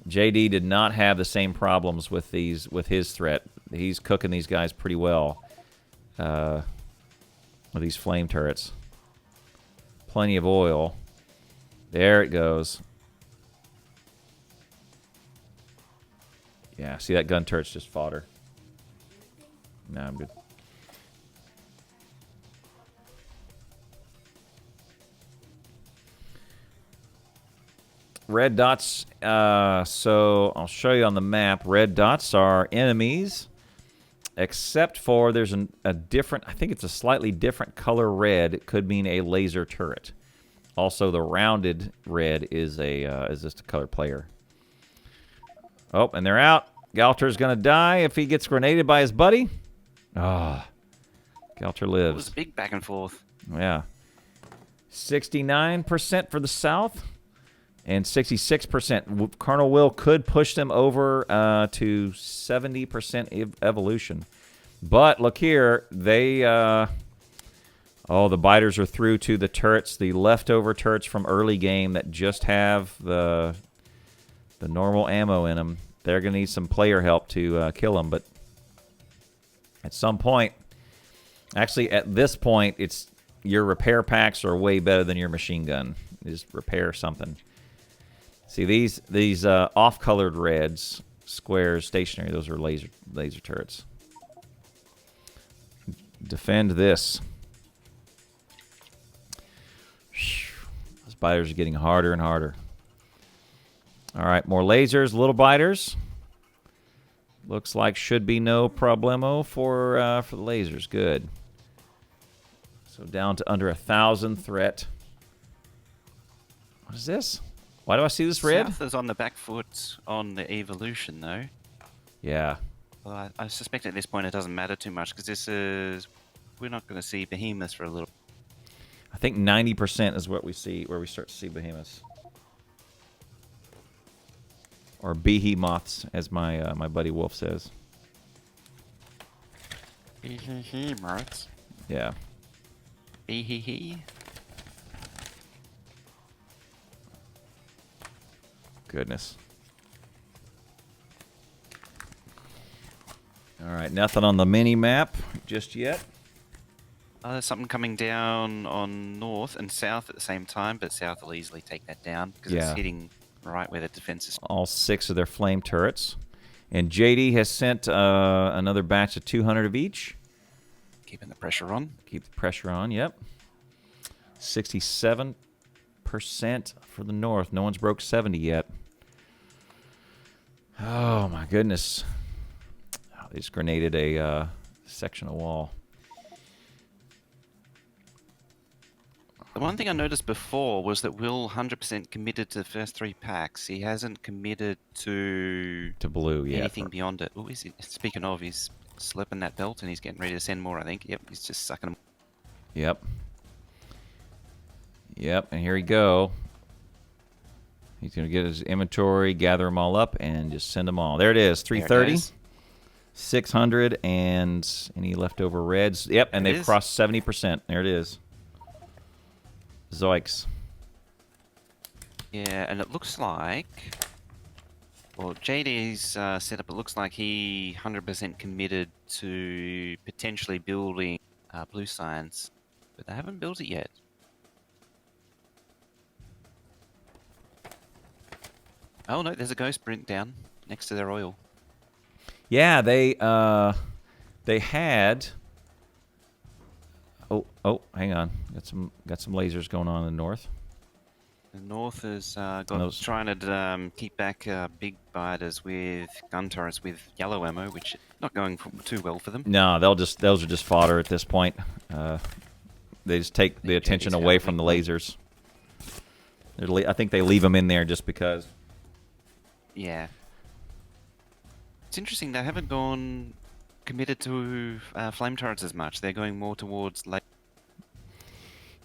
JD did not have the same problems with his threat. He's cooking these guys pretty well. With these flame turrets. Plenty of oil. There it goes. Yeah, see that gun turret's just fodder. No, I'm good. Red dots, so I'll show you on the map. Red dots are enemies, except for there's a different, I think it's a slightly different color red. It could mean a laser turret. Also, the rounded red is just a color player. Oh, and they're out. Galter's going to die if he gets grenaded by his buddy. Ah, Galter It lives. was a big back and forth. Yeah. 69% for the South and 66%. Colonelwill could push them over to 70% evolution. But look here, they... the biters are through to the turrets, the leftover turrets from early game that just have the normal ammo in them. They're going to need some player help to kill them, but at some point, actually at this point, it's your repair packs are way better than your machine gun. You just repair something. See, these off-colored reds, squares, stationary, those are laser turrets. Defend this. Those biters are getting harder and harder. All right, more lasers, little biters. Looks like should be no problemo for the lasers. Good. So down to under 1,000 threat. What is this? Why do I see this red? South is on the back foot on the evolution, though. Yeah. Well, I suspect at this point it doesn't matter too much because we're not going to see Behemoths for a little. I think 90% is what we see, where we start to see behemoths. Or behemoths, as my my buddy Wolf says. Behemoths. Yeah. Behehe. Goodness. All right, nothing on the mini map just yet. There's something coming down on north and south at the same time, but south will easily take that down because Yeah. it's hitting right where the defense is. All 6 of their flame turrets. And JD has sent another batch of 200 of each. Keeping the pressure on. Keep the pressure on, yep. 67% for the north. No one's broke 70 yet. Oh, my goodness. Oh, they just grenaded a section of wall. The one thing I noticed before was that Will 100% committed to the first 3 packs. He hasn't committed to Blue, yeah. anything beyond it. Oh, speaking of, he's slipping that belt and he's getting ready to send more, I think. Yep, he's just sucking them. Yep. Yep, and here we go. He's going to get his inventory, gather them all up, and just send them all. There it is, 330. 600, and any leftover reds. Yep, and they've crossed 70%. There it is. Zoinks. Yeah, and it looks like... Well, JD's setup, it looks like he 100% committed to potentially building blue science, but they haven't built it yet. Oh no, there's a ghost print down next to their oil. Yeah, they had. Oh, hang on. Got some lasers going on in the north. The north is those- trying to keep back big biters with gun turrets with yellow ammo, which is not going too well for them. No, those are just fodder at this point. They just take the attention away from the lasers. I think they leave them in there just because. Yeah. It's interesting, they haven't gone committed to flame turrets as much. They're going more towards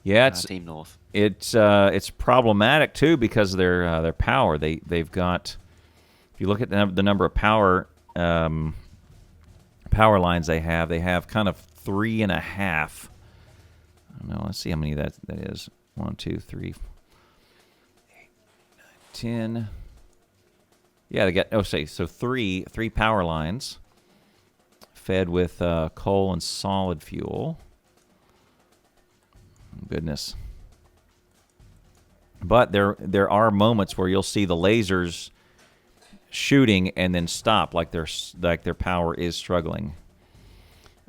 Yeah, it's Team North. it's problematic too because of their power. They've got. If you look at the number of power lines they have kind of 3.5. I don't know. Let's see how many that is. 1, 2, 3, 8, 9, 10. Yeah, they got so three power lines fed with coal and solid fuel. Goodness. But there are moments where you'll see the lasers shooting and then stop, like their power is struggling.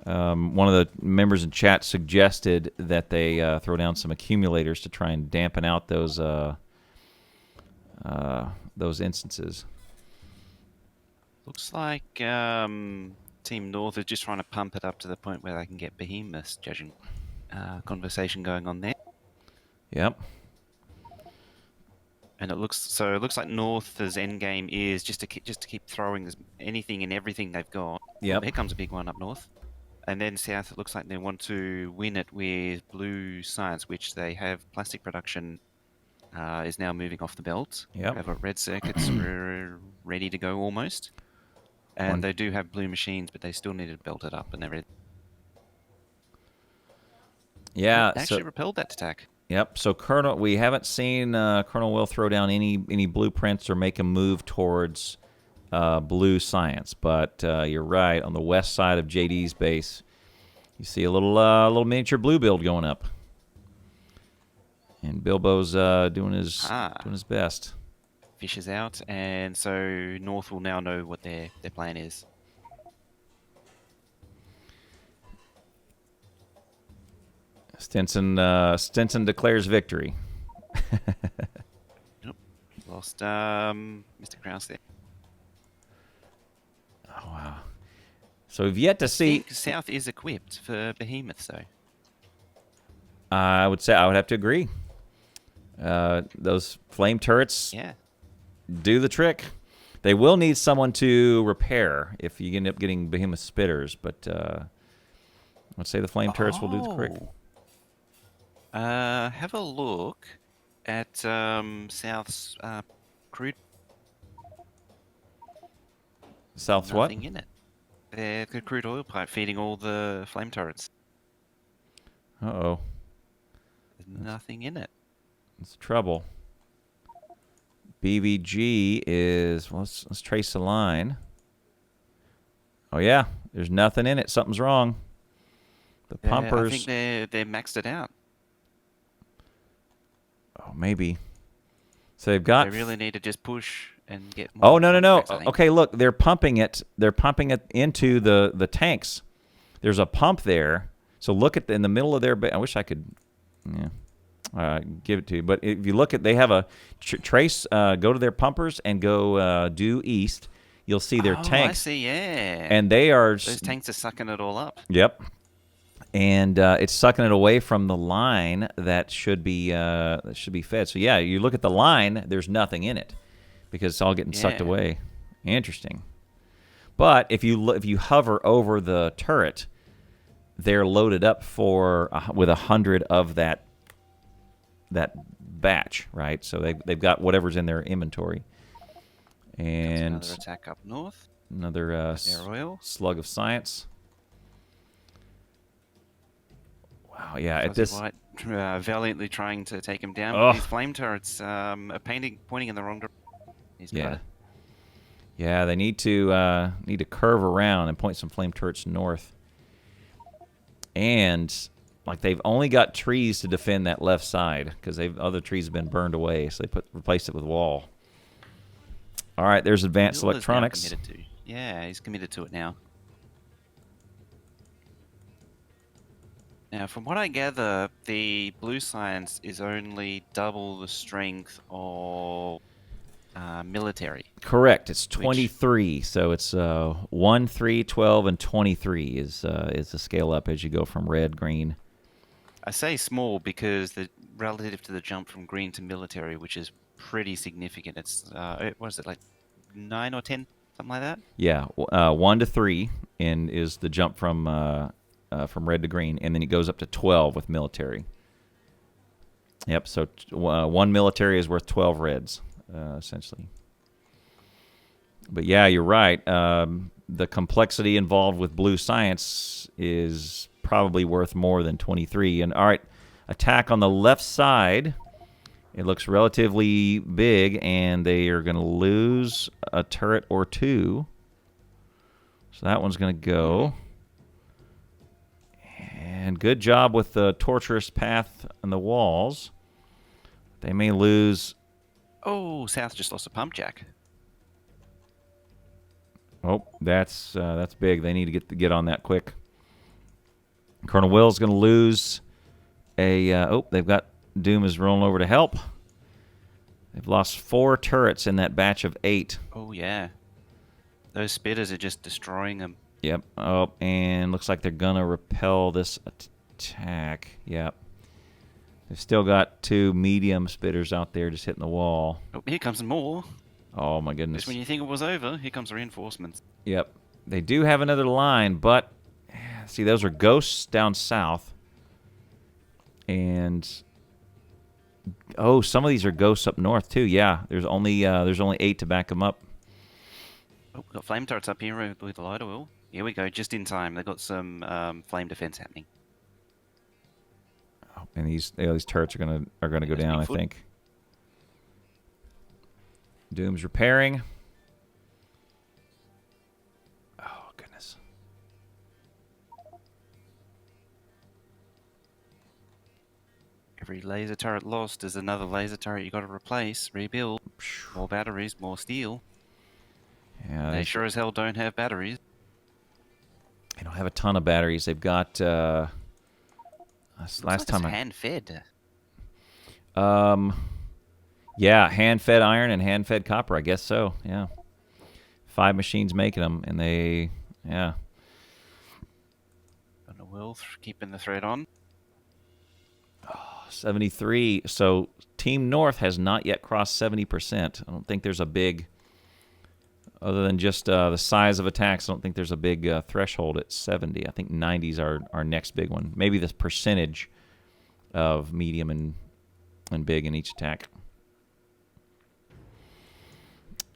One of the members in chat suggested that they throw down some accumulators to try and dampen out those instances. Looks like Team North is just trying to pump it up to the point where they can get Behemoths, judging conversation going on there. Yep. And it looks like North's end game is just to keep throwing anything and everything they've got. Yep. Oh, here comes a big one up north. And then South, it looks like they want to win it with Blue Science, which they have plastic production is now moving off the belt. Yep. They've got red circuits ready to go almost. And they do have blue machines, but they still need to belt it up and everything. Yeah. They actually repelled that attack. Yep. So we haven't seen Colonelwill throw down any blueprints or make a move towards Blue Science, but you're right. On the west side of JD's base, you see a little miniature blue build going up, and Bilbo's doing his best. Fishes out, and so North will now know what their plan is. Stinson declares victory. Yep. Lost Mr. Krause there. Oh wow! So we've yet to see. I think South is equipped for Behemoth, though. I would have to agree. Those flame turrets do the trick. They will need someone to repair if you end up getting Behemoth spitters, but let's say the flame turrets will do the trick. Have a look at South's crude. South's what? Nothing in it. The crude oil pipe feeding all the flame turrets. Uh-oh. There's nothing in it. It's trouble. BVG is... Well, let's trace the line. Oh, yeah. There's nothing in it. Something's wrong. The pumpers... I think they're maxed it out. Oh, maybe. So they've got... They really need to just push and get more. Oh, no. contracts, I think. Okay, look. They're pumping it. They're pumping it into the tanks. There's a pump there. So look in the middle of their... I wish I could... Yeah. Give it to you. But if you look at... They have a... Trace... go to their pumpers and go due east. You'll see their tanks. I see, yeah. And they are... Those tanks are sucking it all up. Yep. And it's sucking it away from the line that should be fed. So yeah, you look at the line. There's nothing in it because it's all getting sucked away. Interesting. But if you hover over the turret, they're loaded up with 100 of that batch, right? So they've got whatever's in their inventory. And another attack up north. Another air oil. slug of science. Wow, yeah. Fuzzy At this, White, valiantly trying to take him down. Oh. These flame turrets are pointing in the wrong direction. He's got it. Yeah, they need to curve around and point some flame turrets north. And like they've only got trees to defend that left side because other trees have been burned away, so they replaced it with wall. All right, there's advanced Bill is now electronics. committed to. Yeah, he's committed to it now. Now, from what I gather, the blue science is only double the strength of military. Correct. It's 23, so it's 1, 3, 12, and 23 is the scale up as you go from red, green. I say small because relative to the jump from green to military, which is pretty significant. It's what is it, like 9 or 10, something like that? Yeah, 1 to 3 is the jump from red to green, and then it goes up to 12 with military. Yep, so 1 military is worth 12 reds, essentially. But yeah, you're right. The complexity involved with blue science is probably worth more than 23. And all right, attack on the left side. It looks relatively big, and they are going to lose a turret or two. So that one's going to go. And good job with the torturous path and the walls. They may lose... Oh, South just lost a pump jack. Oh, that's big. They need to get on that quick. Colonelwill's going to lose a... they've got... Doom is rolling over to help. They've lost 4 turrets in that batch of 8. Oh, yeah. Those spitters are just destroying them. Yep. Oh, and looks like they're going to repel this attack. Yep. They've still got 2 medium spitters out there just hitting the wall. Oh, here comes some more. Oh my goodness. Just when you think it was over, here comes the reinforcements. Yep. They do have another line, but see, those are ghosts down south. And oh, some of these are ghosts up north too. Yeah, there's only 8 to back them up. Oh, got flame turrets up here with the lighter wheel. Here we go, just in time. They've got some flame defense happening. Oh, and these turrets are gonna go down, I think. Doom's repairing. Oh goodness. Every laser turret lost is another laser turret you got to replace, rebuild. More batteries, more steel. Yeah, They sure as hell don't have batteries. They don't have a ton of batteries. They've got last time hand fed. Yeah, hand-fed iron and hand-fed copper. I guess so. Yeah, 5 machines making them, and they, yeah. Colonelwill keeping the thread on. 73. So Team North has not yet crossed 70%. I don't think there's a big, other than just the size of attacks, I don't think there's a big threshold at 70. I think 90's our next big one. Maybe the percentage of medium and big in each attack.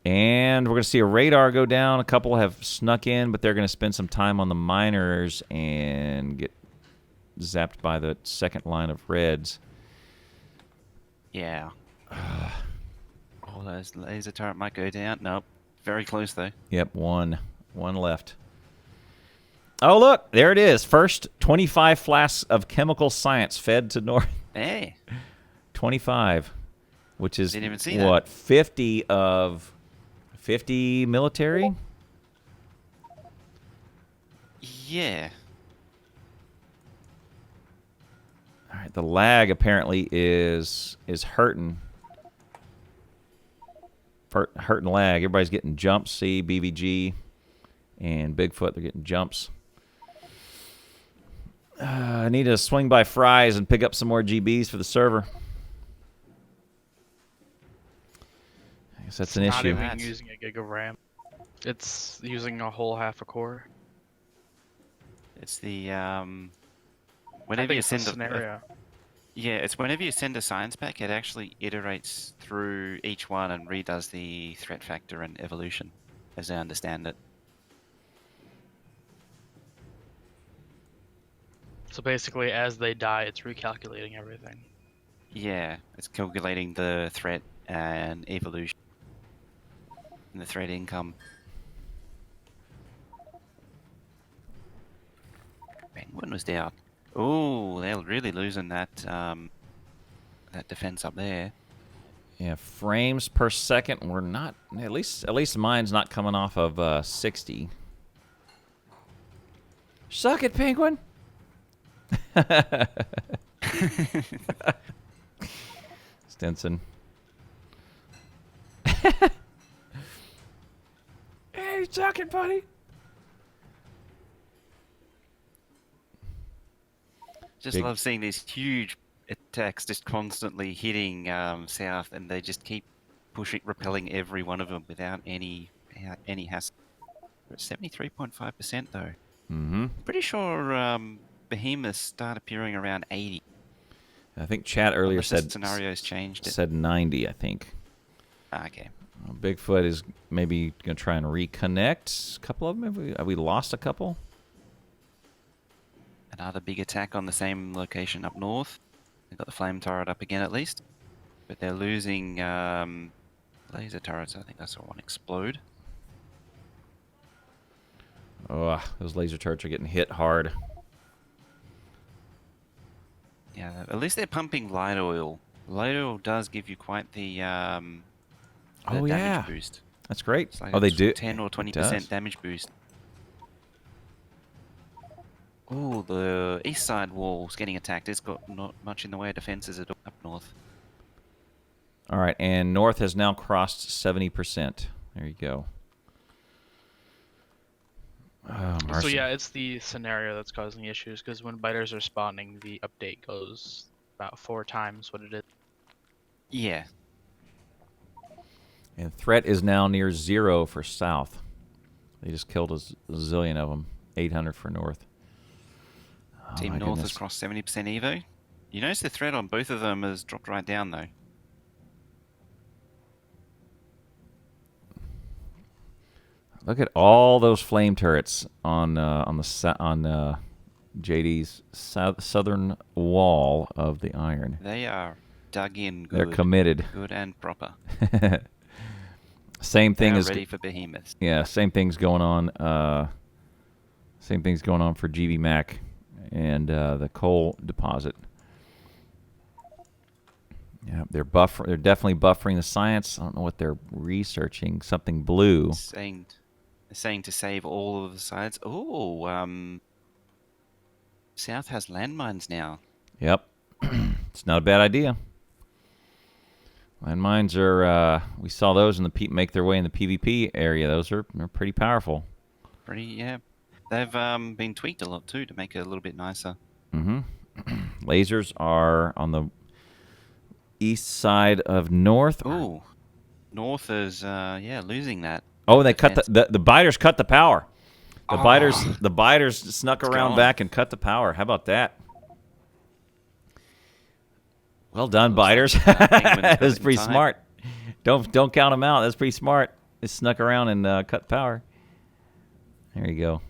And we're going to see a radar go down. A couple have snuck in, but they're going to spend some time on the miners and get zapped by the second line of reds. Yeah. All those laser turret might go down. Nope. Very close, though. Yep, one left. Oh, look, there it is. First 25 flasks of chemical science fed to North. Hey. 25, which is, Didn't even see what, 50 of 50 military? Yeah. All right, the lag apparently is hurting. Hurting lag. Everybody's getting jumps. See, BVG and Bigfoot, they're getting jumps. I need to swing by Fry's and pick up some more GBs for the server. I guess that's an issue. Not even using a gig of RAM. It's using a whole half a core. It's the Whenever you send a scenario. Yeah, it's whenever you send a science pack, it actually iterates through each one and redoes the threat factor and evolution, as I understand it. So basically, as they die, it's recalculating everything. Yeah, it's calculating the threat and evolution and the threat income. Penguin was down. Oh, they're really losing that that defense up there. Yeah, frames per second. We're not, at least mine's not coming off of 60. Suck it, Penguin. Stinson. Hey, suck it, buddy. Just love seeing these huge attacks just constantly hitting south, and they just keep repelling every one of them without any hassle. We're at 73.5% though. Mm-hmm. Pretty sure Behemoths start appearing around 80. I think chat earlier Unless said the scenarios changed. Said 90, I think. Okay. Well, Bigfoot is maybe going to try and reconnect a couple of them. Have we lost a couple? Another big attack on the same location up north. They've got the flame turret up again at least. But they're losing laser turrets. I think I saw one explode. Oh, those laser turrets are getting hit hard. Yeah, at least they're pumping light oil. Light oil does give you quite the damage boost. That's great. It's like they do 10 or 20% damage boost. Oh, the east side wall's getting attacked. It's got not much in the way of defenses up north. All right, and north has now crossed 70%. There you go. Oh, mercy. So yeah, it's the scenario that's causing issues, because when biters are spawning, the update goes about 4 times what it is. Yeah. And threat is now near 0 for south. They just killed a zillion of them. 800 for north. Oh, Team my North goodness. has crossed 70% Evo. You notice the threat on both of them has dropped right down, though. Look at all those flame turrets on JD's southern wall of the iron. They are dug in good. They're committed. Good and proper. Same They thing are is ready for Behemoth. yeah. Same thing's going on. Same thing's going on for GB Mac and the coal deposit. Yeah, they're definitely buffering the science. I don't know what they're researching. Something blue. Saying to save all of the sides. Oh, South has landmines now. Yep, it's not a bad idea. Landmines are. We saw those in the make their way in the PvP area. Those are pretty powerful. Pretty, yeah. They've been tweaked a lot too to make it a little bit nicer. Mm-hmm. Lasers are on the east side of north. Ooh, North is losing that. Oh, they cut the biters cut the power. The biters snuck It's around gone. back and cut the power. How about that? Well done, Looks like biters. Penguin's got That's it in pretty time. smart. Don't count them out. That's pretty smart. They snuck around and cut power. There you go.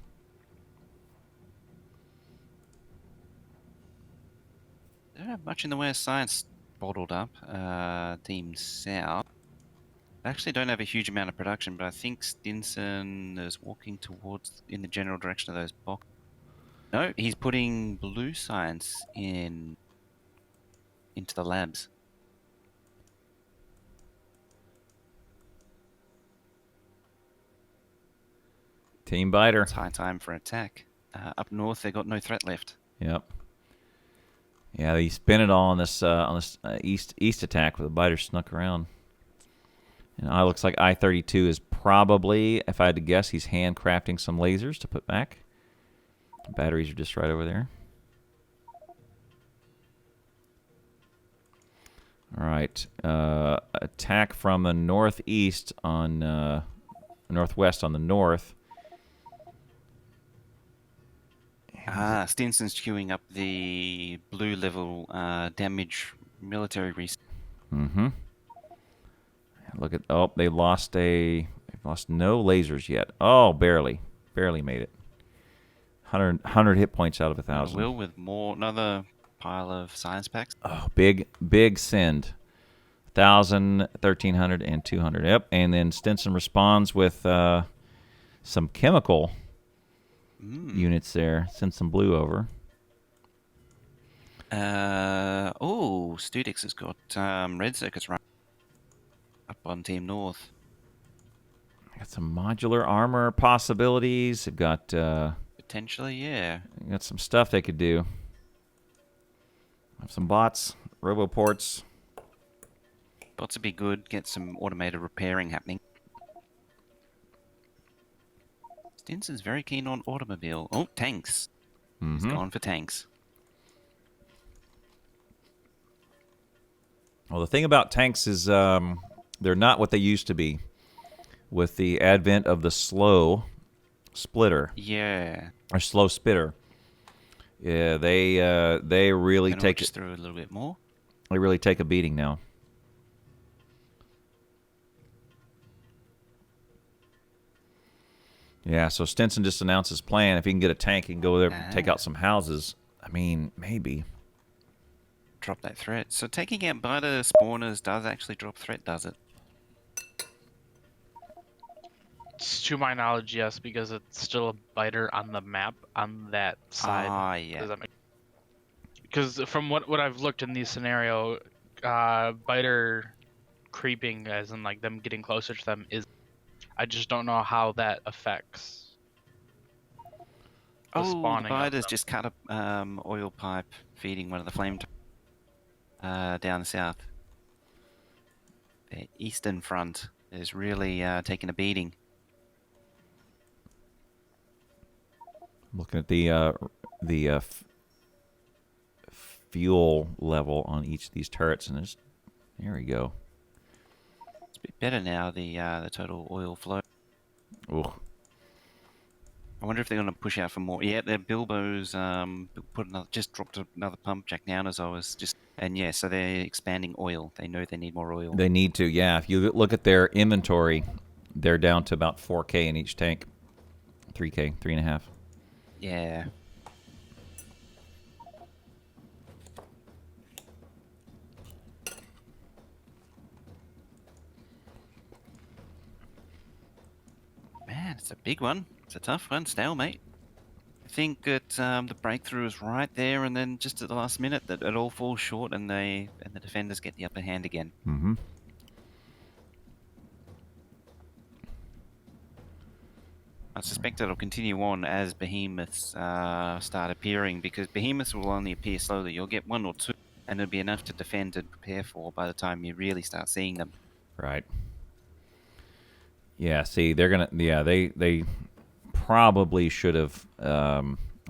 They don't have much in the way of science bottled up. Team South. They actually don't have a huge amount of production, but I think Stinson is walking towards in the general direction of those boxes. No, he's putting blue science into the labs. Team biter. It's high time for attack. Up north, they got no threat left. Yep. Yeah, they spin it all on this east attack where the biters snuck around. And it looks like I-32 is probably, if I had to guess, he's handcrafting some lasers to put back. The batteries are just right over there. All right. Attack from the northeast on northwest on the north. Stinson's queuing up the blue level damage military research. Mm-hmm. Look at they've lost no lasers yet. Oh, barely made it. 100 hit points out of 1,000. Will with another pile of science packs. Oh, big send. 1,000, 1,300, and 200. Yep, and then Stinson responds with some chemical units there. Send some blue over. Studix has got red circuits running up on Team North. Got some modular armor possibilities. They've got Potentially, yeah. got some stuff they could do. Have some bots, roboports. Bots would be good. Get some automated repairing happening. Stinson's very keen on automobile. Oh, tanks. He's gone for tanks. Well, the thing about tanks is they're not what they used to be. With the advent of the slow splitter Yeah. or slow spitter, yeah, they really Gonna take watch through a little bit more. They really take a beating now. Yeah, so Stinson just announced his plan. If he can get a tank, he can go there and take out some houses. I mean, maybe. Drop that threat. So taking out biter spawners does actually drop threat, does it? To my knowledge, yes, because it's still a biter on the map on that side. Yeah. Does that make? Because from what I've looked in these scenario, biter creeping, as in like them getting closer to them, is. I just don't know how that affects. The The spawning of biters them. just cut a oil pipe feeding one of the flame down south. The eastern front is really taking a beating. Looking at the fuel level on each of these turrets, and there we go. It's a bit better now, the total oil flow. Ooh. I wonder if they're going to push out for more. Yeah, their Bilbo's just dropped another pump. Jack Nowner's so they're expanding oil. They know they need more oil. They need to, yeah. If you look at their inventory, they're down to about 4K in each tank. 3K, 3.5. Yeah. Man, it's a big one. It's a tough one, Stalemate. I think that the breakthrough is right there, and then just at the last minute, that it all falls short, and the defenders get the upper hand again. Mm-hmm. I suspect it'll continue on as behemoths start appearing, because behemoths will only appear slowly. You'll get one or two, and it'll be enough to defend and prepare for by the time you really start seeing them. Right. Yeah, see, they're gonna. Yeah, they probably should have. I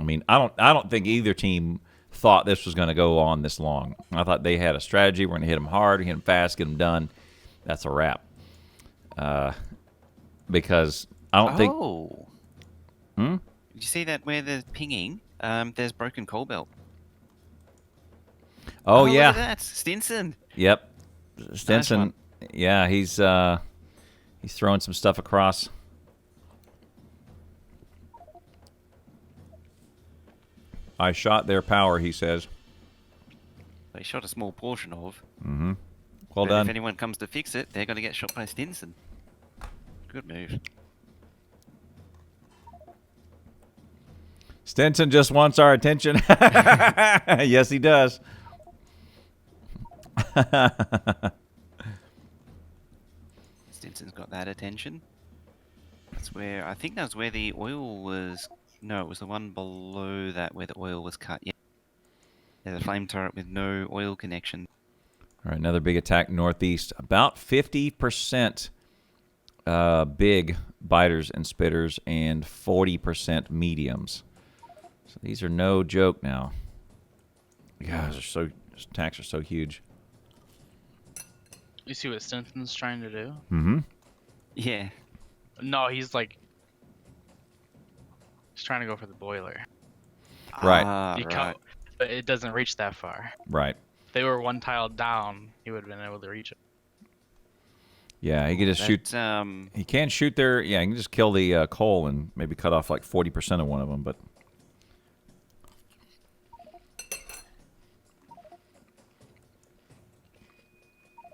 mean, I don't think either team thought this was going to go on this long. I thought they had a strategy. We're going to hit them hard, hit them fast, get them done. That's a wrap. Because I don't think. Oh. Did you see that where they're pinging? There's broken coal belt. Oh Look yeah. at that, Stinson. Yep. Stinson. one. Yeah, he's throwing some stuff across. I shot their power, he says. They shot a small portion of. Mm-hmm. Well But done. if anyone comes to fix it, they're going to get shot by Stinson. Good move. Stinson just wants our attention. Yes, he does. Stinson's got that attention. I think that's where the oil was. No, it was the one below that where the oil was cut. Yeah. There's a flame turret with no oil connection. All right, another big attack northeast. About 50% big biters and spitters and 40% mediums. So these are no joke now. Gosh, these attacks are so huge. You see what Stinson's trying to do? Mm-hmm. Yeah. No, he's trying to go for the boiler. Right. Right. But it doesn't reach that far. Right. If they were one tile down, he would have been able to reach it. Yeah, he can just shoot. He can shoot their. Yeah, he can just kill the coal and maybe cut off like 40% of one of them. But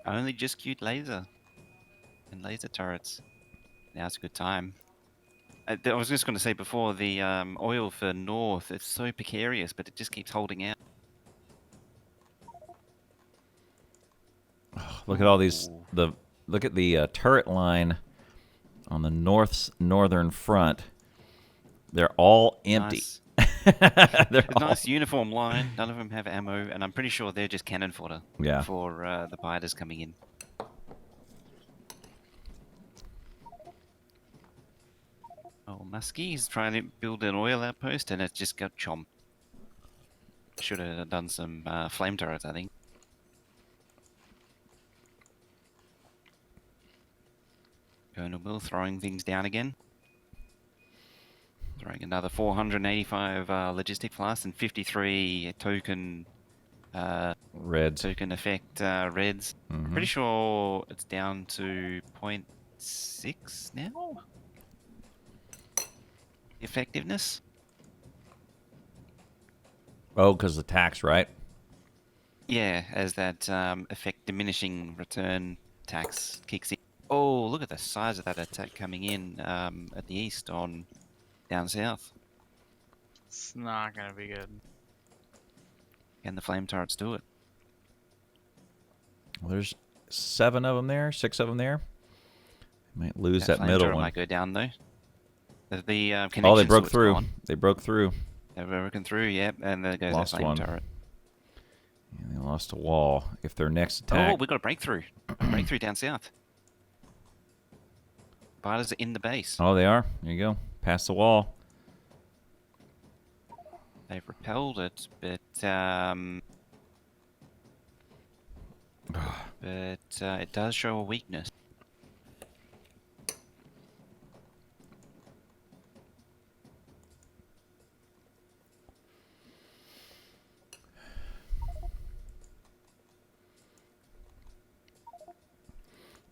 I only just queued laser and laser turrets. Now's a good time. I was just going to say before, the oil for north, it's so precarious, but it just keeps holding out. look at all these. Look at the turret line on the northern front. They're all empty. Nice. They're all... Nice uniform line. None of them have ammo, and I'm pretty sure they're just cannon fodder Yeah. for the biters coming in. Oh, Muskie's trying to build an oil outpost, and it just got chomped. Should have done some flame turrets, I think. Colonelwill throwing things down again. Throwing another 485 logistic flasks and 53 token Reds. token effect reds. Mhm. Pretty sure it's down to 0.6 now. Effectiveness. Oh, because the tax, right? Yeah, as that effect diminishing return tax kicks in. Oh, look at the size of that attack coming in at the east on down south. It's not gonna be good. And the flame turrets do it. Well, there's 7 of them there, 6 of them there. Might lose that flame middle turret one. might go down though. The connection Oh, they broke switch through. gone. They broke through. They're broken through, yep, and there goes Lost that flame one. turret. Yeah, they lost a wall. If their next Oh, attack... we got a breakthrough. A breakthrough down south. Biters are in the base. Oh, they are. There you go. Past the wall. They've repelled it, but but it does show a weakness.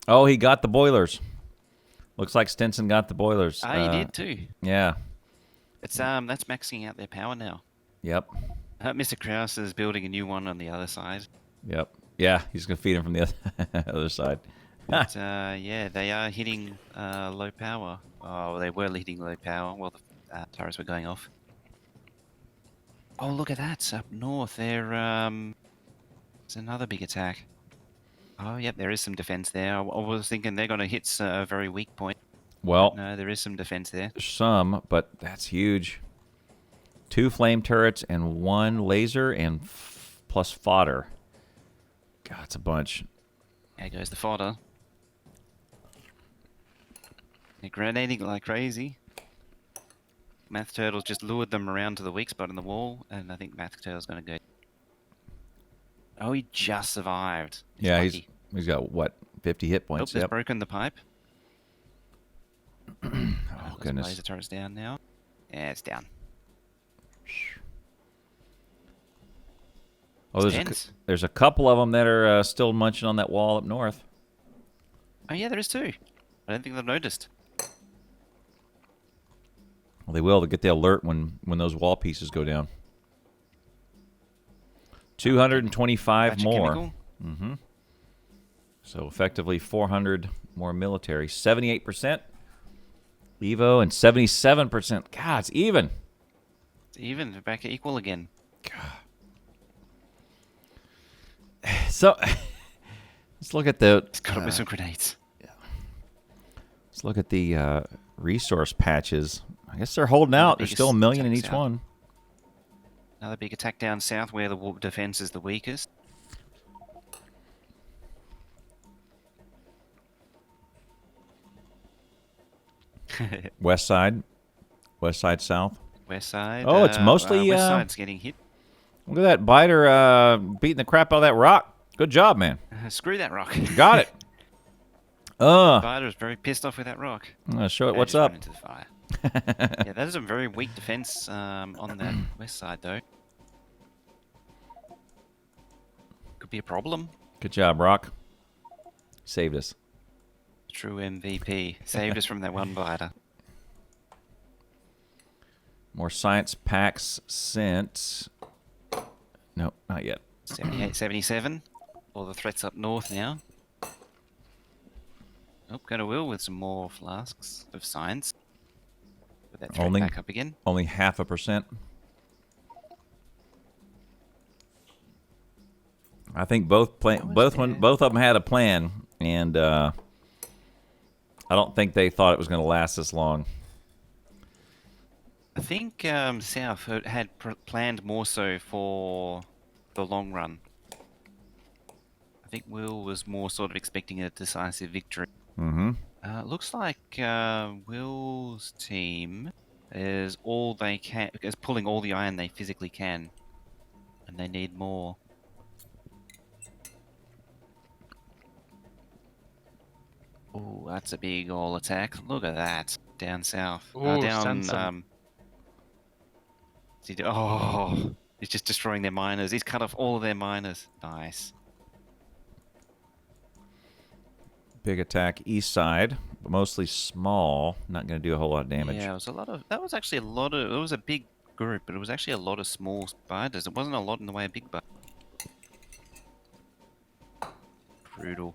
Oh, he got the boilers. Looks like Stinson got the boilers. Ah, he did too. Yeah. It's that's maxing out their power now. Yep. Mr. Krause is building a new one on the other side. Yep. Yeah, he's going to feed him from the other side. But yeah, they are hitting low power. Oh, they were hitting low power while the turrets were going off. Oh, look at that. Up north, it's another big attack. Oh, yep, there is some defense there. I was thinking they're going to hit a very weak point. Well, No, there is some defense there. some, but that's huge. 2 flame turrets and 1 laser and plus fodder. God, it's a bunch. There goes the fodder. They're grenading like crazy. Math Turtles just lured them around to the weak spot in the wall, and I think Math Turtle's going to go. Oh, he just survived. Yeah, lucky. he's got, what, 50 hit Nope, points? they've Yep. broken the pipe. Oh, goodness. Laser turret's down now. Yeah, it's down. Oh, Tense. there's a couple of them that are still munching on that wall up north. Oh yeah, there is too. I don't think they've noticed. Well, they will. They'll get the alert when those wall pieces go down. 225 Batch of more. chemical. Mm-hmm. So effectively 400 more military. 78% Evo and 77%. God, it's even. It's even. They're back at equal again. So let's look at the. It's got missile grenades. Let's look at the resource patches. I guess they're holding out. There's still 1 million in each attacks out. one. Another big attack down south where the defense is the weakest. West side south. West side. Oh, it's mostly, West side's getting hit. Look at that biter beating the crap out of that rock. Good job, man. Screw that rock. Got it. Spider is very pissed off with that rock. Show it. They What's just up? run into the fire. Yeah, that is a very weak defense on that west side, though. Could be a problem. Good job, Rock. Saved us. True MVP. Saved us from that one biter. More science packs sent. No, not yet. 78, 77. All the threats up north now. Oh, Colonelwill with some more flasks of science. Put that threat Only- back up again. Only 0.5%. I think both of them had a plan, and I don't think they thought it was going to last this long. I think South had planned more so for the long run. I think Will was more sort of expecting a decisive victory. Mm-hmm. Looks like Will's team is pulling all the iron they physically can, and they need more. Oh, that's a big all attack! Look at that down south. Ooh, Down. Stenson. Oh, he's just destroying their miners. He's cut off all of their miners. Nice. Big attack east side, but mostly small. Not going to do a whole lot of damage. Yeah, it was a lot of. That was actually a lot of. It was a big group, but it was actually a lot of small spiders. It wasn't a lot in the way of big bugs. Brutal.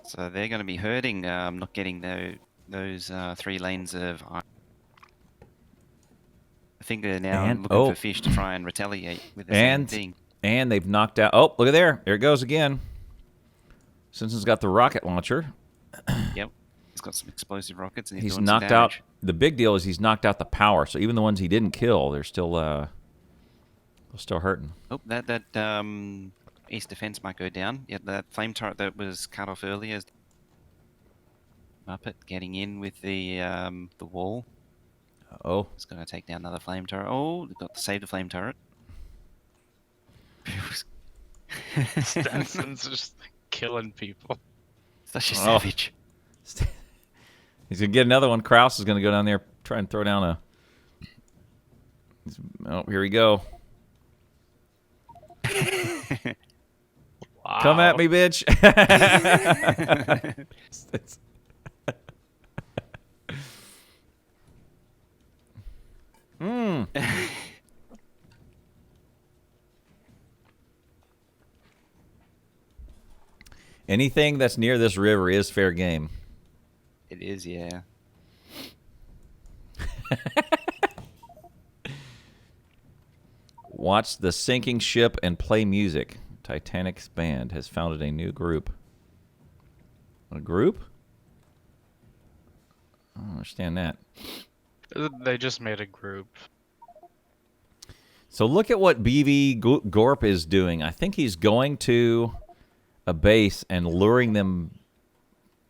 So they're going to be hurting, not getting those 3 lanes of iron. I think they're now And- looking oh. for fish to try and retaliate with the same And thing. and they've knocked out. Oh, look at there. There it goes again. Simpson's got the rocket launcher. Yep. He's got some explosive rockets and He's doing some knocked out. damage. The big deal is he's knocked out the power. So even the ones he didn't kill, they're still hurting. Oh, that east defense might go down. Yeah, that flame turret that was cut off earlier is Muppet getting in with the wall. Oh, It's going to take down another flame turret. Oh, they've got to save the flame turret. Stenson's just killing people. Such a Oh. savage. He's gonna get another one. Kraus is gonna go down there, try and throw down a. Oh, here we go. Wow. Come at me, bitch. Anything that's near this river is fair game. It is, yeah. Watch the sinking ship and play music. Titanic's band has founded a new group. A group? I don't understand that. They just made a group. So look at what BV Gorp is doing. I think he's going to a base and luring them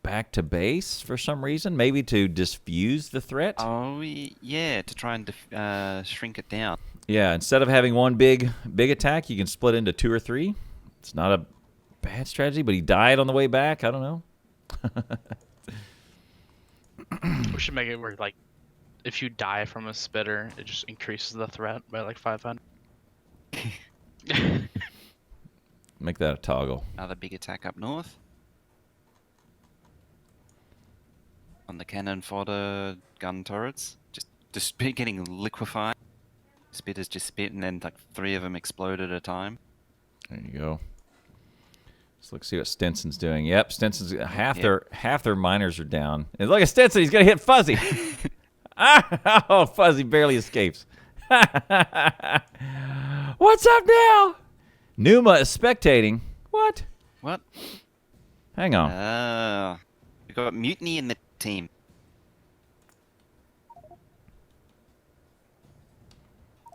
back to base for some reason. Maybe to diffuse the threat. Oh, yeah, to try and shrink it down. Yeah, instead of having one big attack, you can split into 2 or 3. It's not a bad strategy, but he died on the way back. I don't know. We should make it where, like, if you die from a spitter, it just increases the threat by like 500. Make that a toggle. Another big attack up north. On the cannon fodder gun turrets. Just getting liquefied. Spitters just spit and then like 3 of them explode at a time. There you go. Let's see what Stenson's doing. Yep, Stenson's half their miners are down. And look at Stenson, he's gonna hit Fuzzy. Oh, Fuzzy barely escapes. What's up now? Numa is spectating. What? What? Hang on. We got mutiny in the team.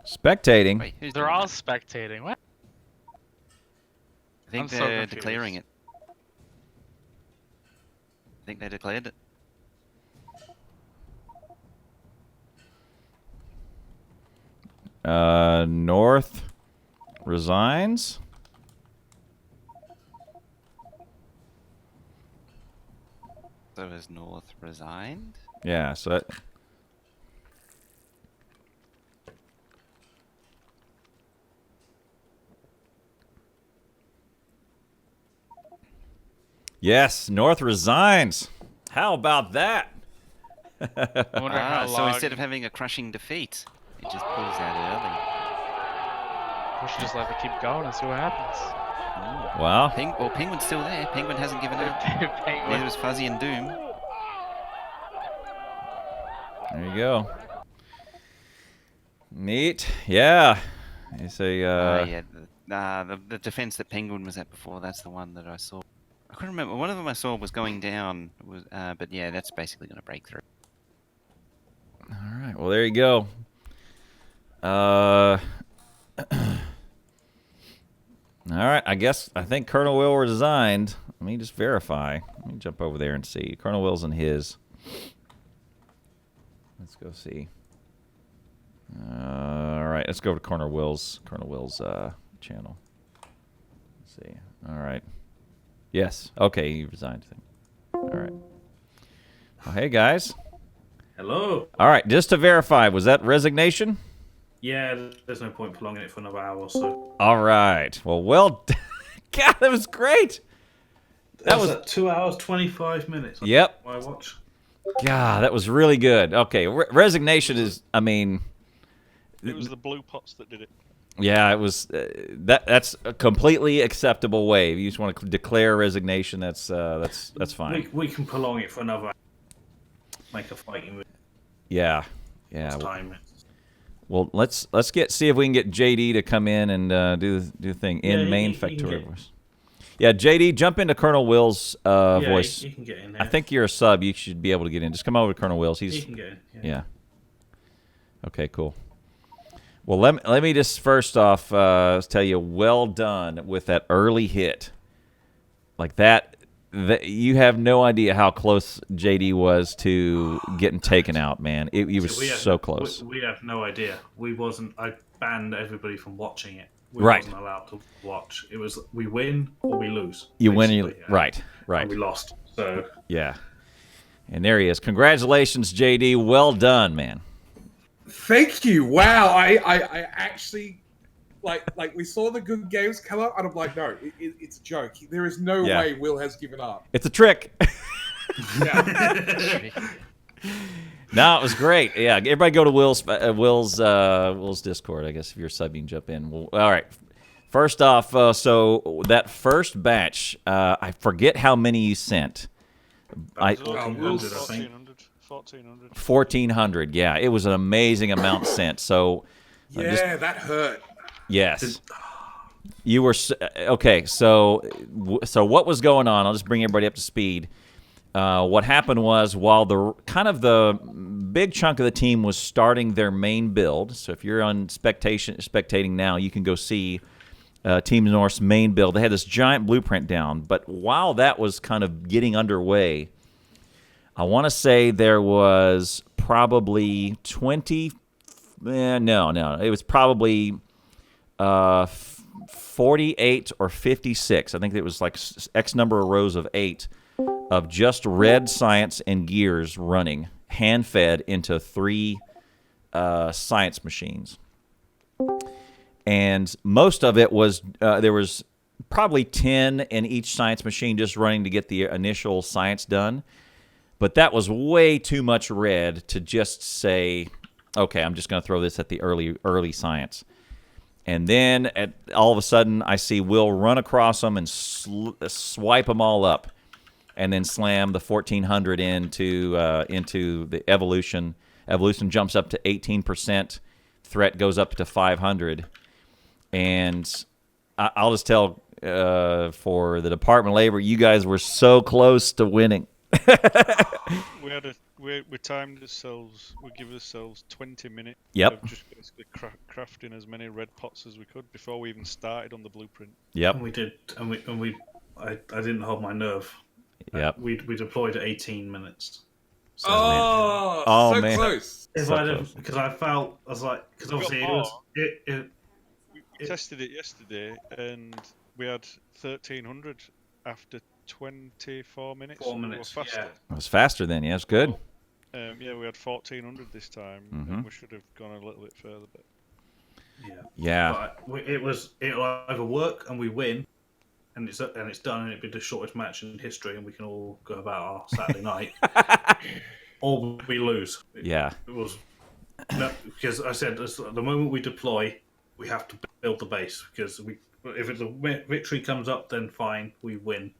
Spectating. Wait, who's They're doing all that? spectating. What? I think I'm so they're confused. declaring it. I think they declared it. North resigns. So has North resigned? Yeah, so that. Yes, North resigns. How about that? I wonder how so long. instead of having a crushing defeat, it just pulls out We should just let it keep going and see what happens. early. Well, Penguin's still there. Penguin hasn't given up. Neither Penguin. is Fuzzy and Doom. there you go. Neat. Yeah. You say, Yeah, the defense that Penguin was at before, that's the one that I saw. I couldn't remember. One of them I saw was going down, but yeah, that's basically going to break through. all right. Well, there you go. All right. I think Colonelwill resigned. Let me just verify. Let me jump over there and see. Colonelwill's in his. Let's go see. All right. Let's go to Colonelwill's channel. Let's see. All right. Yes. Okay. He resigned. All right. Well, hey guys. Hello. All right. Just to verify, was that resignation? Yeah, there's no point prolonging it for another hour or so. All right. Well, God, that was great. That was at 2 hours 25 minutes. Yep. My watch. God, that was really good. Okay, resignation is. I mean, It was the blue pots that did it. yeah, it was. That's a completely acceptable way. If you just want to declare resignation, that's fine. We can prolong it for another hour. Make a fighting with Yeah. time. Well, let's see if we can get JD to come in and do the thing in Yeah, main you can Factorio get- voice. Yeah, JD, jump into Colonel Will's Yeah, voice. you can get in there. I think you're a sub. You should be able to get in. Just come over to Colonel Will's. you He's can get in. yeah. Okay, cool. Well, let me just first off tell you, well done with that early hit. Like that, you have no idea how close JD was to getting taken out, man. He was We have- so close. We have no idea. I banned everybody from watching it. we Right. wasn't allowed to watch. It was we win or we lose. You win, you, basically, right, And right. we lost. So Yeah. And there he is. Congratulations, JD. Well done, man. Thank you. Wow. I actually like we saw the good games come up, and I'm like, no, it's a joke. There is no Yeah. way Will has given up. It's a trick. Yeah. No, it was great. Yeah, everybody go to Will's Discord. I guess if you're subbing, jump in. Well, all right. First off, so that first batch, I forget how many you sent. I 1400, I think. 1400. 1,400. Yeah, it was an amazing amount sent. So Yeah, that hurt. yes, you were okay. So what was going on? I'll just bring everybody up to speed. What happened was while the big chunk of the team was starting their main build. So if you're on spectating now, you can go see Team North's main build. They had this giant blueprint down, but while that was kind of getting underway, I want to say there was probably 20. No, it was probably 48 or 56. I think it was like X number of rows of 8 of just red science and gears running, hand-fed into 3 science machines. And most of it was, there was probably 10 in each science machine just running to get the initial science done. But that was way too much red to just say, okay, I'm just going to throw this at the early science. And then all of a sudden, I see Will run across them and swipe them all up, and then slam the 1,400 into the evolution. Evolution jumps up to 18%. Threat goes up to 500. And I'll just tell for the Department of Labor, you guys were so close to winning. We timed ourselves. We give ourselves 20 minutes. Yep. Of just basically crafting as many red pots as we could before we even started on the blueprint. Yep. And we did, and I didn't hold my nerve. Yep. We deployed at 18 minutes. So, Oh, so man. close. if so I close. because I felt I was like because obviously it was We tested it yesterday, and we had 1,300 after 24 minutes. 4 We were minutes, faster. It was faster then. Yeah, it's good. Yeah, we had 1,400 this time, Mhm. and we should have gone a little bit further. But Yeah. But it'll either work and we win, and it's done, and it'll be the shortest match in history, and we can all go about our Saturday night, or we lose. Yeah. It was no, because I said the moment we deploy, we have to build the base because if it's a victory comes up, then fine, we win,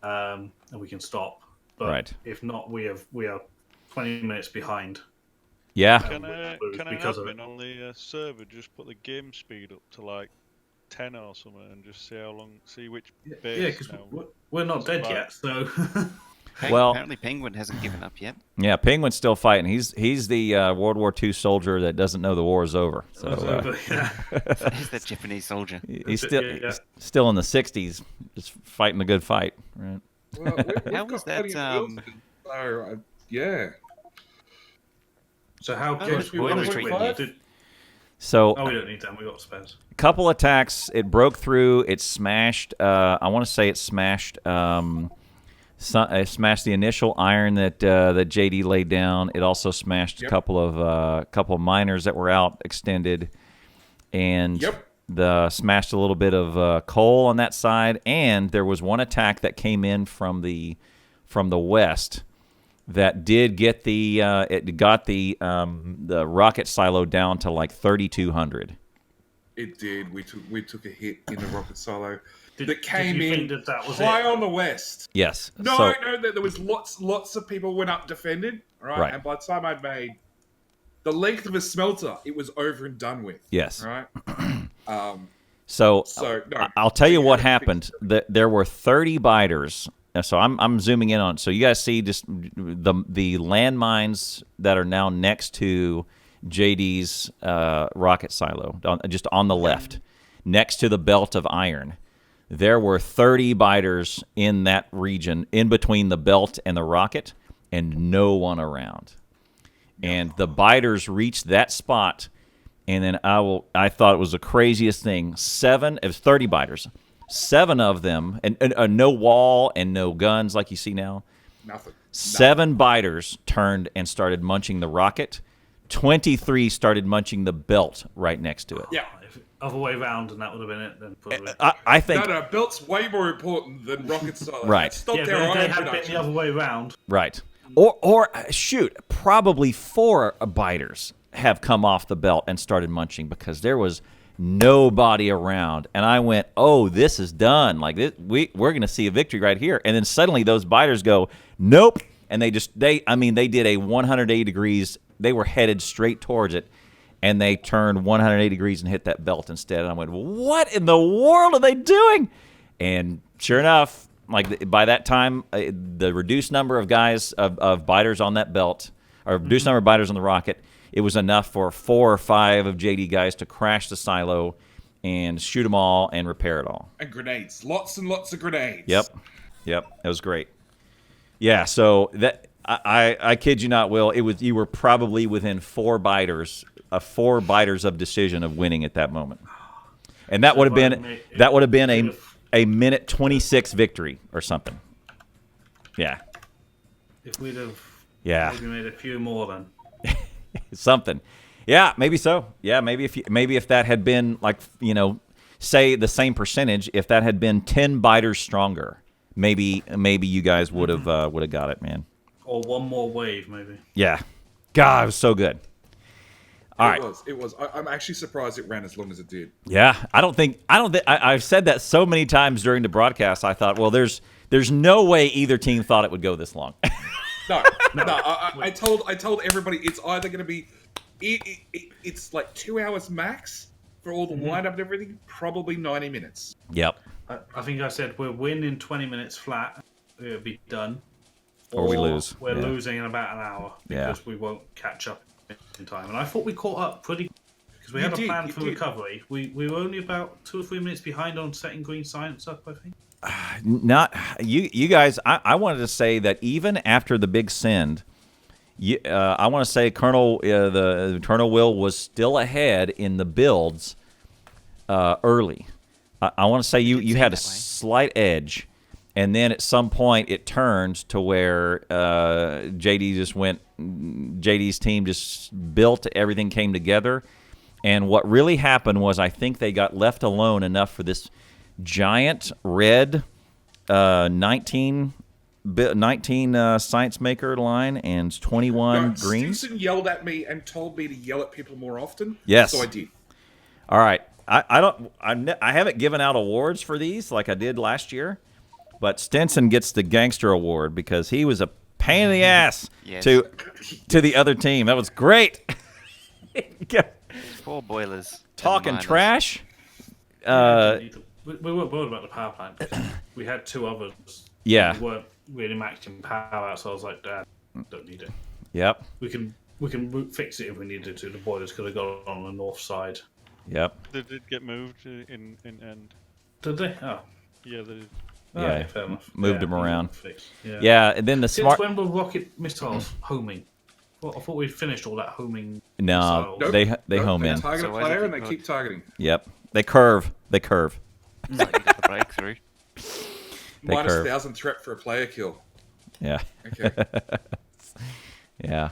and we can stop. But Right. if not, we are 20 minutes behind. Yeah. can an because of admin on the server just put the game speed up to like 10 or something, and just see which base? Yeah, because now we're not dead survives? yet, so. Well- apparently Penguin hasn't given up yet. Yeah, Penguin's still fighting. He's the World War II soldier that doesn't know the war is over. So Yeah. He's that Japanese soldier. he's Yeah. he's still in the 60s, just fighting the good fight. Right. Well, we've How got was that, plenty of wheels, so, yeah. So how Oh, close we were spoilers to treating win? you. So Oh, we don't need them. We got spares. couple attacks. It broke through. It smashed. I want to say it smashed. It smashed the initial iron that JD laid down. It also smashed a couple of miners that were out extended, and smashed a little bit of coal on that side. And there was one attack that came in from the west that did get the rocket silo down to like 3,200. It did. We took a hit in the rocket silo Did, that came did you in think that was high it? on the west. Yes. No, So, there was lots of people went up defended, right? Right. And by the time I'd made the length of a smelter, it was over and done with. yes. Right. So, No, I'll tell you we what had to happened. There were 30 biters. So I'm zooming in on. So you guys see just the landmines that are now next to JD's rocket silo, just on the left, next to the belt of iron. There were 30 biters in that region, in between the belt and the rocket, and no one around. And the biters reached that spot And then I thought it was the craziest thing. It was 30 biters. 7 of them, and no wall and no guns like you see now. Nothing. 7 biters turned and started munching the rocket. 23 started munching the belt right next to it. Yeah. If other way round, and that would have been it. Then probably. I think No, belt's way more important than rocket style. Right. Stop Yeah, their but if they iron had been production. the other way round. right. Or shoot, probably 4 biters have come off the belt and started munching because there was nobody around, and I went, "Oh, this is done. Like this, we're going to see a victory right here." And then suddenly those biters go, "Nope," and they did a 180 degrees. They were headed straight towards it, and they turned 180 degrees and hit that belt instead. And I went, "What in the world are they doing?" And sure enough, like by that time, the reduced number of guys of biters on that belt, or reduced number of biters on the rocket, it was enough for 4 or 5 of JD guys to crash the silo and shoot them all and repair it all. And grenades. Lots and lots of grenades. Yep. It was great. Yeah, so that I kid you not, Will, you were probably within 4 biters of decision of winning at that moment. And that would have been a minute 26 victory or something. Yeah. If we'd have Yeah. maybe made a few more then. Something. Yeah, maybe so. Yeah, maybe if that had been like, say the same percentage, if that had been 10 biters stronger, maybe you guys would have got it, man. Or one more wave, maybe. Yeah. God, it was so good. All right. It was. I'm actually surprised it ran as long as it did. Yeah, I've said that so many times during the broadcast. I thought, well, there's no way either team thought it would go this long. No. I told everybody it's either going to be, it's like 2 hours max for all the windup and everything. Probably 90 minutes. Yep. I think I said we'll win in 20 minutes flat. It'll be done. Or we lose. We're Yeah. losing in about an hour because we won't catch up in time. And I thought we caught up pretty because we had a plan for recovery. We were only about 2 or 3 minutes behind on setting green science up, I think. Not you guys. I wanted to say that even after the big send, I want to say Colonelwill was still ahead in the builds early. I want to say you had a slight edge, and then at some point it turned to where JD's team just built, everything came together, and what really happened was I think they got left alone enough for this giant red 19 science maker line and 21 green. Stinson yelled at me and told me to yell at people more often. Yes. So I did. All right. I haven't given out awards for these like I did last year, but Stinson gets the gangster award because he was a pain in the ass to the other team. That was great. Four boilers. Talking trash. We weren't bothered about the power plant. We had 2 others. Yeah. We weren't really maxing power out, so I was like, Dad, don't need it. Yep. We can fix it if we needed to. The boilers could have gone on the north side. Yep. They did get moved in end. Did they? Oh. Yeah, they did. Yeah, fair enough. moved them around. Fixed. Yeah. Yeah, and then the Since when were rocket missiles homing? Well, I thought we'd finished all that homing. No, missiles. they home in. Target a So why do player you and they think keep targeting. Yep. They curve. So you got the breakthrough. They Minus curve. 1,000 threat for a player kill. Yeah. Okay. Yeah.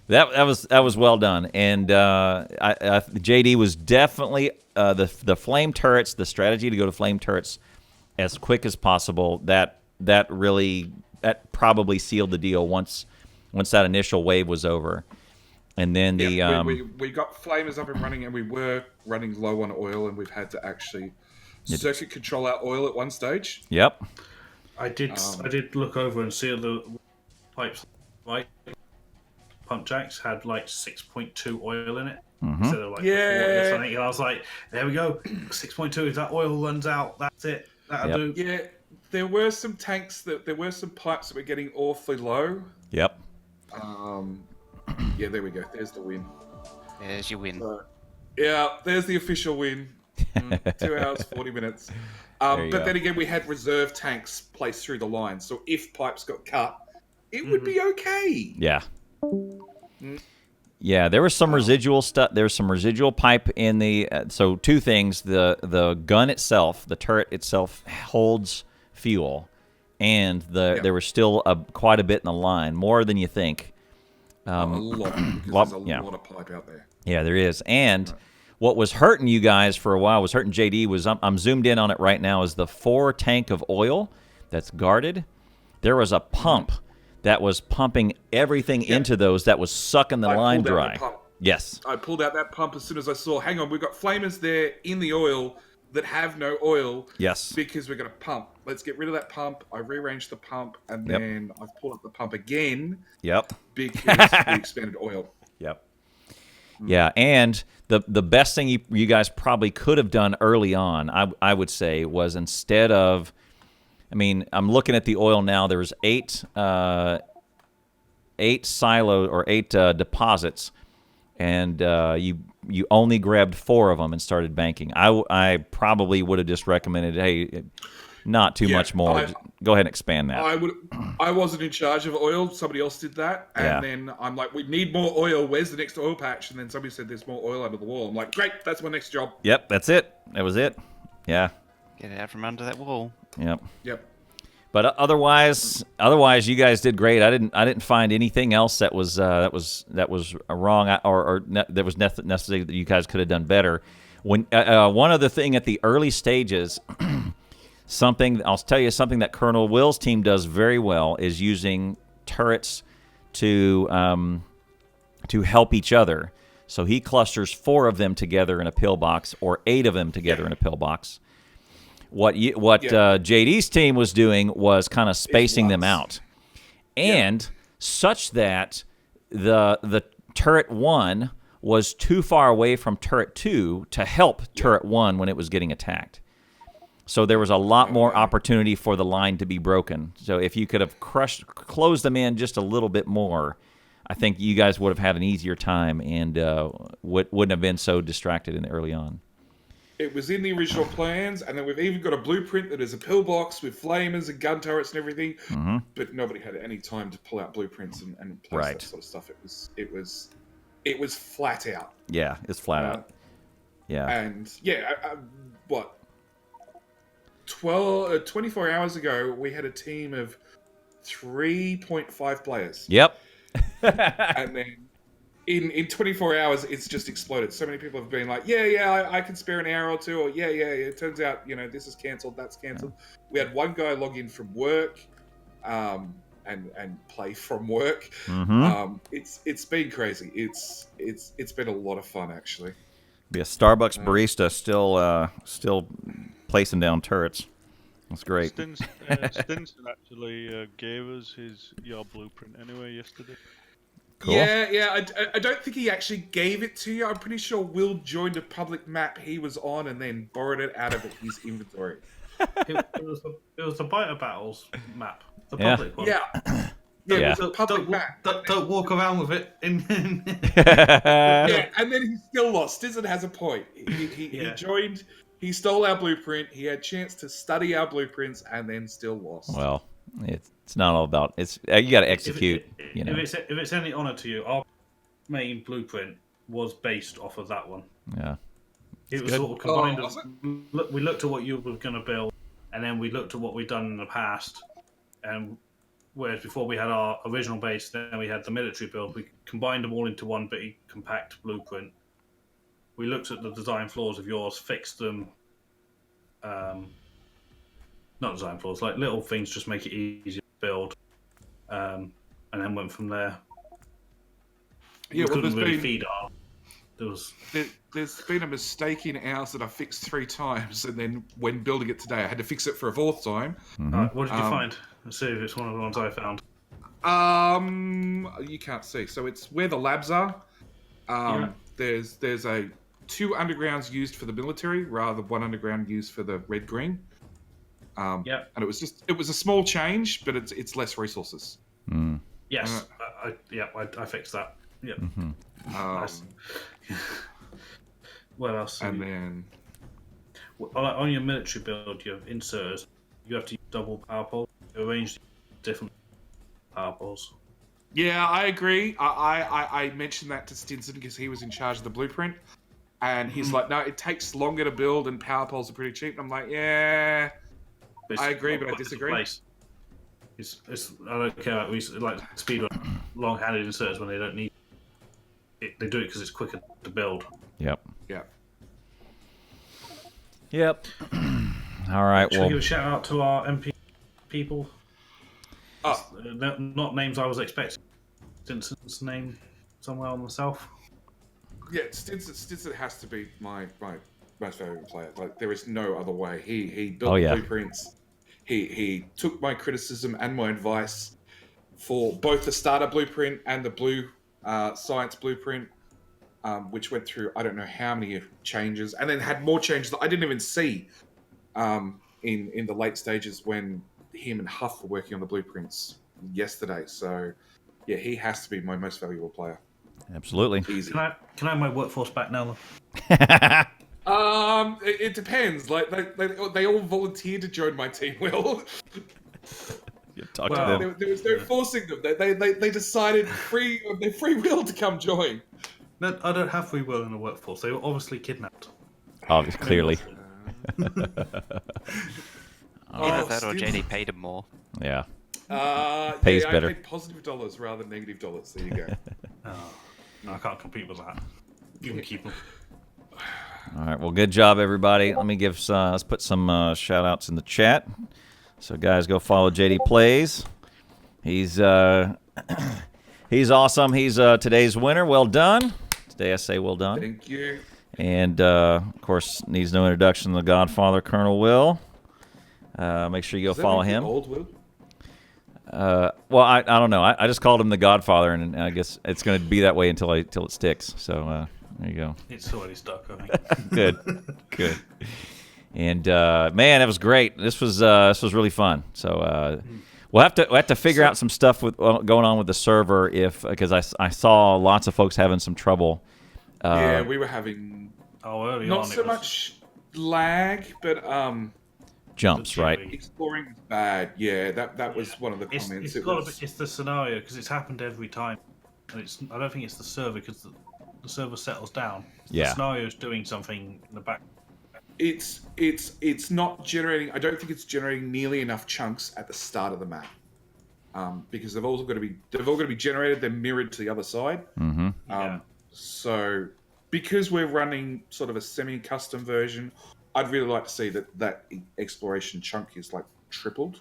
That was well done, and JD was definitely the flame turrets. The strategy to go to flame turrets as quick as possible. That probably sealed the deal once that initial wave was over, and then the we got flamers up and running, and we were running low on oil, and we've had to actually circuit control our oil at one stage. Yep. I did look over and see the pipes. Right, pump jacks had like 6.2 oil in it. Instead of like 40 or something. And I was like, there we go, 6.2. If that oil runs out, that's it. That'll do. Yeah, there were some pipes that were getting awfully low. Yep. Yeah, there we go. There's the win. There's your win. Yeah, there's the official win. 2 hours, 40 minutes. There you But go. then again, we had reserve tanks placed through the line. So if pipes got cut, it would be okay. Yeah. Yeah, there was some residual stuff. There's some residual pipe in the. So two things: the gun itself, the turret itself, holds fuel, and there was still quite a bit in the line, more than you think. A lot, because well, there's a yeah. lot of pipe out there. Yeah, there is. And what was hurting you guys for a while was hurting JD was I'm zoomed in on it right now is the 4 tank of oil that's guarded. There was a pump that was pumping everything into those that was sucking the line pulled out dry. the pump. Yes. I pulled out that pump as soon as I saw, hang on, we've got flamers there in the oil that have no oil. Yes. Because we're going to pump. Let's get rid of that pump. I rearranged the pump, and then I've pulled up the pump again. Yep. Because we expanded oil. Yep. Yeah, and the best thing you guys probably could have done early on, I would say, was instead of, I mean, I'm looking at the oil now. There was 8 silo or 8 deposits, and you only grabbed 4 of them and started banking. I probably would have just recommended, hey, not too much more. Go ahead and expand that. I wasn't in charge of oil. Somebody else did that. And then I'm like, we need more oil. Where's the next oil patch? And then somebody said there's more oil under the wall. I'm like, great, that's my next job. Yep, that's it. That was it. Yeah. Get it out from under that wall. Yep. But otherwise, you guys did great. I didn't find anything else that was wrong or that was necessary that you guys could have done better. When one other thing at the early stages. I'll tell you something that Colonelwill's team does very well is using turrets to help each other. So he clusters 4 of them together in a pillbox or 8 of them together in a pillbox. What JD's team was doing was kind of spacing them out, and such that the turret 1 was too far away from turret 2 to help turret 1 when it was getting attacked. So there was a lot more opportunity for the line to be broken. So if you could have closed them in just a little bit more, I think you guys would have had an easier time and wouldn't have been so distracted early on. It was in the original plans, and then we've even got a blueprint that is a pillbox with flamers and gun turrets and everything. But nobody had any time to pull out blueprints and place that sort of stuff. It was flat out. Yeah, it's flat out. Yeah. And what? 24 hours ago, we had a team of 3.5 players. Yep. And then in 24 hours, it's just exploded. So many people have been like, I can spare an hour or two, or it turns out, this is cancelled, that's cancelled. We had one guy log in from work and play from work. It's been crazy. It's been a lot of fun, actually. Be a Starbucks barista still placing down turrets. That's great. Stinson actually gave us your blueprint anyway yesterday. Cool. Yeah. I don't think he actually gave it to you. I'm pretty sure Will joined a public map he was on and then borrowed it out of his inventory. It was the Biter Battles map, the public one. Yeah. Yeah. Don't walk around with it. Yeah, and then he still lost. Stizzard has a point. He joined. He stole our blueprint. He had a chance to study our blueprints and then still lost. Well, it's not all about it's. You got to execute. If it's any honor to you, our main blueprint was based off of that one. Yeah. It was sort of combined. We looked at what you were going to build, and then we looked at what we'd done in the past, and whereas before we had our original base, then we had the military build. We combined them all into one big compact blueprint. We looked at the design flaws of yours, fixed them. Not design flaws, like little things, just make it easier to build, and then went from there. Yeah, we couldn't really feed our. There's been a mistake in ours that I fixed 3 times, and then when building it today, I had to fix it for a 4th time. What did you find? Let's see if it's one of the ones I found. You can't see. So it's where the labs are. There's 2 undergrounds used for the military, rather than 1 underground used for the red-green. And it was a small change, but it's less resources. Yes, I fixed that. Yep. Nice. What else? And then on your military build, you have inserters. You have to use double power poles. You arrange different power poles. Yeah, I agree. I mentioned that to Stinson because he was in charge of the blueprint. And he's like, no, it takes longer to build and power poles are pretty cheap. And I'm like, yeah, I agree, but I disagree. I don't care. We like speed on long-handed inserters when they don't need it. They do it because it's quicker to build. Yep. Yeah. Yep. All right. Should Well, we give a shout out to our MP people? Oh, Not names I was expecting. Stinson's name somewhere on the south. yeah, Stinson has to be my most favorite player. Like, there is no other way. He built blueprints. He took my criticism and my advice for both the starter blueprint and the blue science blueprint, which went through I don't know how many changes, and then had more changes that I didn't even see in the late stages when him and Huff were working on the blueprints yesterday. So yeah, he has to be my most valuable player. absolutely. Easy. Can I have my workforce back now? It depends. Like they all volunteered to join my team. Will Talk Well, to them. there was no forcing them. They decided their free will to come join. No, I don't have free will in the workforce. They were obviously kidnapped. Obviously, clearly. Either that or Stinson. JD paid him more. Yeah. Pays better. I paid positive dollars rather than negative dollars. There you go. No, I can't compete with that. You can keep them. All right. Well, good job, everybody. Let me give. Let's put some shout outs in the chat. So, guys, go follow JD Plays. He's he's awesome. He's today's winner. Well done. Today I say well done. Thank you. And of course, needs no introduction. The Godfather, Colonelwill. Make sure you go Does that follow make you him. Old Will? Well, I don't know. I just called him the Godfather, and I guess it's going to be that way until it sticks. So there you go. It's already stuck, I think. Good. And man, that was great. This was really fun. So we'll have to figure out some stuff with going on with the server because I saw lots of folks having some trouble. Yeah, we were having Early not on, so much lag, but jumps, right? exploring is bad. Yeah, that was one of the comments. It's the scenario because it's happened every time, and I don't think it's the server because the server settles down. Yeah. The scenario is doing something in the back. It's not generating. I don't think it's generating nearly enough chunks at the start of the map, because they've all got to be generated. They're mirrored to the other side. Mm-hmm. Yeah. So because we're running sort of a semi-custom version, I'd really like to see that exploration chunk is like tripled.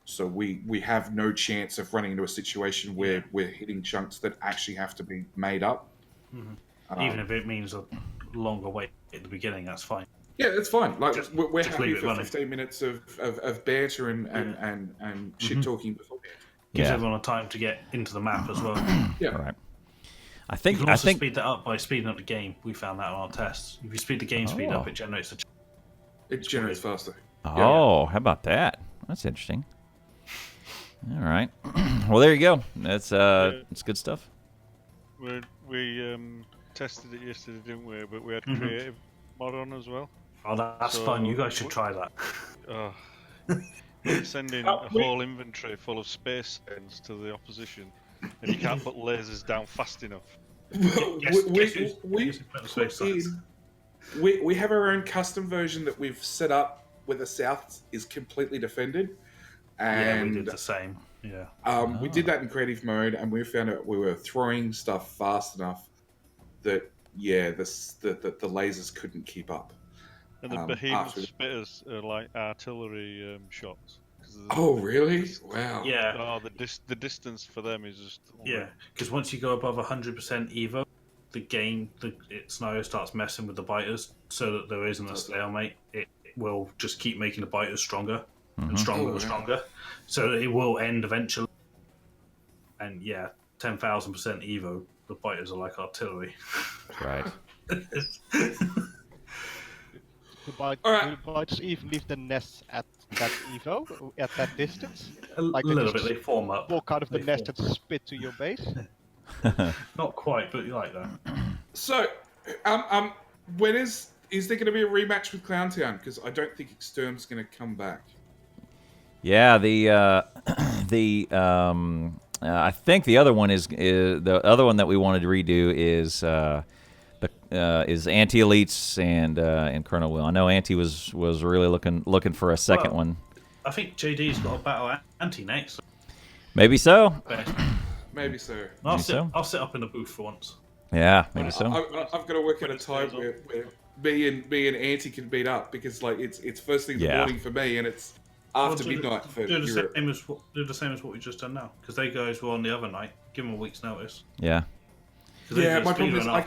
So we have no chance of running into a situation where we're hitting chunks that actually have to be made up. Mm-hmm. Even if it means a longer wait at the beginning, that's fine. Yeah, that's fine. Like we're just happy leave it for running. 15 minutes of banter and shit talking beforehand. Gives Yeah. everyone a time to get into the map as well. Yeah. All right. I You think can also speed that up by speeding up the game. We found that on our tests. If you speed the game speed up, it generates a. It generates faster. Oh, how about that? That's interesting. All right. Well, there you go. That's it's good stuff. We tested it yesterday, didn't we? But we had creative mod on as well. Oh, that's So- fun. You guys should try that. Oh. Sending a whole inventory full of space ends to the opposition, and you can't put lasers down fast enough. We have our own custom version that we've set up where the south is completely defended. Yeah, And we did the same. Yeah. we did that in creative mode, and we found out we were throwing stuff fast enough that the lasers couldn't keep up. And the Behemoth spitters are like artillery shots. Oh, really? Wow. Yeah. Oh, the distance for them is just. Yeah. Because once you go above 100% Evo, the scenario starts messing with the biters so that there isn't a stalemate. It will just keep making the biters stronger and stronger and stronger. So that it will end eventually. And yeah, 10,000% Evo, the biters are like artillery. Right. All right. Do the biters even leave the nests at that Evo, at that distance? A Like little they bit, they form up. Walk out of the They nest form. and spit to your base? Not quite, but you like that. So, when is there going to be a rematch with Clowntown? Because I don't think Exterm's going to come back. Yeah, the I think the other one is the other one that we wanted to redo is Anti-Elites and Colonelwill. I know Anti was really looking for a second one. I think JD's got a battle Anti next. Maybe so. Maybe so. I'll sit up in the booth for once. Yeah, maybe so. I've got to work at a time where me and Auntie can meet up because like it's first thing in the morning for me and it's after midnight for Europe. Do the same as what we just done now because they guys were on the other night. Give them a week's notice. Yeah. Yeah, my problem is I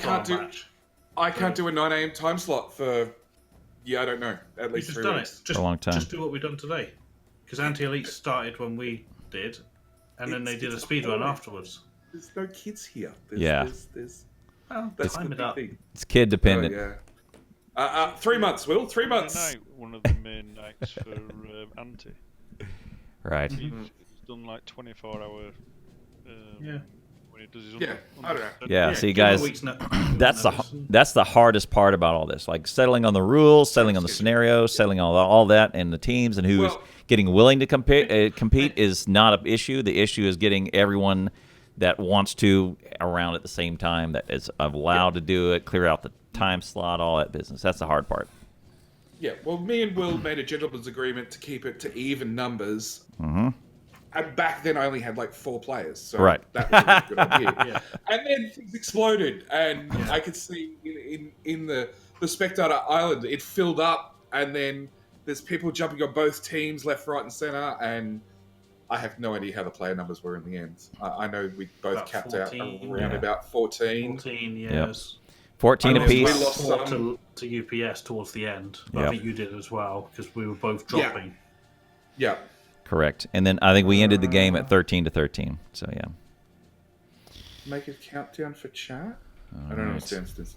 can't do a 9 a.m. time slot for I don't know, at least 3 weeks. Just a long time. Just do what we've done today because Anti-Elite started when we did, and then they did a speedrun afterwards. There's no kids here. That's the big thing. It's kid dependent. Yeah. 3 months, Will. 3 months. Night, one of the main nights for Anti. Right. He's done like 24-hour. When he does his I don't know. Yeah. See, guys, that's the hardest part about all this. Like settling on the rules, settling on the scenarios, settling on all that, and the teams and who's getting willing to compete is not an issue. The issue is getting everyone that wants to around at the same time, that is allowed to do it, clear out the time slot, all that business. That's the hard part. Yeah, well, me and Will made a gentleman's agreement to keep it to even numbers. Mm-hmm. And back then I only had like 4 players, so that was a good idea. And then things exploded, and I could see in the Spectator Island, it filled up, and then there's people jumping on both teams, left, right, and center, and I have no idea how the player numbers were in the end. I know we both about capped 14, out around about 14. 14, yes. 14 apiece. We lost some to UPS towards the end. I think you did as well, because we were both dropping. Yeah. Correct. And then I think we ended the game at 13-13. So, yeah. Make a countdown for chat? I don't understand this.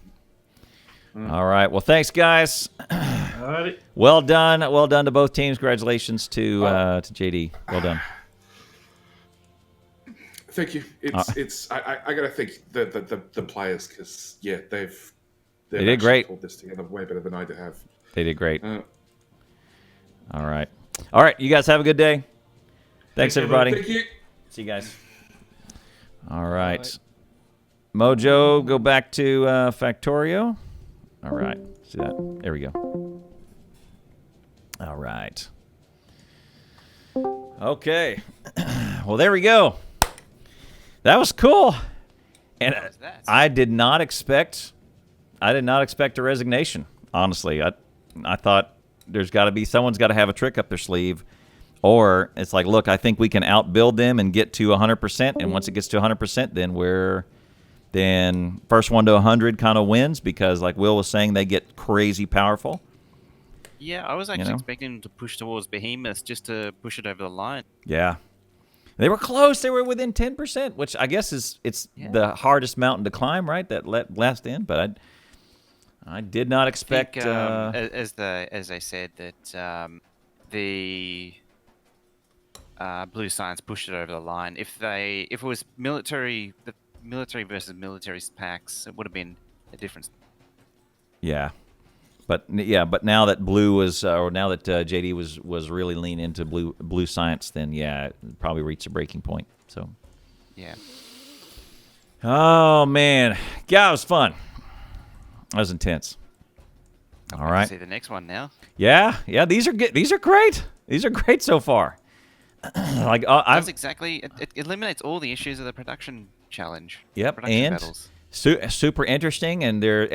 All right. Well, thanks, guys. Alrighty. Well done. Well done to both teams. Congratulations to JD. Well done. Thank you. It's I gotta thank the players because they did great. Pulled this together way better than I did have. They did great. All right. You guys have a good day. Thanks everybody. Thank you. See you guys. All right. Mojo, go back to Factorio. All right. See that? There we go. All right. Okay. Well, there we go. That was cool. And I did not expect a resignation, honestly. I thought there's got to be someone's got to have a trick up their sleeve, or it's like, look, I think we can outbuild them and get to 100%, and once it gets to 100%, then first one to 100 kind of wins, because like Will was saying, they get crazy powerful. Yeah, I was actually expecting them to push towards Behemoth just to push it over the line. Yeah. They were close. They were within 10%, which I guess it's the hardest mountain to climb, right? That last end, but I did not expect. As I said, that the Blue Science pushed it over the line. If it was military versus military packs, it would have been a difference. Yeah. But now that Blue was, or now that JD was really leaning into Blue Science, then it probably reached a breaking point. So, yeah. Oh man, it was fun. That was intense. All right. See the next one now. Yeah. These are good. These are great. These are great so far. Exactly. It eliminates all the issues of the production challenge. Yep. Production and battles. Super interesting, and there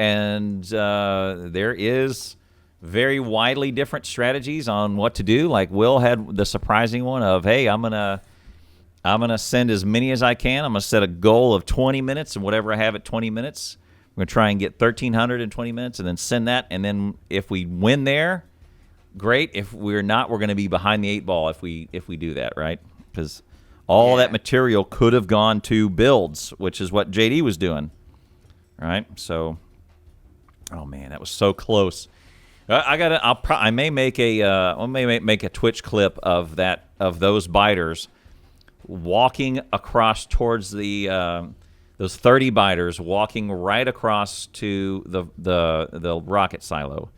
is very widely different strategies on what to do. Like Will had the surprising one of, hey, I'm gonna send as many as I can. I'm gonna set a goal of 20 minutes, and whatever I have at 20 minutes, we're gonna try and get 1,300 in 20 minutes, and then send that. And then if we win there, great. If we're not, we're gonna be behind the 8 ball if we do that, right? Because all that material could have gone to builds, which is what JD was doing. Right, so, oh man, that was so close. I may make a Twitch clip of those biters walking across towards those 30 biters walking right across to the rocket silo,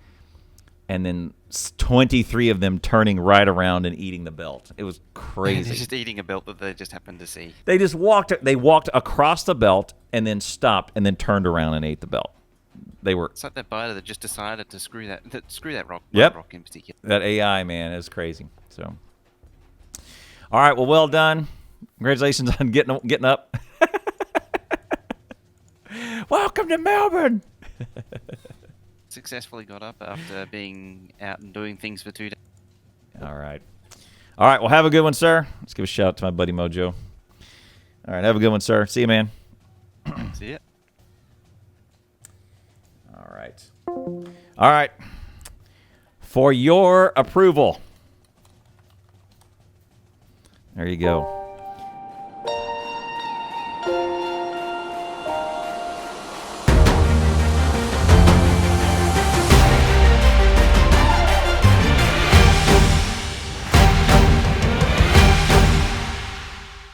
and then 23 of them turning right around and eating the belt. It was They're crazy. just eating a belt that they just happened to see. They just walked. They walked across the belt and then stopped and then turned around and ate the belt. They were It's like that biter that just decided to screw that rock. Yep. Rock in particular. that AI man is crazy. So, all right, well done. Congratulations on getting up. Welcome to Melbourne. Successfully got up after being out and doing things for 2 days. All right. Well, have a good one, sir. Let's give a shout out to my buddy Mojo. All right, have a good one, sir. See you, man. See it. All right. For your approval. There you go.